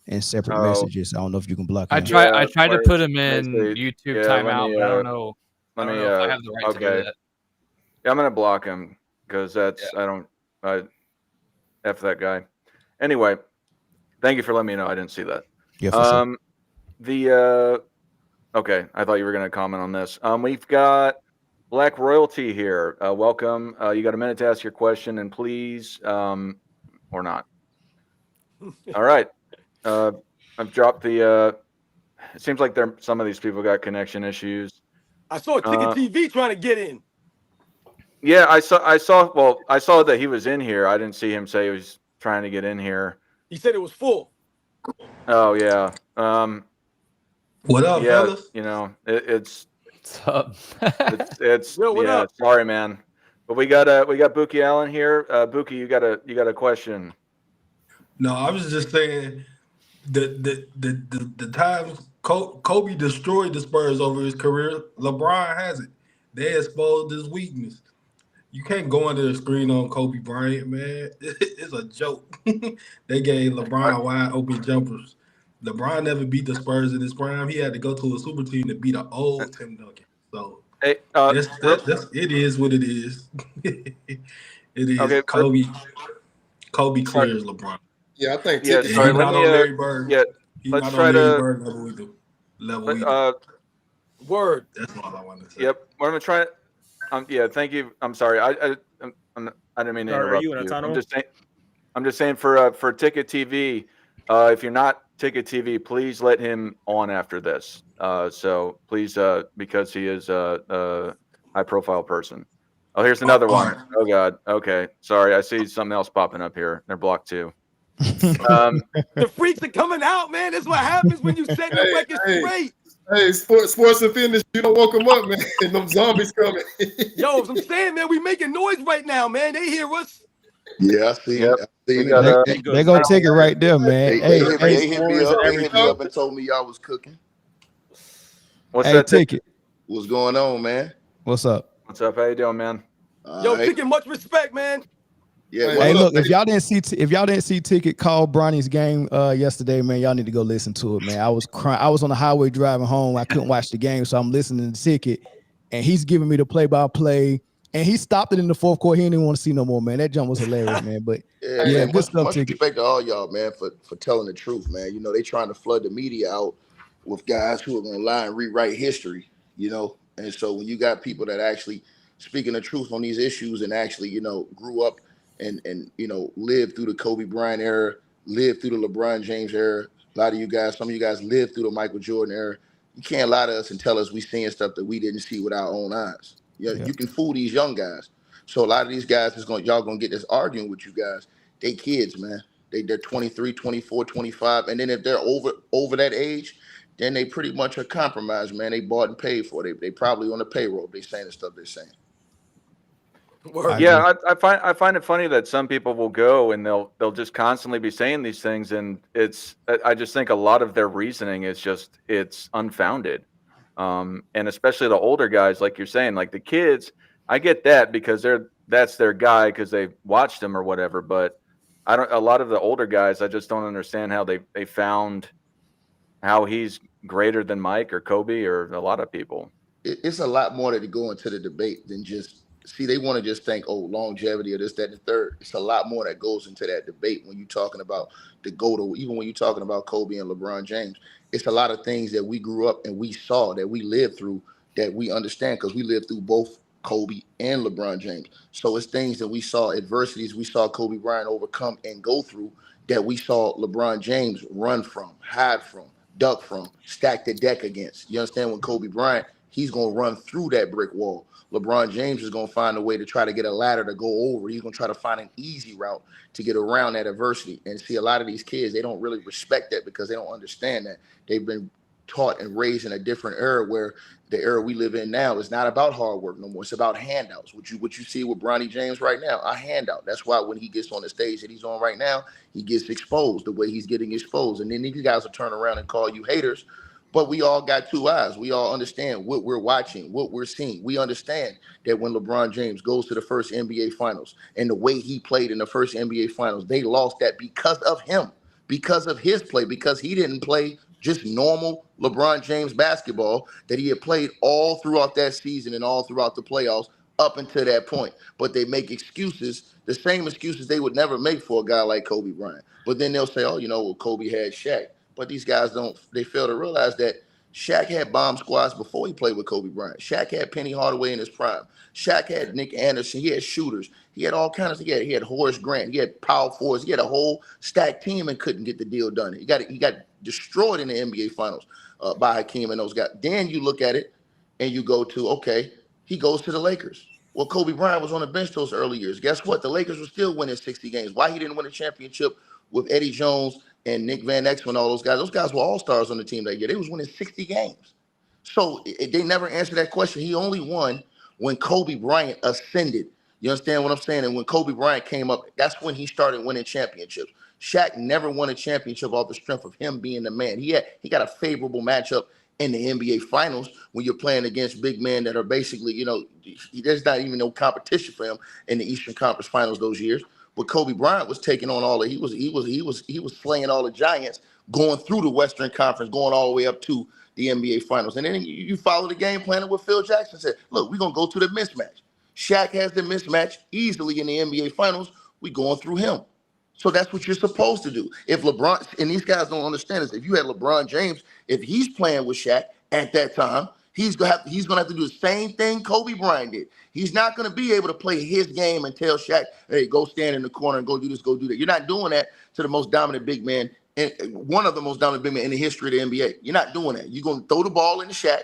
messages. I don't know if you can block him. I tried to put him in YouTube timeout, but I don't know. I don't know if I have the right to do that. Yeah, I'm gonna block him because that's I F that guy. Anyway, thank you for letting me know. I didn't see that. Yeah, for sure. Okay, I thought you were gonna comment on this. We've got Black Royalty here. Welcome. You got a minute to ask your question, and please, or not. All right. I've dropped the. It seems like some of these people got connection issues. I saw Ticket TV trying to get in. Yeah, I saw. Well, I saw that he was in here. I didn't see him say he was trying to get in here. He said it was full. Oh yeah. What up, yeah, fellas? You know, it's What's up? it's Yo, what up? Sorry, man. But we got Buki Allen here. Buki, you got a question. No, I was just saying the times Kobe destroyed the Spurs over his career, LeBron has it. They exposed his weakness. You can't go under the screen on Kobe Bryant, man. It's a joke. They gave LeBron wide open jumpers. LeBron never beat the Spurs in his prime. He had to go to a super team to beat an old Tim Duncan. So hey, it is what it is. It is. Okay, Kobe clears LeBron. Yeah, I think. Yeah, He's sorry. not on Larry Bird. Yeah, He's let's not try on Larry to. Bird level either. Word. That's all I want to say. Yep, we're gonna try. Yeah, thank you. I'm sorry. I didn't mean to Are interrupt you in a tunnel? I'm just saying for Ticket TV, if you're not Ticket TV, please let him on after this. So please, because he is a high profile person. Oh, here's another one. Oh God. Okay, sorry. I see something else popping up here. They're blocked too. The freaks are coming out, man. That's what happens when you set the record straight. Hey, sports and fitness, you don't woke them up, man. And them zombies coming. Yo, I'm saying, man, we making noise right now, man. They hear us. Yeah, I see. Yep. I seen We got, it. They gonna take it right there, man. They Hey, hit me up. They hit me up and told me y'all was cooking. What's hey, that? Ticket. What's going on, man? What's up? What's up? How you doing, man? Yo, Ticket, much respect, man. Yeah. Hey, look, if y'all didn't see Ticket call Bronny's game yesterday, man, y'all need to go listen to it, man. I was crying. I was on the highway driving home. I couldn't watch the game, so I'm listening to Ticket, and he's giving me the play-by-play. And he stopped it in the fourth quarter. He didn't want to see no more, man. That jump was hilarious, man. But yeah, man, good stuff, much Ticket. respect to all y'all, man, for telling the truth, man. You know, they trying to flood the media out with guys who are gonna lie and rewrite history, you know. And so when you got people that actually speaking the truth on these issues and actually, you know, grew up and lived through the Kobe Bryant era, lived through the LeBron James era. A lot of you guys, some of you guys lived through the Michael Jordan era. You can't lie to us and tell us we seeing stuff that we didn't see with our own eyes. Yeah. You can fool these young guys. So a lot of these guys y'all gonna get this arguing with you guys. They kids, man. They're 23, 24, 25. And then if they're over that age, then they pretty much are compromised, man. They bought and paid for it. They probably on the payroll. They saying the stuff they're saying. Yeah, I find it funny that some people will go and they'll just constantly be saying these things, and I just think a lot of their reasoning is it's unfounded, and especially the older guys, like you're saying, like the kids. I get that because that's their guy because they watched him or whatever, but a lot of the older guys, I just don't understand how they found how he's greater than Mike or Kobe or a lot of people. It's a lot more that go into the debate than just they want to just think, oh, longevity or this, that, and the third. It's a lot more that goes into that debate when you're talking about the GOAT, even when you're talking about Kobe and LeBron James. It's a lot of things that we grew up and we saw, that we lived through, that we understand because we lived through both Kobe and LeBron James. So it's things that we saw, adversities we saw Kobe Bryant overcome and go through, that we saw LeBron James run from, hide from, duck from, stack the deck against. You understand? When Kobe Bryant, he's going to run through that brick wall. LeBron James is going to find a way to try to get a ladder to go over. He's going to try to find an easy route to get around that adversity. And see, a lot of these kids, they don't really respect that because they don't understand that. They've been taught and raised in a different era where the era we live in now is not about hard work no more. It's about handouts. What you see with Bronny James right now, a handout. That's why when he gets on the stage that he's on right now, he gets exposed the way he's getting exposed. And then these guys will turn around and call you haters. But we all got two eyes. We all understand what we're watching, what we're seeing. We understand that when LeBron James goes to the first NBA Finals and the way he played in the first NBA Finals, they lost that because of him, because of his play, because he didn't play just normal LeBron James basketball that he had played all throughout that season and all throughout the playoffs up until that point. But they make excuses, the same excuses they would never make for a guy like Kobe Bryant. But then they'll say, oh, well, Kobe had Shaq. But these guys they fail to realize that Shaq had bomb squads before he played with Kobe Bryant. Shaq had Penny Hardaway in his prime. Shaq had Nick Anderson. He had shooters. He had all kinds of, he had Horace Grant. He had power forwards. He had a whole stacked team and couldn't get the deal done. He got destroyed in the NBA Finals by Hakeem and those guys. Then you look at it and you go to, okay, he goes to the Lakers. Well, Kobe Bryant was on the bench those early years. Guess what? The Lakers were still winning 60 games. Why he didn't win a championship with Eddie Jones and Nick Van Exel and all those guys? Those guys were all-stars on the team that year. They was winning 60 games. So they never answered that question. He only won when Kobe Bryant ascended. You understand what I'm saying? And when Kobe Bryant came up, that's when he started winning championships. Shaq never won a championship off the strength of him being the man. He got a favorable matchup in the NBA Finals when you're playing against big men that are basically, there's not even no competition for him in the Eastern Conference Finals those years. But Kobe Bryant was taking on all the he was slaying all the giants, going through the Western Conference, going all the way up to the NBA Finals. And then you follow the game plan of what Phil Jackson said. Look, we're gonna go to the mismatch. Shaq has the mismatch easily in the NBA Finals. We going through him. So that's what you're supposed to do. If LeBron, and these guys don't understand this, if you had LeBron James, if he's playing with Shaq at that time, he's gonna have to do the same thing Kobe Bryant did. He's not gonna be able to play his game and tell Shaq, hey, go stand in the corner and go do this, go do that. You're not doing that to the most dominant big man, and one of the most dominant big men in the history of the NBA. You're not doing that. You're gonna throw the ball into Shaq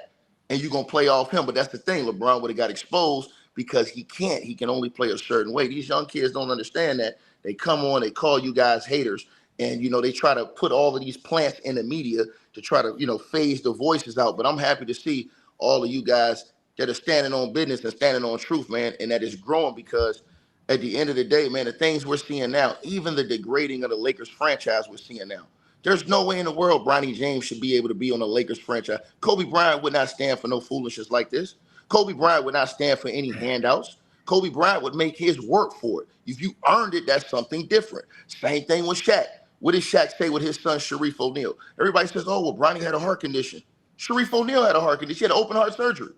and you're gonna play off him. But that's the thing. LeBron would have got exposed because he can't. He can only play a certain way. These young kids don't understand that. They come on, they call you guys haters, and they try to put all of these plants in the media to try to phase the voices out. But I'm happy to see all of you guys that are standing on business and standing on truth, man, and that is growing because at the end of the day, man, the things we're seeing now, even the degrading of the Lakers franchise we're seeing now. There's no way in the world Bronny James should be able to be on the Lakers franchise. Kobe Bryant would not stand for no foolishness like this. Kobe Bryant would not stand for any handouts. Kobe Bryant would make his work for it. If you earned it, that's something different. Same thing with Shaq. What did Shaq say with his son, Shareef O'Neal? Everybody says, oh, well, Bronny had a heart condition. Shareef O'Neal had a heart condition. He had open heart surgery.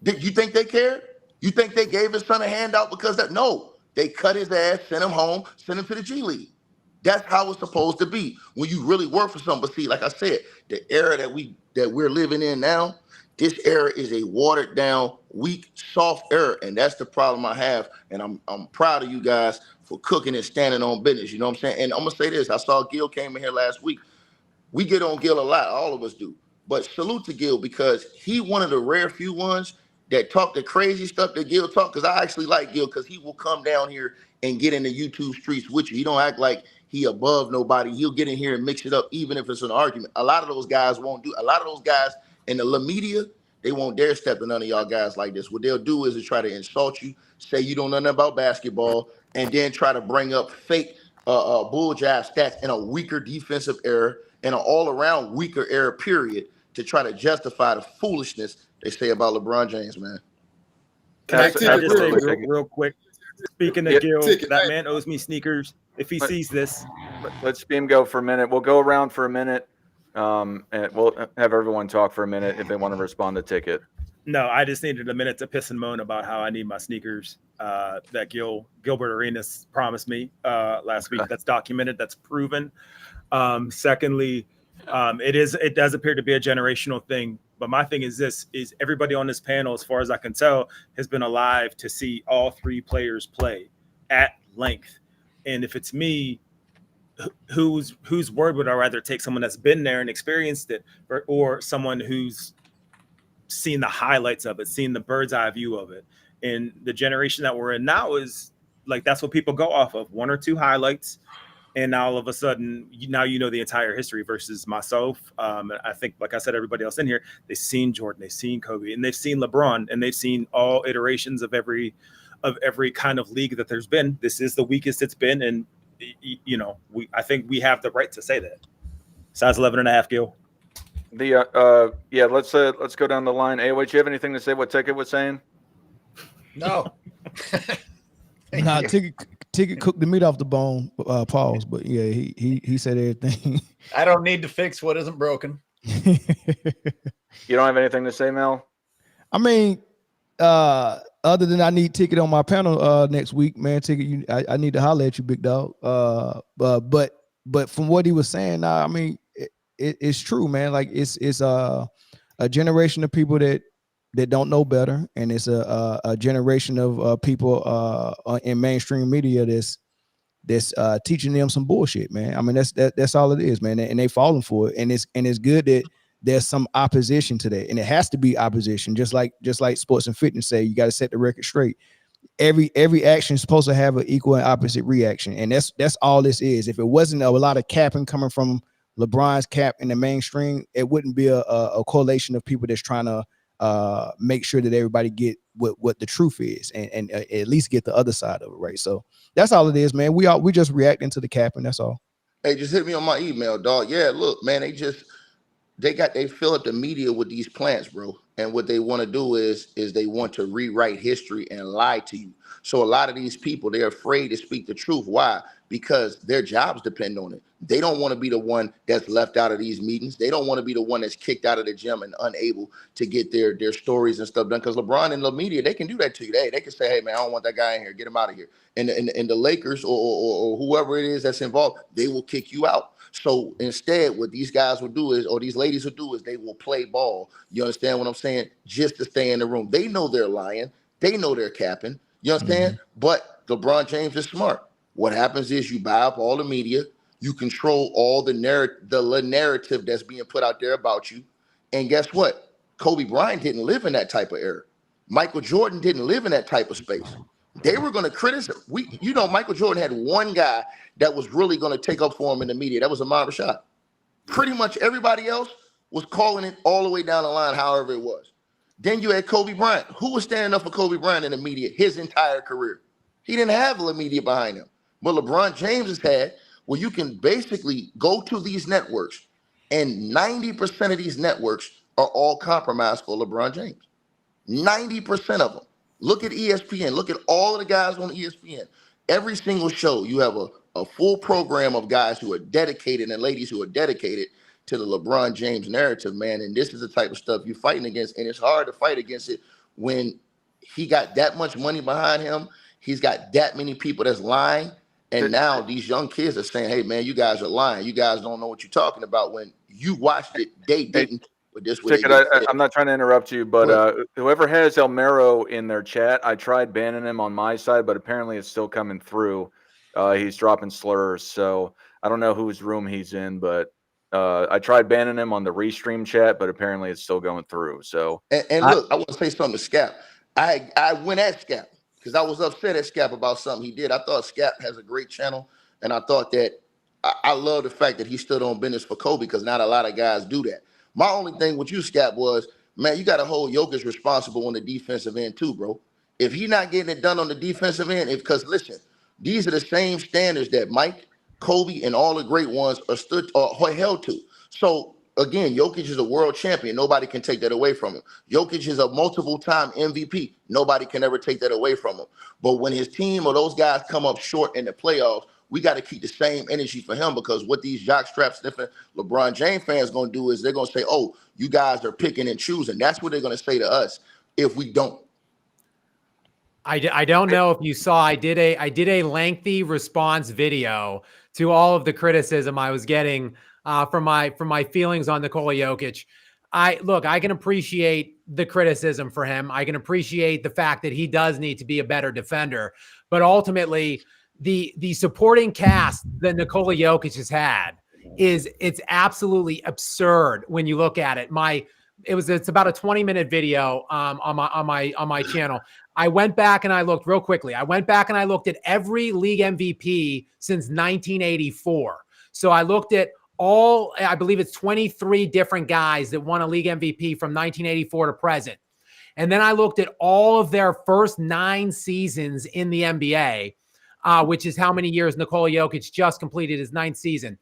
Did you think they cared? You think they gave his son a handout because that? No. They cut his ass, sent him home, sent him to the G League. That's how it's supposed to be when you really work for something. But see, like I said, the era that we're living in now, This era is a watered down, weak, soft era, and that's the problem I have. And I'm proud of you guys for cooking and standing on business. You know what I'm saying? And I'm gonna say this: I saw Gil came in here last week. We get on Gil a lot, all of us do. But salute to Gil because he one of the rare few ones that talk the crazy stuff that Gil talk. Because I actually like Gil because he will come down here and get in the YouTube streets with you. He don't act like he above nobody. He'll get in here and mix it up, even if it's an argument. A lot of those guys won't do. A lot of those guys in the media, they won't dare step to none of y'all guys like this. What they'll do is try to insult you, say you don't know nothing about basketball, and then try to bring up fake bull jive stats in a weaker defensive era and an all-around weaker era period to try to justify the foolishness they say about LeBron James, man. Can I just say Absolutely. real quick? Speaking of Gil, that man owes me sneakers. If he sees this, Let's see him go for a minute. We'll go around for a minute, and we'll have everyone talk for a minute if they want to respond to Ticket. no, I just needed a minute to piss and moan about how I need my sneakers that Gilbert Arenas promised me last week. That's documented. That's proven. Secondly, it does appear to be a generational thing. But my thing is this: is everybody on this panel, as far as I can tell, has been alive to see all three players play at length. And if it's me, whose word would I rather take? Someone that's been there and experienced it, or someone who's seen the highlights of it, seen the bird's eye view of it? And the generation that we're in now is like, that's what people go off of, one or two highlights. And now all of a sudden, now you know the entire history versus myself. I think, like I said, everybody else in here, they've seen Jordan, they've seen Kobe, and they've seen LeBron, and they've seen all iterations of every kind of league that there's been. This is the weakest it's been, and I think we have the right to say that. Size 11.5, Gil. Let's go down the line. AOH, do you have anything to say what Ticket was saying? No. Nah, Ticket cooked the meat off the bone. Pause. But yeah, he said everything. I don't need to fix what isn't broken. You don't have anything to say, Mel? I mean, other than I need Ticket on my panel next week, man. Ticket, I need to holler at you, big dog. But from what he was saying, I mean, it's true, man. Like it's a generation of people that don't know better, and it's a generation of people in mainstream media that's teaching them some bullshit, man. I mean, that's all it is, man. And they falling for it, and it's good that there's some opposition to that, and it has to be opposition, just like sports and fitness say. You got to set the record straight. Every action is supposed to have an equal and opposite reaction, and that's all this is. If it wasn't a lot of capping coming from LeBron's cap in the mainstream, it wouldn't be a correlation of people that's trying to make sure that everybody get what the truth is, and at least get the other side of it, right? So that's all it is, man. We just reacting to the capping. That's all. Hey, just hit me on my email, dog. Yeah, look, man, they fill up the media with these plants, bro. And what they want to do is they want to rewrite history and lie to you. So a lot of these people, they're afraid to speak the truth. Why? Because their jobs depend on it. They don't want to be the one that's left out of these meetings. They don't want to be the one that's kicked out of the gym and unable to get their stories and stuff done. Because LeBron and the media, they can do that to you. They can say, hey, man, I don't want that guy in here. Get him out of here. And the Lakers or whoever it is that's involved, they will kick you out. So instead, what these guys will do is, or these ladies will do is, they will play ball. You understand what I'm saying? Just to stay in the room. They know they're lying. They know they're capping. You understand? Mm-hmm. But LeBron James is smart. What happens is you buy up all the media. You control all the narrative that's being put out there about you. And guess what? Kobe Bryant didn't live in that type of era. Michael Jordan didn't live in that type of space. They were going to criticize. Michael Jordan had one guy that was really going to take up for him in the media. That was Ahmad Rashad. Pretty much everybody else was calling it all the way down the line, however it was. Then you had Kobe Bryant. Who was standing up for Kobe Bryant in the media his entire career? He didn't have the media behind him. But LeBron James has had, where you can basically go to these networks, and 90% of these networks are all compromised for LeBron James. 90% of them. Look at ESPN. Look at all of the guys on ESPN. Every single show, you have a full program of guys who are dedicated and ladies who are dedicated to the LeBron James narrative, man. And this is the type of stuff you're fighting against. And it's hard to fight against it when he got that much money behind him. He's got that many people that's lying. And now these young kids are saying, hey, man, you guys are lying. You guys don't know what you're talking about. When you watched it, they didn't. but this where they Ticket, get fed. I'm not trying to interrupt you, but Go ahead. whoever has Elmero in their chat, I tried banning him on my side, but apparently it's still coming through. He's dropping slurs, so I don't know whose room he's in, but I tried banning him on the restream chat, but apparently it's still going through. So And look, I want to say something to Scap. I went at Scap because I was upset at Scap about something he did. I thought Scap has a great channel, and I thought that I love the fact that he stood on business for Kobe because not a lot of guys do that. My only thing with you, Scap, was, man, you got to hold Jokic responsible on the defensive end too, bro. If he not getting it done on the defensive end, because listen, these are the same standards that Mike, Kobe, and all the great ones are held to. So again, Jokic is a world champion. Nobody can take that away from him. Jokic is a multiple-time MVP. Nobody can ever take that away from him. But when his team or those guys come up short in the playoffs, we got to keep the same energy for him, because what these jockstrap sniffing LeBron James fans going to do is they're going to say, oh, you guys are picking and choosing. That's what they're going to say to us if we don't. I don't know if you saw, I did a lengthy response video to all of the criticism I was getting from my feelings on Nikola Jokic. I can appreciate the criticism for him. I can appreciate the fact that he does need to be a better defender, but ultimately the supporting cast that Nikola Jokic has had it's absolutely absurd when you look at it. It's about a 20-minute video on my channel. I went back and I looked real quickly. I went back and I looked at every league MVP since 1984. So I looked at all, I believe it's 23 different guys that won a league MVP from 1984 to present. And then I looked at all of their first 9 seasons in the NBA, which is how many years Nikola Jokic just completed his 9th season.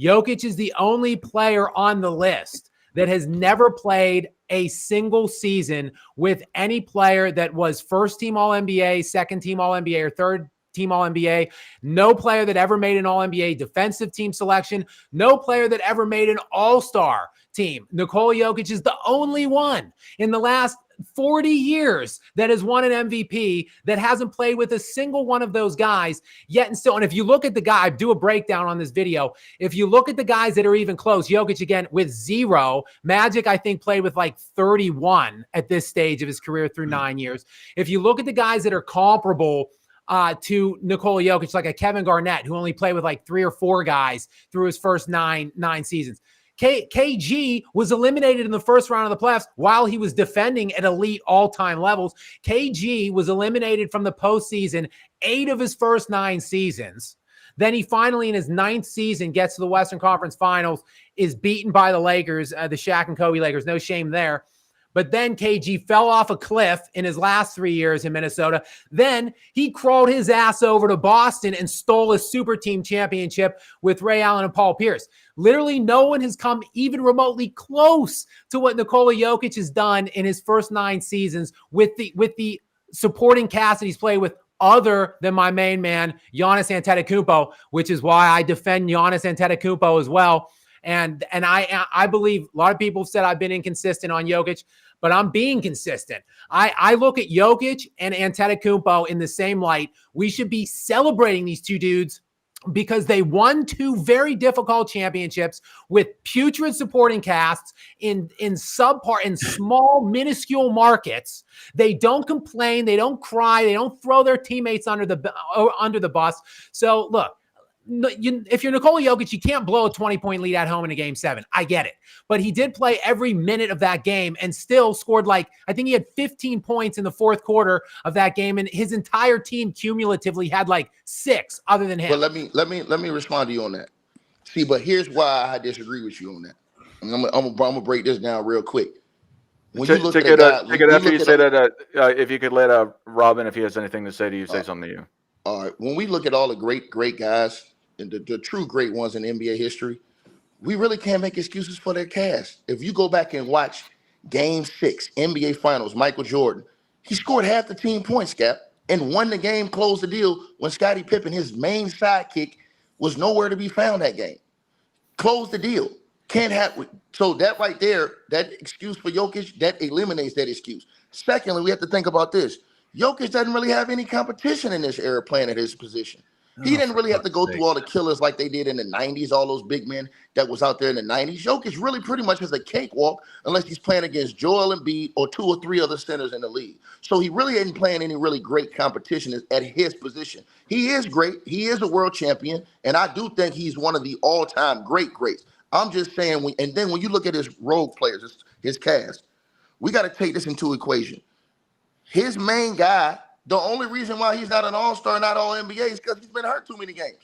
Jokic is the only player on the list that has never played a single season with any player that was first team All-NBA, second team All-NBA, or third team All-NBA. No player that ever made an All-NBA defensive team selection. No player that ever made an All-Star team. Nikola Jokic is the only one in the last 40 years that has won an MVP that hasn't played with a single one of those guys yet. And still, and if you look at the guy, I do a breakdown on this video. If you look at the guys that are even close, Jokic again with 0. Magic, I think, played with like 31 at this stage of his career through 9 years. If you look at the guys that are comparable to Nikola Jokic, like a Kevin Garnett, who only played with like 3 or 4 guys through his first nine seasons. KG was eliminated in the first round of the playoffs while he was defending at elite all-time levels. KG was eliminated from the postseason 8 of his first 9 seasons. Then he finally, in his 9th season, gets to the Western Conference Finals, is beaten by the Lakers, the Shaq and Kobe Lakers. No shame there. But then KG fell off a cliff in his last 3 years in Minnesota. Then he crawled his ass over to Boston and stole a super team championship with Ray Allen and Paul Pierce. Literally no one has come even remotely close to what Nikola Jokic has done in his first 9 seasons with the supporting cast that he's played with, other than my main man, Giannis Antetokounmpo, which is why I defend Giannis Antetokounmpo as well. And I believe a lot of people have said I've been inconsistent on Jokic, but I'm being consistent. I look at Jokic and Antetokounmpo in the same light. We should be celebrating these two dudes because they won 2 very difficult championships with putrid supporting casts in small, minuscule markets. They don't complain. They don't cry. They don't throw their teammates under the bus. So look, if you're Nikola Jokic, you can't blow a 20-point lead at home in a game 7. I get it. But he did play every minute of that game and still scored I think he had 15 points in the 4th quarter of that game. And his entire team cumulatively had 6 other than him. But let me respond to you on that. See, but here's why I disagree with you on that. And I'm gonna break this down real quick. When you look at after you say that, if you could let Robin, if he has anything to say to you, say something to you. All right. When we look at all the great guys and the true great ones in NBA history, we really can't make excuses for their cast. If you go back and watch Game 6, NBA Finals, Michael Jordan, he scored half the team points, Cap, and won the game, closed the deal when Scottie Pippen, his main sidekick, was nowhere to be found that game. Closed the deal. So that right there, that excuse for Jokic, that eliminates that excuse. Secondly, we have to think about this. Jokic doesn't really have any competition in this era playing at his position. He Oh, didn't for really have to fuck's go sake. through all the killers like they did in the 90s, all those big men that was out there in the 90s. Jokic really pretty much has a cakewalk unless he's playing against Joel Embiid or 2 or 3 other centers in the league. So he really isn't playing any really great competition at his position. He is great. He is a world champion, and I do think he's one of the all-time greats. I'm just saying, and then when you look at his role players, his cast, we got to take this into equation. His main guy, the only reason why he's not an all-star, not all NBA, is because he's been hurt too many games.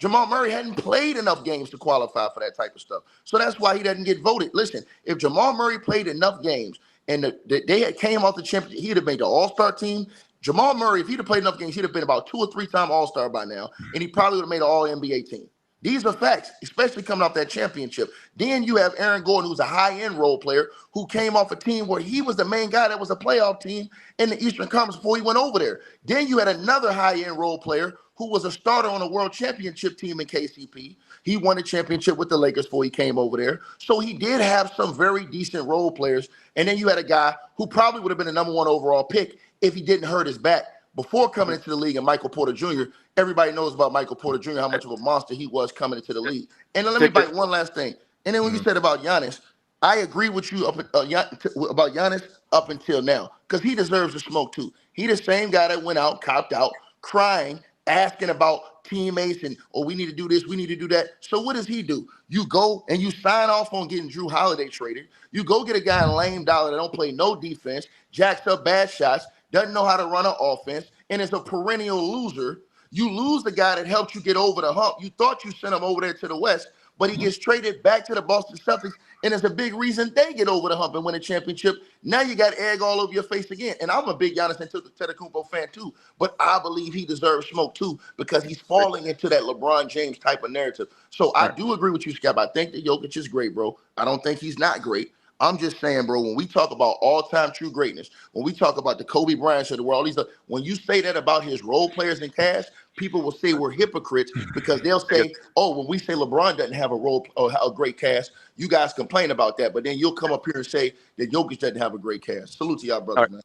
Jamal Murray hadn't played enough games to qualify for that type of stuff. So that's why he doesn't get voted. Listen, if Jamal Murray played enough games and they had came off the championship, he'd have made the all-star team. Jamal Murray, if he'd have played enough games, he'd have been about 2 or 3-time all-star by now, and he probably would have made an all-NBA team. These are facts, especially coming off that championship. Then you have Aaron Gordon, who's a high-end role player, who came off a team where he was the main guy that was a playoff team in the Eastern Conference before he went over there. Then you had another high-end role player who was a starter on a world championship team in KCP. He won a championship with the Lakers before he came over there. So he did have some very decent role players. And then you had a guy who probably would have been the number 1 overall pick if he didn't hurt his back before coming into the league, and Michael Porter Jr. Everybody knows about Michael Porter Jr., how much of a monster he was coming into the league. And then let me bite one last thing. And then when you said about Giannis, I agree with you about Giannis up until now, because he deserves the smoke too. He the same guy that went out, copped out, crying, asking about teammates and, we need to do this, we need to do that. So what does he do? You go and you sign off on getting Drew Holiday traded. You go get a guy in Lame Dollar that don't play no defense, jacks up bad shots, doesn't know how to run an offense, and is a perennial loser. You lose the guy that helped you get over the hump. You thought you sent him over there to the West, but he gets traded back to the Boston Celtics, and it's a big reason they get over the hump and win a championship. Now you got egg all over your face again. And I'm a big Giannis Antetokounmpo fan too, but I believe he deserves smoke too because he's falling into that LeBron James type of narrative. So I do agree with you, Scap. I think that Jokic is great, bro. I don't think he's not great. I'm just saying, bro, when we talk about all-time true greatness, when we talk about the Kobe Bryant of the world, when you say that about his role players in cast, people will say we're hypocrites because they'll say, oh, when we say LeBron doesn't have a role or a great cast, you guys complain about that. But then you'll come up here and say that Jokic doesn't have a great cast. Salute to y'all, brothers, man.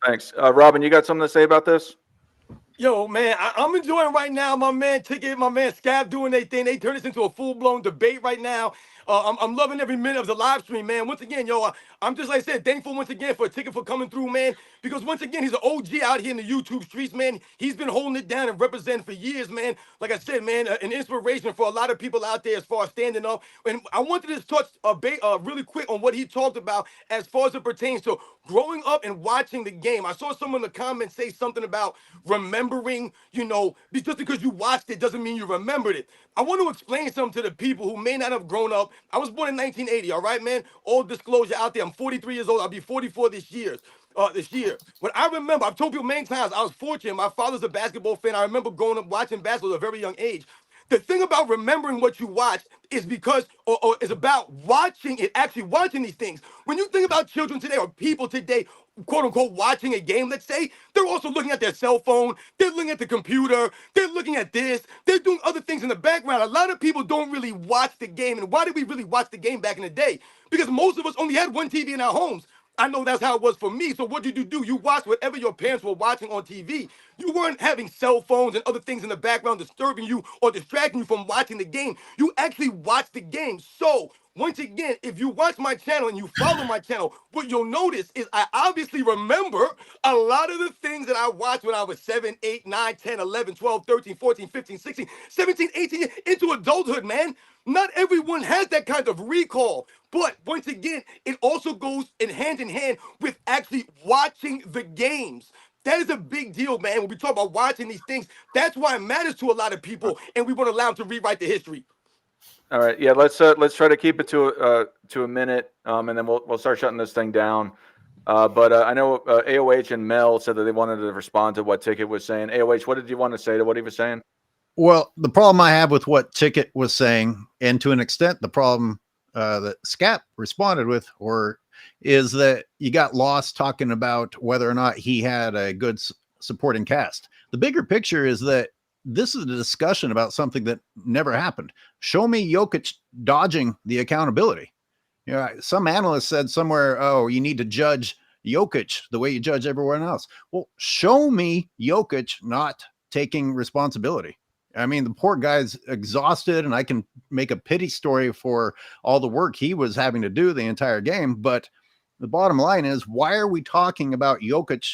Thanks. Robin, you got something to say about this? Yo, man, I'm enjoying right now. My man Ticket, my man Scab doing their thing. They turn this into a full-blown debate right now. I'm loving every minute of the live stream, man. Once again, yo, I'm just like I said, thankful once again for Ticket for coming through, man. Because once again, he's an OG out here in the YouTube streets, man. He's been holding it down and representing for years, man. Like I said, man, an inspiration for a lot of people out there as far as standing up. And I wanted to touch really quick on what he talked about as far as it pertains to growing up and watching the game. I saw someone in the comments say something about remembering, just because you watched it doesn't mean you remembered it. I want to explain something to the people who may not have grown up. I was born in 1980, all right, man? All disclosure out there. I'm 43 years old. I'll be 44 this year. But I remember, I've told people many times, I was fortunate. My father's a basketball fan. I remember growing up watching basketball at a very young age. The thing about remembering what you watched is because, or is about watching it, actually watching these things. When you think about children today or people today, quote unquote, watching a game, let's say, they're also looking at their cell phone, they're looking at the computer, they're looking at this, they're doing other things in the background. A lot of people don't really watch the game. And why did we really watch the game back in the day? Because most of us only had one TV in our homes. I know that's how it was for me. So what did you do? You watched whatever your parents were watching on TV. You weren't having cell phones and other things in the background disturbing you or distracting you from watching the game. You actually watched the game. So once again, if you watch my channel and you follow my channel, what you'll notice is I obviously remember a lot of the things that I watched when I was 7, 8, 9, 10, 11, 12, 13, 14, 15, 16, 17, 18, into adulthood, man. Not everyone has that kind of recall. But once again, it also goes in hand with actually watching the games. That is a big deal, man. When we talk about watching these things, that's why it matters to a lot of people, and we want to allow them to rewrite the history. All right, yeah. Let's try to keep it to a minute, and then we'll start shutting this thing down. But I know AOH and Mel said that they wanted to respond to what Ticket was saying. AOH, what did you want to say to what he was saying? Well, the problem I have with what Ticket was saying, and to an extent, the problem that Scap responded with, is that you got lost talking about whether or not he had a good supporting cast. The bigger picture is that this is a discussion about something that never happened. Show me Jokic dodging the accountability. Some analyst said somewhere, oh, you need to judge Jokic the way you judge everyone else. Well, show me Jokic not taking responsibility. I mean, the poor guy's exhausted, and I can make a pity story for all the work he was having to do the entire game. But the bottom line is, why are we talking about Jokic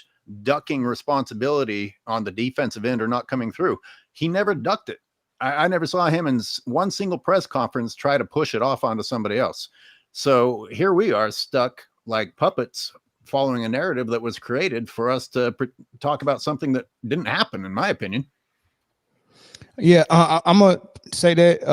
ducking responsibility on the defensive end or not coming through? He never ducked it. I never saw him in one single press conference try to push it off onto somebody else. So here we are stuck like puppets following a narrative that was created for us to talk about something that didn't happen, in my opinion. Yeah, I'm gonna say that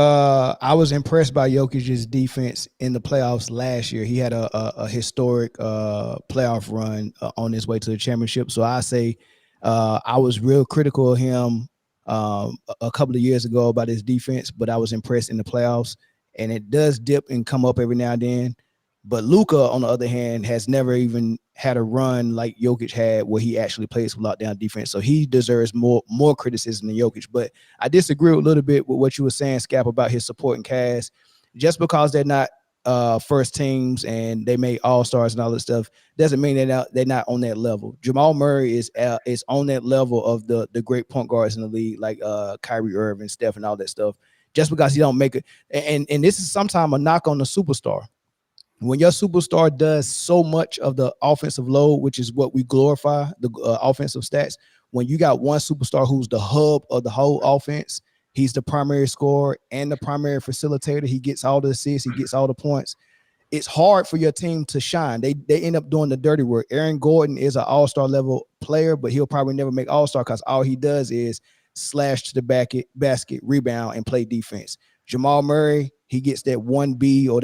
I was impressed by Jokic's defense in the playoffs last year. He had a historic playoff run on his way to the championship. So I say I was real critical of him a couple of years ago about his defense, but I was impressed in the playoffs. And it does dip and come up every now and then. But Luka, on the other hand, has never even had a run like Jokic had where he actually plays some lockdown defense. So he deserves more criticism than Jokic. But I disagree a little bit with what you were saying, Scap, about his supporting cast. Just because they're not first teams and they made all-stars and all that stuff doesn't mean they're not on that level. Jamal Murray is on that level of the great point guards in the league, like Kyrie Irving, Steph, and all that stuff. Just because he don't make it. And this is sometimes a knock on the superstar. When your superstar does so much of the offensive load, which is what we glorify, the offensive stats, when you got one superstar who's the hub of the whole offense, he's the primary scorer and the primary facilitator. He gets all the assists, he gets all the points. It's hard for your team to shine. They end up doing the dirty work. Aaron Gordon is an all-star level player, but he'll probably never make all-star because all he does is slash to the basket, rebound, and play defense. Jamal Murray, he gets that 1B or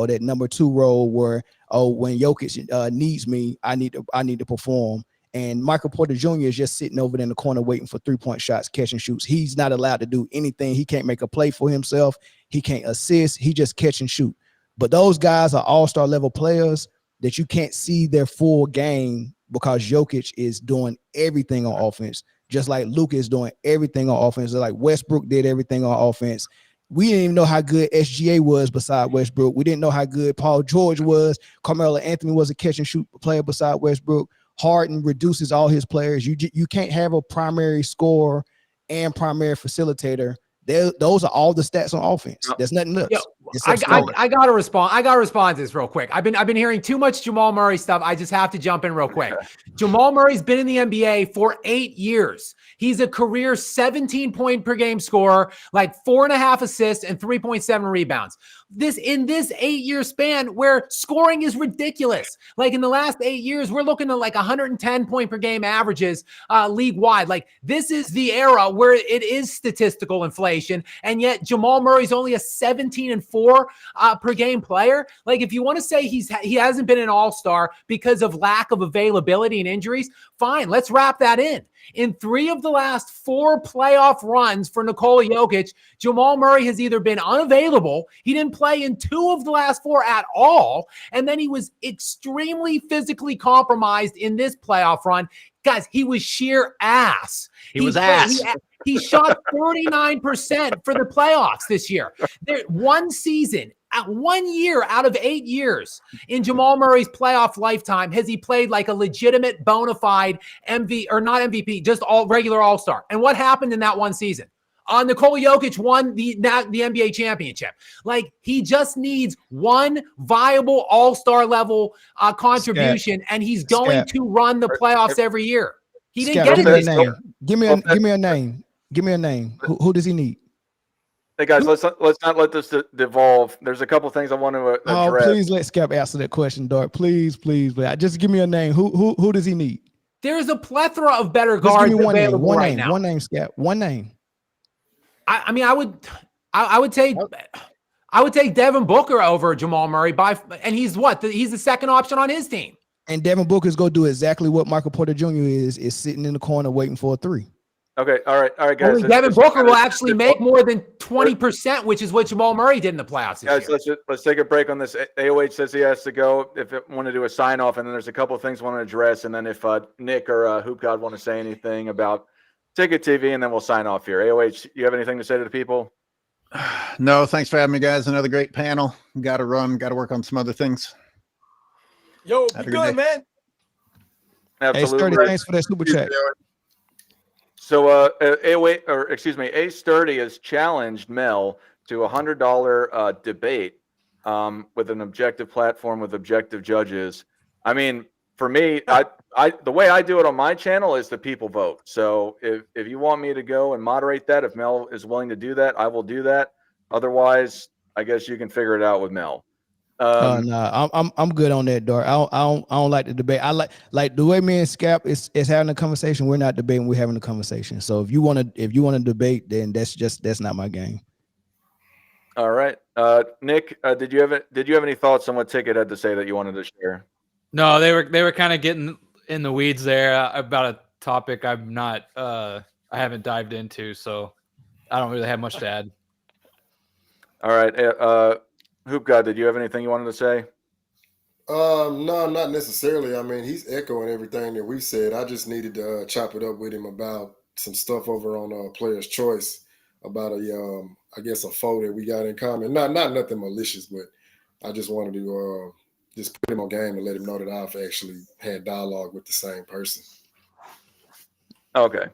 that number 2 role where, when Jokic needs me, I need to perform. And Michael Porter Jr. is just sitting over there in the corner waiting for 3-point shots, catch and shoots. He's not allowed to do anything. He can't make a play for himself. He can't assist. He just catch and shoot. But those guys are all-star level players that you can't see their full game because Jokic is doing everything on offense, just like Luka is doing everything on offense. Like Westbrook did everything on offense. We didn't even know how good SGA was beside Westbrook. We didn't know how good Paul George was. Carmelo Anthony was a catch and shoot player beside Westbrook. Harden reduces all his players. You can't have a primary scorer and primary facilitator. Those are all the stats on offense. There's nothing else. Yo, I gotta respond. I gotta respond to this real quick. I've been hearing too much Jamal Murray stuff. I just have to jump in real quick. Jamal Murray's been in the NBA for 8 years. He's a career 17-point per game scorer, like 4.5 assists and 3.7 rebounds. In this 8-year span where scoring is ridiculous. Like in the last 8 years, we're looking at like 110 point per game averages league wide. Like this is the era where it is statistical inflation. And yet Jamal Murray's only a 17-4 per game player. Like if you want to say he hasn't been an all-star because of lack of availability and injuries, fine, let's wrap that in. In 3 of the last 4 playoff runs for Nikola Jokic, Jamal Murray has either been unavailable, he didn't play in 2 of the last 4 at all, and then he was extremely physically compromised in this playoff run. Guys, he was sheer ass. He shot 49% for the playoffs this year. One season, 1 year out of 8 years in Jamal Murray's playoff lifetime has he played like a legitimate bona fide MVP, or not MVP, just regular all-star. And what happened in that one season? Nikola Jokic won the NBA championship. Like he just needs one viable all-star level contribution, and he's going to run the playoffs every year. He didn't get it this year. Give me a name. Give me a name. Who does he need? Hey guys, let's not let this devolve. There's a couple things I want to address. Please let Scap answer that question, Dart. Please. But just give me a name. Who does he need? There's a plethora of better guards available right now. One name, Scap. One name. I mean, I would take Devin Booker over Jamal Murray and he's he's the second option on his team. And Devin Booker's going to do exactly what Michael Porter Jr. is sitting in the corner waiting for a 3. Okay, all right, guys. Devin Booker will actually make more than 20%, which is what Jamal Murray did in the playoffs this year. Let's take a break on this. AOH says he has to go. If it want to do a sign off, and then there's a couple of things I want to address, and then if Nick or Hoop God want to say anything about Ticket TV, and then we'll sign off here. AOH, you have anything to say to the people? No, thanks for having me, guys. Another great panel. Got to run. Got to work on some other things. Yo, be good, man. Absolutely. Hey, Sturdy, thanks for that super chat. So, A Sturdy has challenged Mel to $100 debate with an objective platform with objective judges. I mean, for me, the way I do it on my channel is the people vote. So if you want me to go and moderate that, if Mel is willing to do that, I will do that. Otherwise, I guess you can figure it out with Mel. Nah, I'm good on that, Dart. I don't like the debate. I like the way me and Scap is having a conversation. We're not debating. We're having a conversation. So if you want to debate, then that's not my game. All right, Nick, did you have any thoughts on what Ticket had to say that you wanted to share? No, they were kind of getting in the weeds there about a topic I haven't dived into, so I don't really have much to add. All right, Hoop God, did you have anything you wanted to say? No, not necessarily. I mean, he's echoing everything that we said. I just needed to chop it up with him about some stuff over on Player's Choice about I guess a foe that we got in common. Not nothing malicious, but I just wanted to just put him on game and let him know that I've actually had dialogue with the same person. Okay.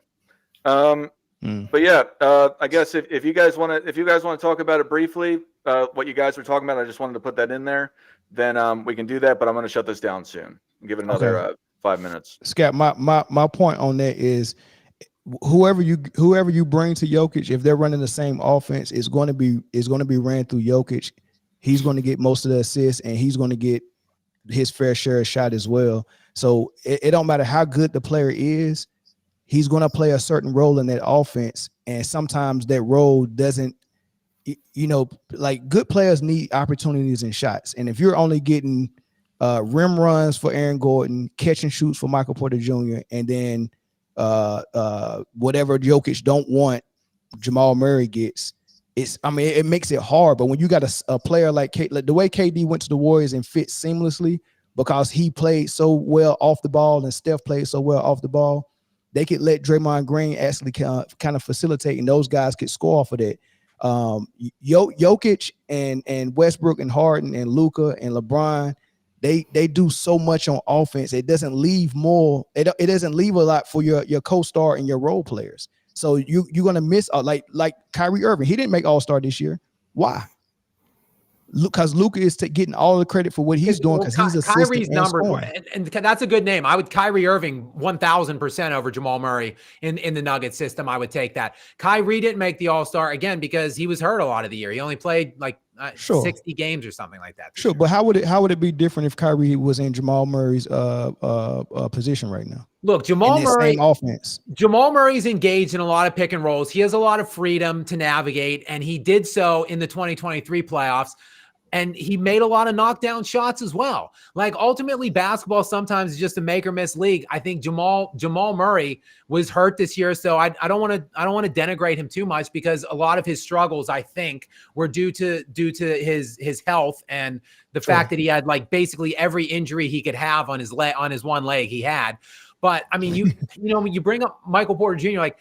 But yeah, I guess if you guys want to talk about it briefly, what you guys were talking about, I just wanted to put that in there. Then we can do that. But I'm going to shut this down soon. Give it another 5 minutes. Scap, my point on that is whoever you bring to Jokic, if they're running the same offense, is going to be ran through Jokic. He's going to get most of the assists, and he's going to get his fair share of shot as well. So it don't matter how good the player is, he's going to play a certain role in that offense, and sometimes that role doesn't. Like good players need opportunities and shots, and if you're only getting rim runs for Aaron Gordon, catch and shoots for Michael Porter Jr., and then whatever Jokic don't want, Jamal Murray gets. It makes it hard. But when you got a player like the way KD went to the Warriors and fit seamlessly because he played so well off the ball and Steph played so well off the ball, they could let Draymond Green actually kind of facilitate, and those guys could score off of that. Jokic and Westbrook and Harden and Luka and LeBron, they do so much on offense. It doesn't leave more. It doesn't leave a lot for your co-star and your role players. So you're gonna miss like Kyrie Irving. He didn't make All-Star this year. Why? Because Luka is getting all the credit for what he's doing because he's assisting Kyrie's and numbers, scoring. and that's a good name. I would Kyrie Irving 1000% over Jamal Murray in the Nuggets system. I would take that. Kyrie didn't make the All-Star again because he was hurt a lot of the year. He only played like 60 games or something like that. Sure, but how would it be different if Kyrie was in Jamal Murray's position right now? Look, Jamal Murray, same offense. Jamal Murray's engaged in a lot of pick and rolls. He has a lot of freedom to navigate, and he did so in the 2023 playoffs. And he made a lot of knockdown shots as well. Like ultimately, basketball sometimes is just a make or miss league. I think Jamal Murray was hurt this year, so I don't want to denigrate him too much because a lot of his struggles, I think, were due to his health and the fact that he had like basically every injury he could have on his one leg he had. But I mean, when you bring up Michael Porter Jr., like.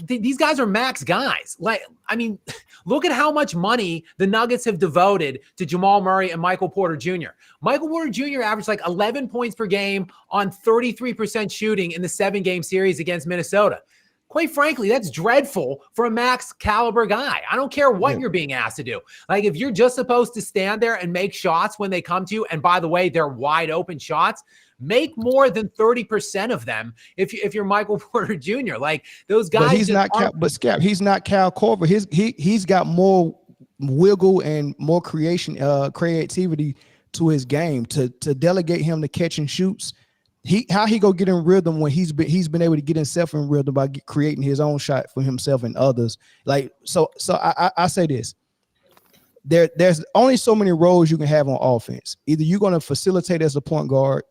These guys are max guys. Like, I mean, look at how much money the Nuggets have devoted to Jamal Murray and Michael Porter Jr. Michael Porter Jr. averaged like 11 points per game on 33% shooting in the 7-game series against Minnesota. Quite frankly, that's dreadful for a max caliber guy. I don't care what you're being asked to do. Like, if you're just supposed to stand there and make shots when they come to you, and by the way, they're wide open shots, make more than 30% of them if you're Michael Porter Jr. Like those guys. But he's not Cal Korver. He's got more wiggle and more creativity to his game to delegate him to catch and shoots. How he go get in rhythm when he's been able to get himself in rhythm by creating his own shot for himself and others. Like so I say this. There's only so many roles you can have on offense. Either you're going to facilitate as a point guard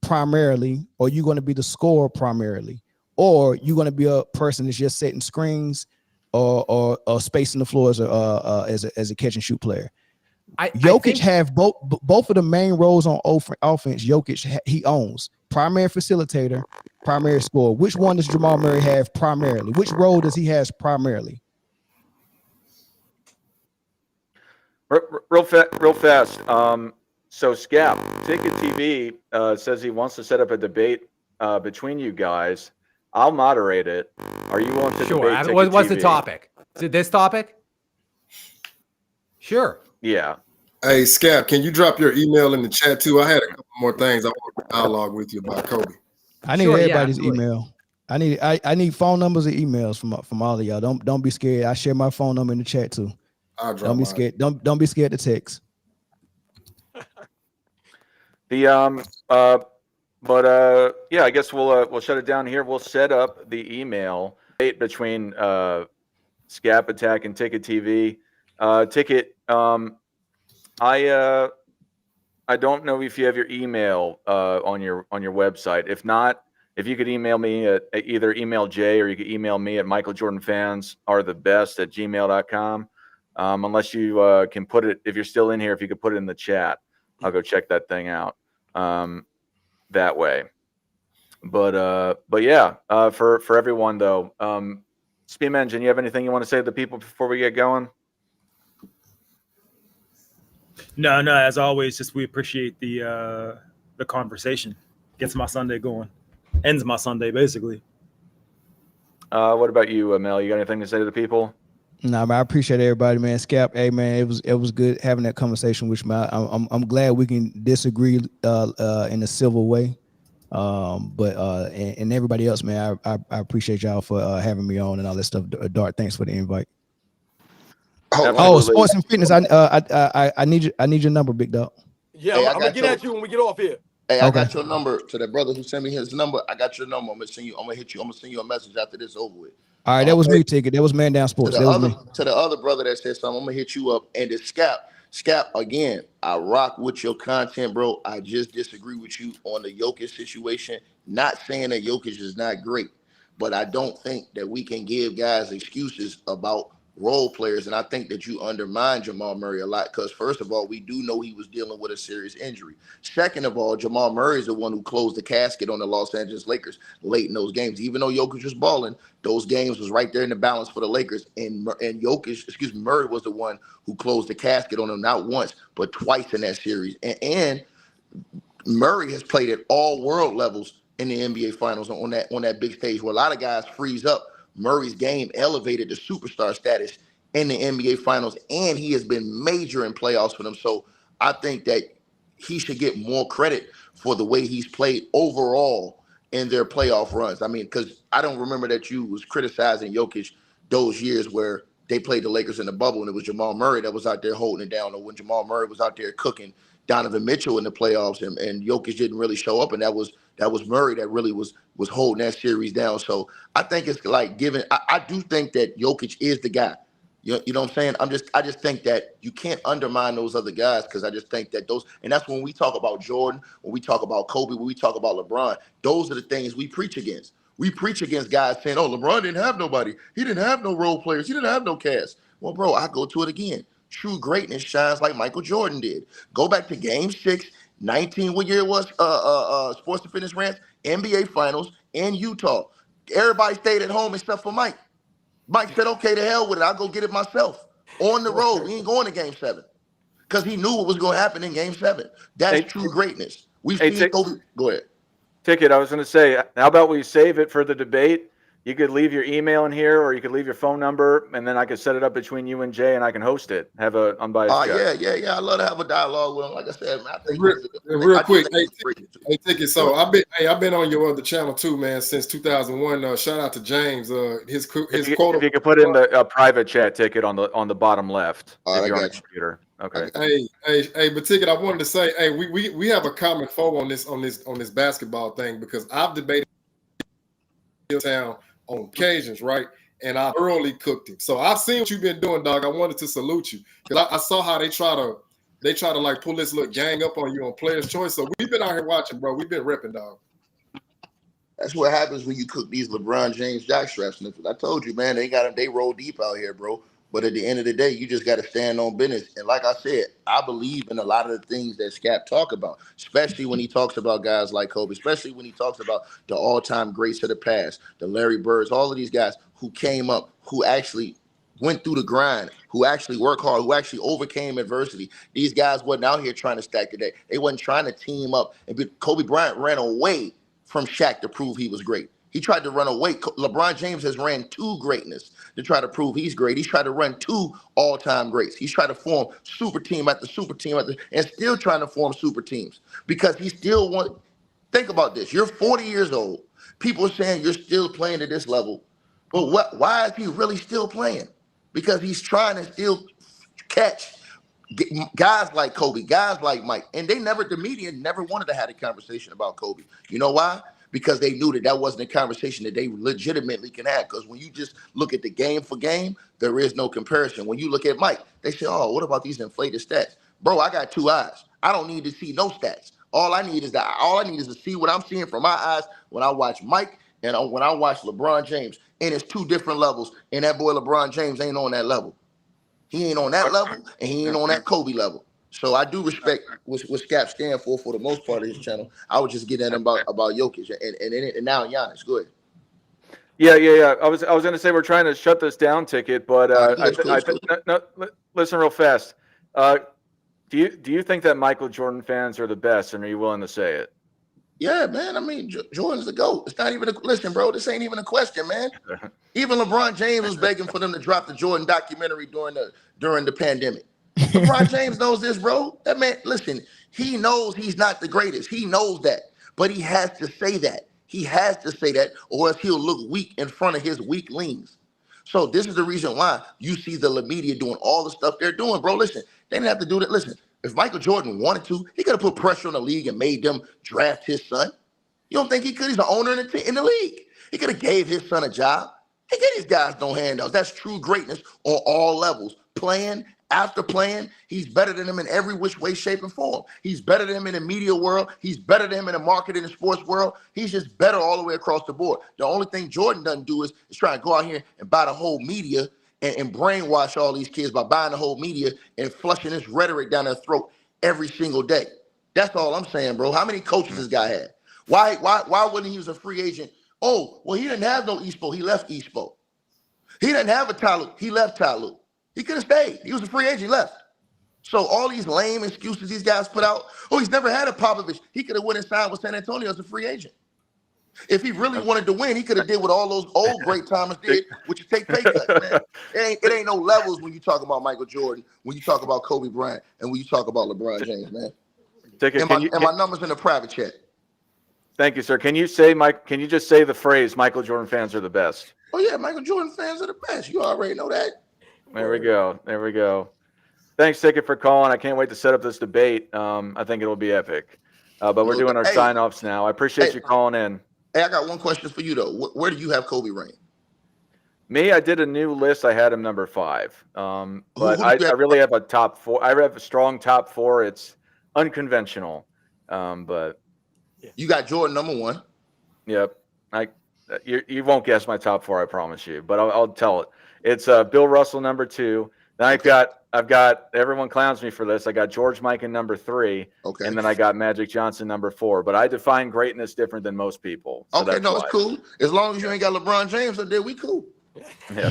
primarily, or you're going to be the scorer primarily, or you're going to be a person that's just setting screens or spacing the floors as a catch and shoot player. Jokic have both of the main roles on offense. Jokic he owns primary facilitator, primary scorer. Which one does Jamal Murray have primarily? Which role does he has primarily? Real fast. So Scap, Ticket TV says he wants to set up a debate between you guys. I'll moderate it. Are you willing to Sure. debate Ticket What's the TV? topic? Is it this topic? Sure. Yeah. Hey, Scap, can you drop your email in the chat too? I had a couple more things I want to dialogue with you about Kobe. I need everybody's email. I need phone numbers and emails from all of y'all. Don't be scared. I share my phone number in the chat too. Don't be scared. Don't be scared to text. Yeah, I guess we'll shut it down here. We'll set up the email between Scap Attack and Ticket TV. Ticket, I don't know if you have your email on your website. If not, if you could email me at either email Jay or you could email me at michaeljordanfans@gmail.com. Unless you can put it, if you're still in here, if you could put it in the chat, I'll go check that thing out that way. But yeah, for everyone though, Steam Engine, you have anything you want to say to the people before we get going? No. As always, just we appreciate the conversation. Gets my Sunday going. Ends my Sunday basically. What about you, Mel? You got anything to say to the people? Nah, man, I appreciate everybody, man. Scap, hey man, it was good having that conversation with you, man. I'm glad we can disagree in a civil way. And everybody else, man, I appreciate y'all for having me on and all that stuff. Dart, thanks for the invite. Oh, sports and fitness. I need your number, big dog. Yeah, Hey, I'm gonna get at you when we get off here. Hey, I got your number. To that brother who sent me his number, I got your number. I'm gonna send you. I'm gonna hit you. I'm gonna send you a message after this over with. All right, that was me, Ticket. That was Man Down Sports. To That was me. the other brother that said something, I'm gonna hit you up. And it's Scap, again, I rock with your content, bro. I just disagree with you on the Jokic situation. Not saying that Jokic is not great, but I don't think that we can give guys excuses about role players. And I think that you undermine Jamal Murray a lot because, first of all, we do know he was dealing with a serious injury. Second of all, Jamal Murray is the one who closed the casket on the Los Angeles Lakers late in those games. Even though Jokic was balling, those games was right there in the balance for the Lakers. And Murray was the one who closed the casket on them not once, but twice in that series. And Murray has played at all world levels in the NBA Finals on that big stage where a lot of guys freeze up. Murray's game elevated to superstar status in the NBA Finals, and he has been major in playoffs for them. So I think that he should get more credit for the way he's played overall in their playoff runs. I mean, because I don't remember that you was criticizing Jokic those years where they played the Lakers in the bubble and it was Jamal Murray that was out there holding it down, or when Jamal Murray was out there cooking Donovan Mitchell in the playoffs and Jokic didn't really show up, and that was Murray that really was holding that series down. So I think it's like giving. I do think that Jokic is the guy. You know what I'm saying? I just think that you can't undermine those other guys because I just think that those, and that's when we talk about Jordan, when we talk about Kobe, when we talk about LeBron, those are the things we preach against. We preach against guys saying, oh, LeBron didn't have nobody. He didn't have no role players. He didn't have no cast. Well, bro, I go to it again. True greatness shines like Michael Jordan did. Go back to Game 6, 19, what year it was? Sports and Fitness Rants, NBA Finals in Utah. Everybody stayed at home except for Mike. Mike said, okay, to hell with it. I'll go get it myself. On the road. We ain't going to Game 7. Because he knew what was going to happen in Game 7. That's true greatness. We've seen Kobe. Go ahead. Ticket, I was going to say, how about we save it for the debate? You could leave your email in here, or you could leave your phone number, and then I could set it up between you and Jay, and I can host it. Have an unbiased chat. Yeah. I love to have a dialogue with him. Like I said, man, I think real quick, hey, Ticket. So I've been on your other channel too, man, since 2001. Shout out to James. His quote. If you could put in the private chat, Ticket, on the bottom left if you're on the computer. Okay. Hey, but Ticket, I wanted to say, hey, we have a common foe on this basketball thing because I've debated town on occasions, right? And I thoroughly cooked him. So I've seen what you've been doing, dog. I wanted to salute you because I saw how they try to like pull this little gang up on you on Player's Choice. So we've been out here watching, bro. We've been ripping, dog. That's what happens when you cook these LeBron James jockstrap sniffers. I told you, man, they roll deep out here, bro. But at the end of the day, you just got to stand on business. And like I said, I believe in a lot of the things that Scap talk about, especially when he talks about guys like Kobe, especially when he talks about the all-time greats of the past, the Larry Birds, all of these guys who came up, who actually went through the grind, who actually worked hard, who actually overcame adversity. These guys wasn't out here trying to stack the deck. They wasn't trying to team up. And Kobe Bryant ran away from Shaq to prove he was great. He tried to run away. LeBron James has ran to greatness to try to prove he's great. He's tried to run two all-time greats. He's tried to form super team after super team and still trying to form super teams because he still want. Think about this. You're 40 years old. People are saying you're still playing at this level. But why is he really still playing? Because he's trying to still catch guys like Kobe, guys like Mike. And the media never wanted to have a conversation about Kobe. You know why? Because they knew that wasn't a conversation that they legitimately can have. Because when you just look at the game for game, there is no comparison. When you look at Mike, they say, oh, what about these inflated stats? Bro, I got two eyes. I don't need to see no stats. All I need is to see what I'm seeing from my eyes when I watch Mike and when I watch LeBron James. And it's two different levels. And that boy LeBron James ain't on that level. He ain't on that level, and he ain't on that Kobe level. So I do respect what Scap stand for the most part of his channel. I was just getting at him about Jokic and now Giannis. Go ahead. Yeah. I was going to say we're trying to shut this down, Ticket, but listen real fast. Do you think that Michael Jordan fans are the best, and are you willing to say it? Yeah, man. I mean, Jordan's the GOAT. It's not even listen, bro. This ain't even a question, man. Even LeBron James was begging for them to drop the Jordan documentary during the pandemic. LeBron James knows this, bro. That man, listen, he knows he's not the greatest. He knows that, but he has to say that. He has to say that, or else he'll look weak in front of his weaklings. So this is the reason why you see the media doing all the stuff they're doing, bro. Listen, they didn't have to do that. Listen, if Michael Jordan wanted to, he could have put pressure on the league and made them draft his son. You don't think he could? He's the owner in the league. He could have gave his son a job. He gave these guys no handouts. That's true greatness on all levels. Playing after playing, he's better than them in every which way, shape, and form. He's better than them in the media world. He's better than them in the marketing and sports world. He's just better all the way across the board. The only thing Jordan doesn't do is try to go out here and buy the whole media and brainwash all these kids by buying the whole media and flushing this rhetoric down their throat every single day. That's all I'm saying, bro. How many coaches this guy had? Why wouldn't he use a free agent? Oh, well, he didn't have no Espo. He left Espo. He didn't have a Tyloo. He left Tyloo. He could have stayed. He was a free agent. He left. So all these lame excuses these guys put out, oh, he's never had a Popovich. He could have went and signed with San Antonio as a free agent. If he really wanted to win, he could have did what all those old great timers did, which is take pay cuts, man. It ain't no levels when you talk about Michael Jordan, when you talk about Kobe Bryant, and when you talk about LeBron James, man. And my numbers in the private chat. Thank you, sir. Can you just say the phrase Michael Jordan fans are the best? Oh, yeah, Michael Jordan fans are the best. You already know that. There we go. Thanks, Ticket, for calling. I can't wait to set up this debate. I think it'll be epic. But we're doing our sign-offs now. I appreciate you calling in. Hey, I got one question for you, though. Where do you have Kobe rank? Me, I did a new list. I had him number 5. But I really have a top 4. I have a strong top 4. It's unconventional. But you got Jordan number 1. Yep. You won't guess my top 4, I promise you. But I'll tell it. It's Bill Russell number 2. Then I've got everyone clowns me for this. I got George Mikan number 3. Okay. And then I got Magic Johnson number 4. But I define greatness different than most people. So okay, no, it's cool. As long as you ain't got LeBron James up there, we cool. Yeah.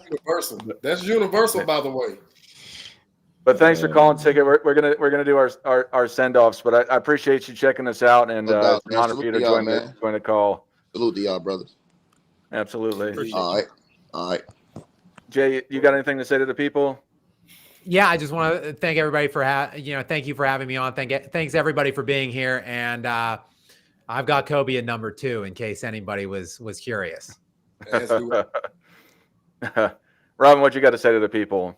Universal. That's universal, by the way. But thanks for calling, Ticket. We're gonna do our send offs. But I appreciate you checking us out, and it's an honor for you to join the call. Salute to y'all, brothers. Absolutely. All right. Jay, you got anything to say to the people? Yeah, I just want to thank everybody for thank you for having me on. Thanks everybody for being here. And I've got Kobe at number 2 in case anybody was curious. Robin, what you got to say to the people?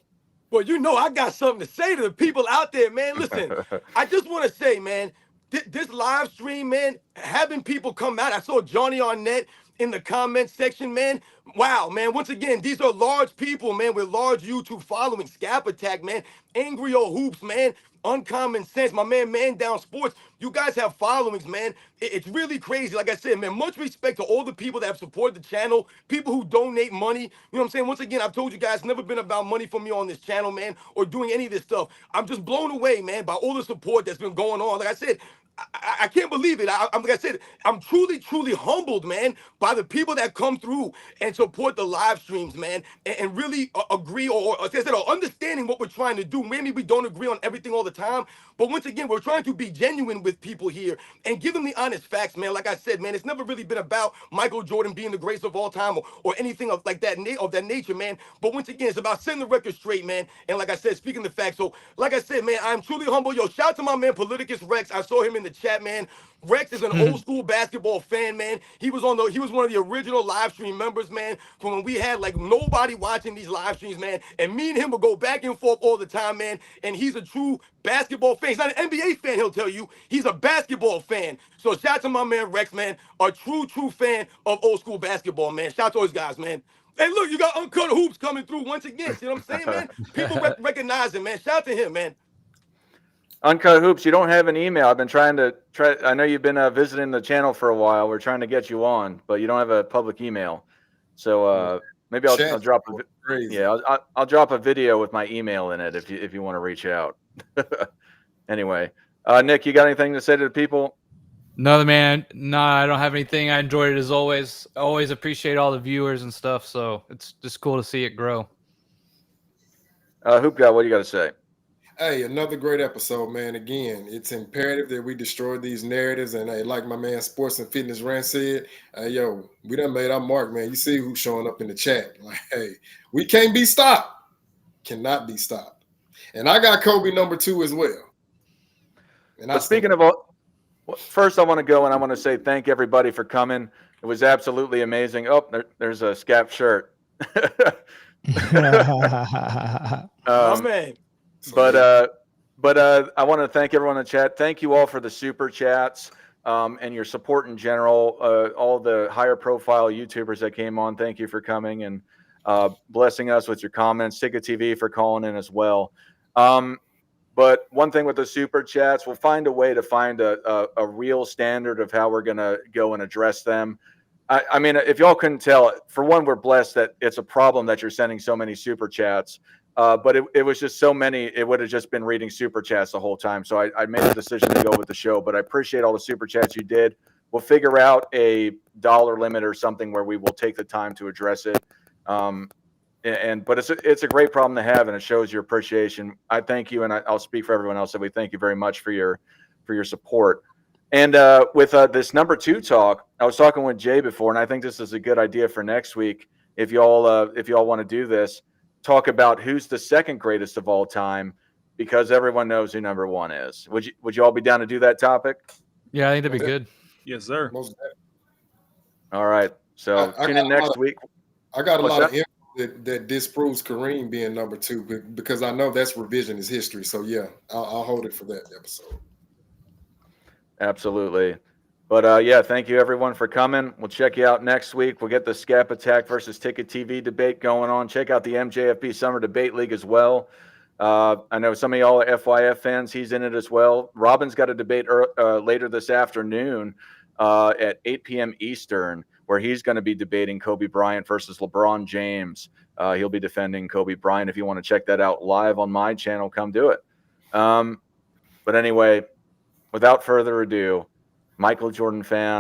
Well, I got something to say to the people out there, man. Listen, I just want to say, man, this live stream, man, having people come out. I saw Johnny Arnett in the comment section, man. Wow, man. Once again, these are large people, man, with large YouTube following. Scap Attack, man. Angry Old Hoops, man. Uncommon Sense, my man Down Sports. You guys have followings, man. It's really crazy. Like I said, man, much respect to all the people that have supported the channel, people who donate money. You know what I'm saying? Once again, I've told you guys, never been about money for me on this channel, man, or doing any of this stuff. I'm just blown away, man, by all the support that's been going on. Like I said, I can't believe it. Like I said, I'm truly, truly humbled, man, by the people that come through and support the live streams, man, and really agree or understanding what we're trying to do. Maybe we don't agree on everything all the time, but once again, we're trying to be genuine with people here and give them the honest facts, man. Like I said, man, it's never really been about Michael Jordan being the greatest of all time or anything of like that of that nature, man. But once again, it's about setting the record straight, man. And like I said, speaking the facts. So like I said, man, I'm truly humble. Yo, shout out to my man Politicus Rex. I saw him in the chat, man. Rex is an old school basketball fan, man. He was one of the original live stream members, man, from when we had like nobody watching these live streams, man. And me and him would go back and forth all the time, man. And he's a true basketball fan. He's not an NBA fan, he'll tell you. He's a basketball fan. So shout out to my man Rex, man. A true fan of old school basketball, man. Shout out to those guys, man. Hey, look, you got Uncut Hoops coming through once again. See what I'm saying, man? People recognize him, man. Shout out to him, man. Uncut Hoops, you don't have an email. I've been I know you've been visiting the channel for a while. We're trying to get you on, but you don't have a public email. So maybe I'll drop I'll drop a video with my email in it if you want to reach out. Anyway, Nick, you got anything to say to the people? No, man. No, I don't have anything. I enjoyed it as always. Always appreciate all the viewers and stuff. So it's just cool to see it grow. Hoop God, what do you got to say? Hey, another great episode, man. Again, it's imperative that we destroy these narratives. And hey, like my man Sports and Fitness Rant said, hey, yo, we done made our mark, man. You see who's showing up in the chat. Like, hey, we can't be stopped. Cannot be stopped. And I got Kobe #2 as well. And but speaking of all, first I want to go and I want to say thank everybody for coming. It was absolutely amazing. Oh, there's a Scap shirt. Oh, man. But I want to thank everyone in the chat. Thank you all for the super chats and your support in general. All the higher profile YouTubers that came on, thank you for coming and blessing us with your comments. Tika TV for calling in as well. But one thing with the super chats, we'll find a way to find a real standard of how we're going to go and address them. I mean, if y'all couldn't tell, for one, we're blessed that it's a problem that you're sending so many super chats. But it was just so many, it would have just been reading super chats the whole time. So I made a decision to go with the show, but I appreciate all the super chats you did. We'll figure out a dollar limit or something where we will take the time to address it. But it's a great problem to have, and it shows your appreciation. I thank you, and I'll speak for everyone else. And we thank you very much for your support. And with this #2 talk, I was talking with Jay before, and I think this is a good idea for next week. If y'all want to do this, talk about who's the second greatest of all time, because everyone knows who #1 is. Would you all be down to do that topic? Yeah, I think that'd be good. Yes, sir. All right. So tune in next week. I got a lot of info that disproves Kareem being #2 because I know that's revisionist history. So yeah, I'll hold it for that episode. Absolutely. But yeah, thank you everyone for coming. We'll check you out next week. We'll get the Scap Attack versus Ticket TV debate going on. Check out the MJFB Summer Debate League as well. I know some of y'all are FYF fans. He's in it as well. Robin's got a debate later this afternoon at 8 p.m. Eastern, where he's going to be debating Kobe Bryant versus LeBron James. He'll be defending Kobe Bryant. If you want to check that out live on my channel, come do it. But anyway, without further ado, Michael Jordan fan.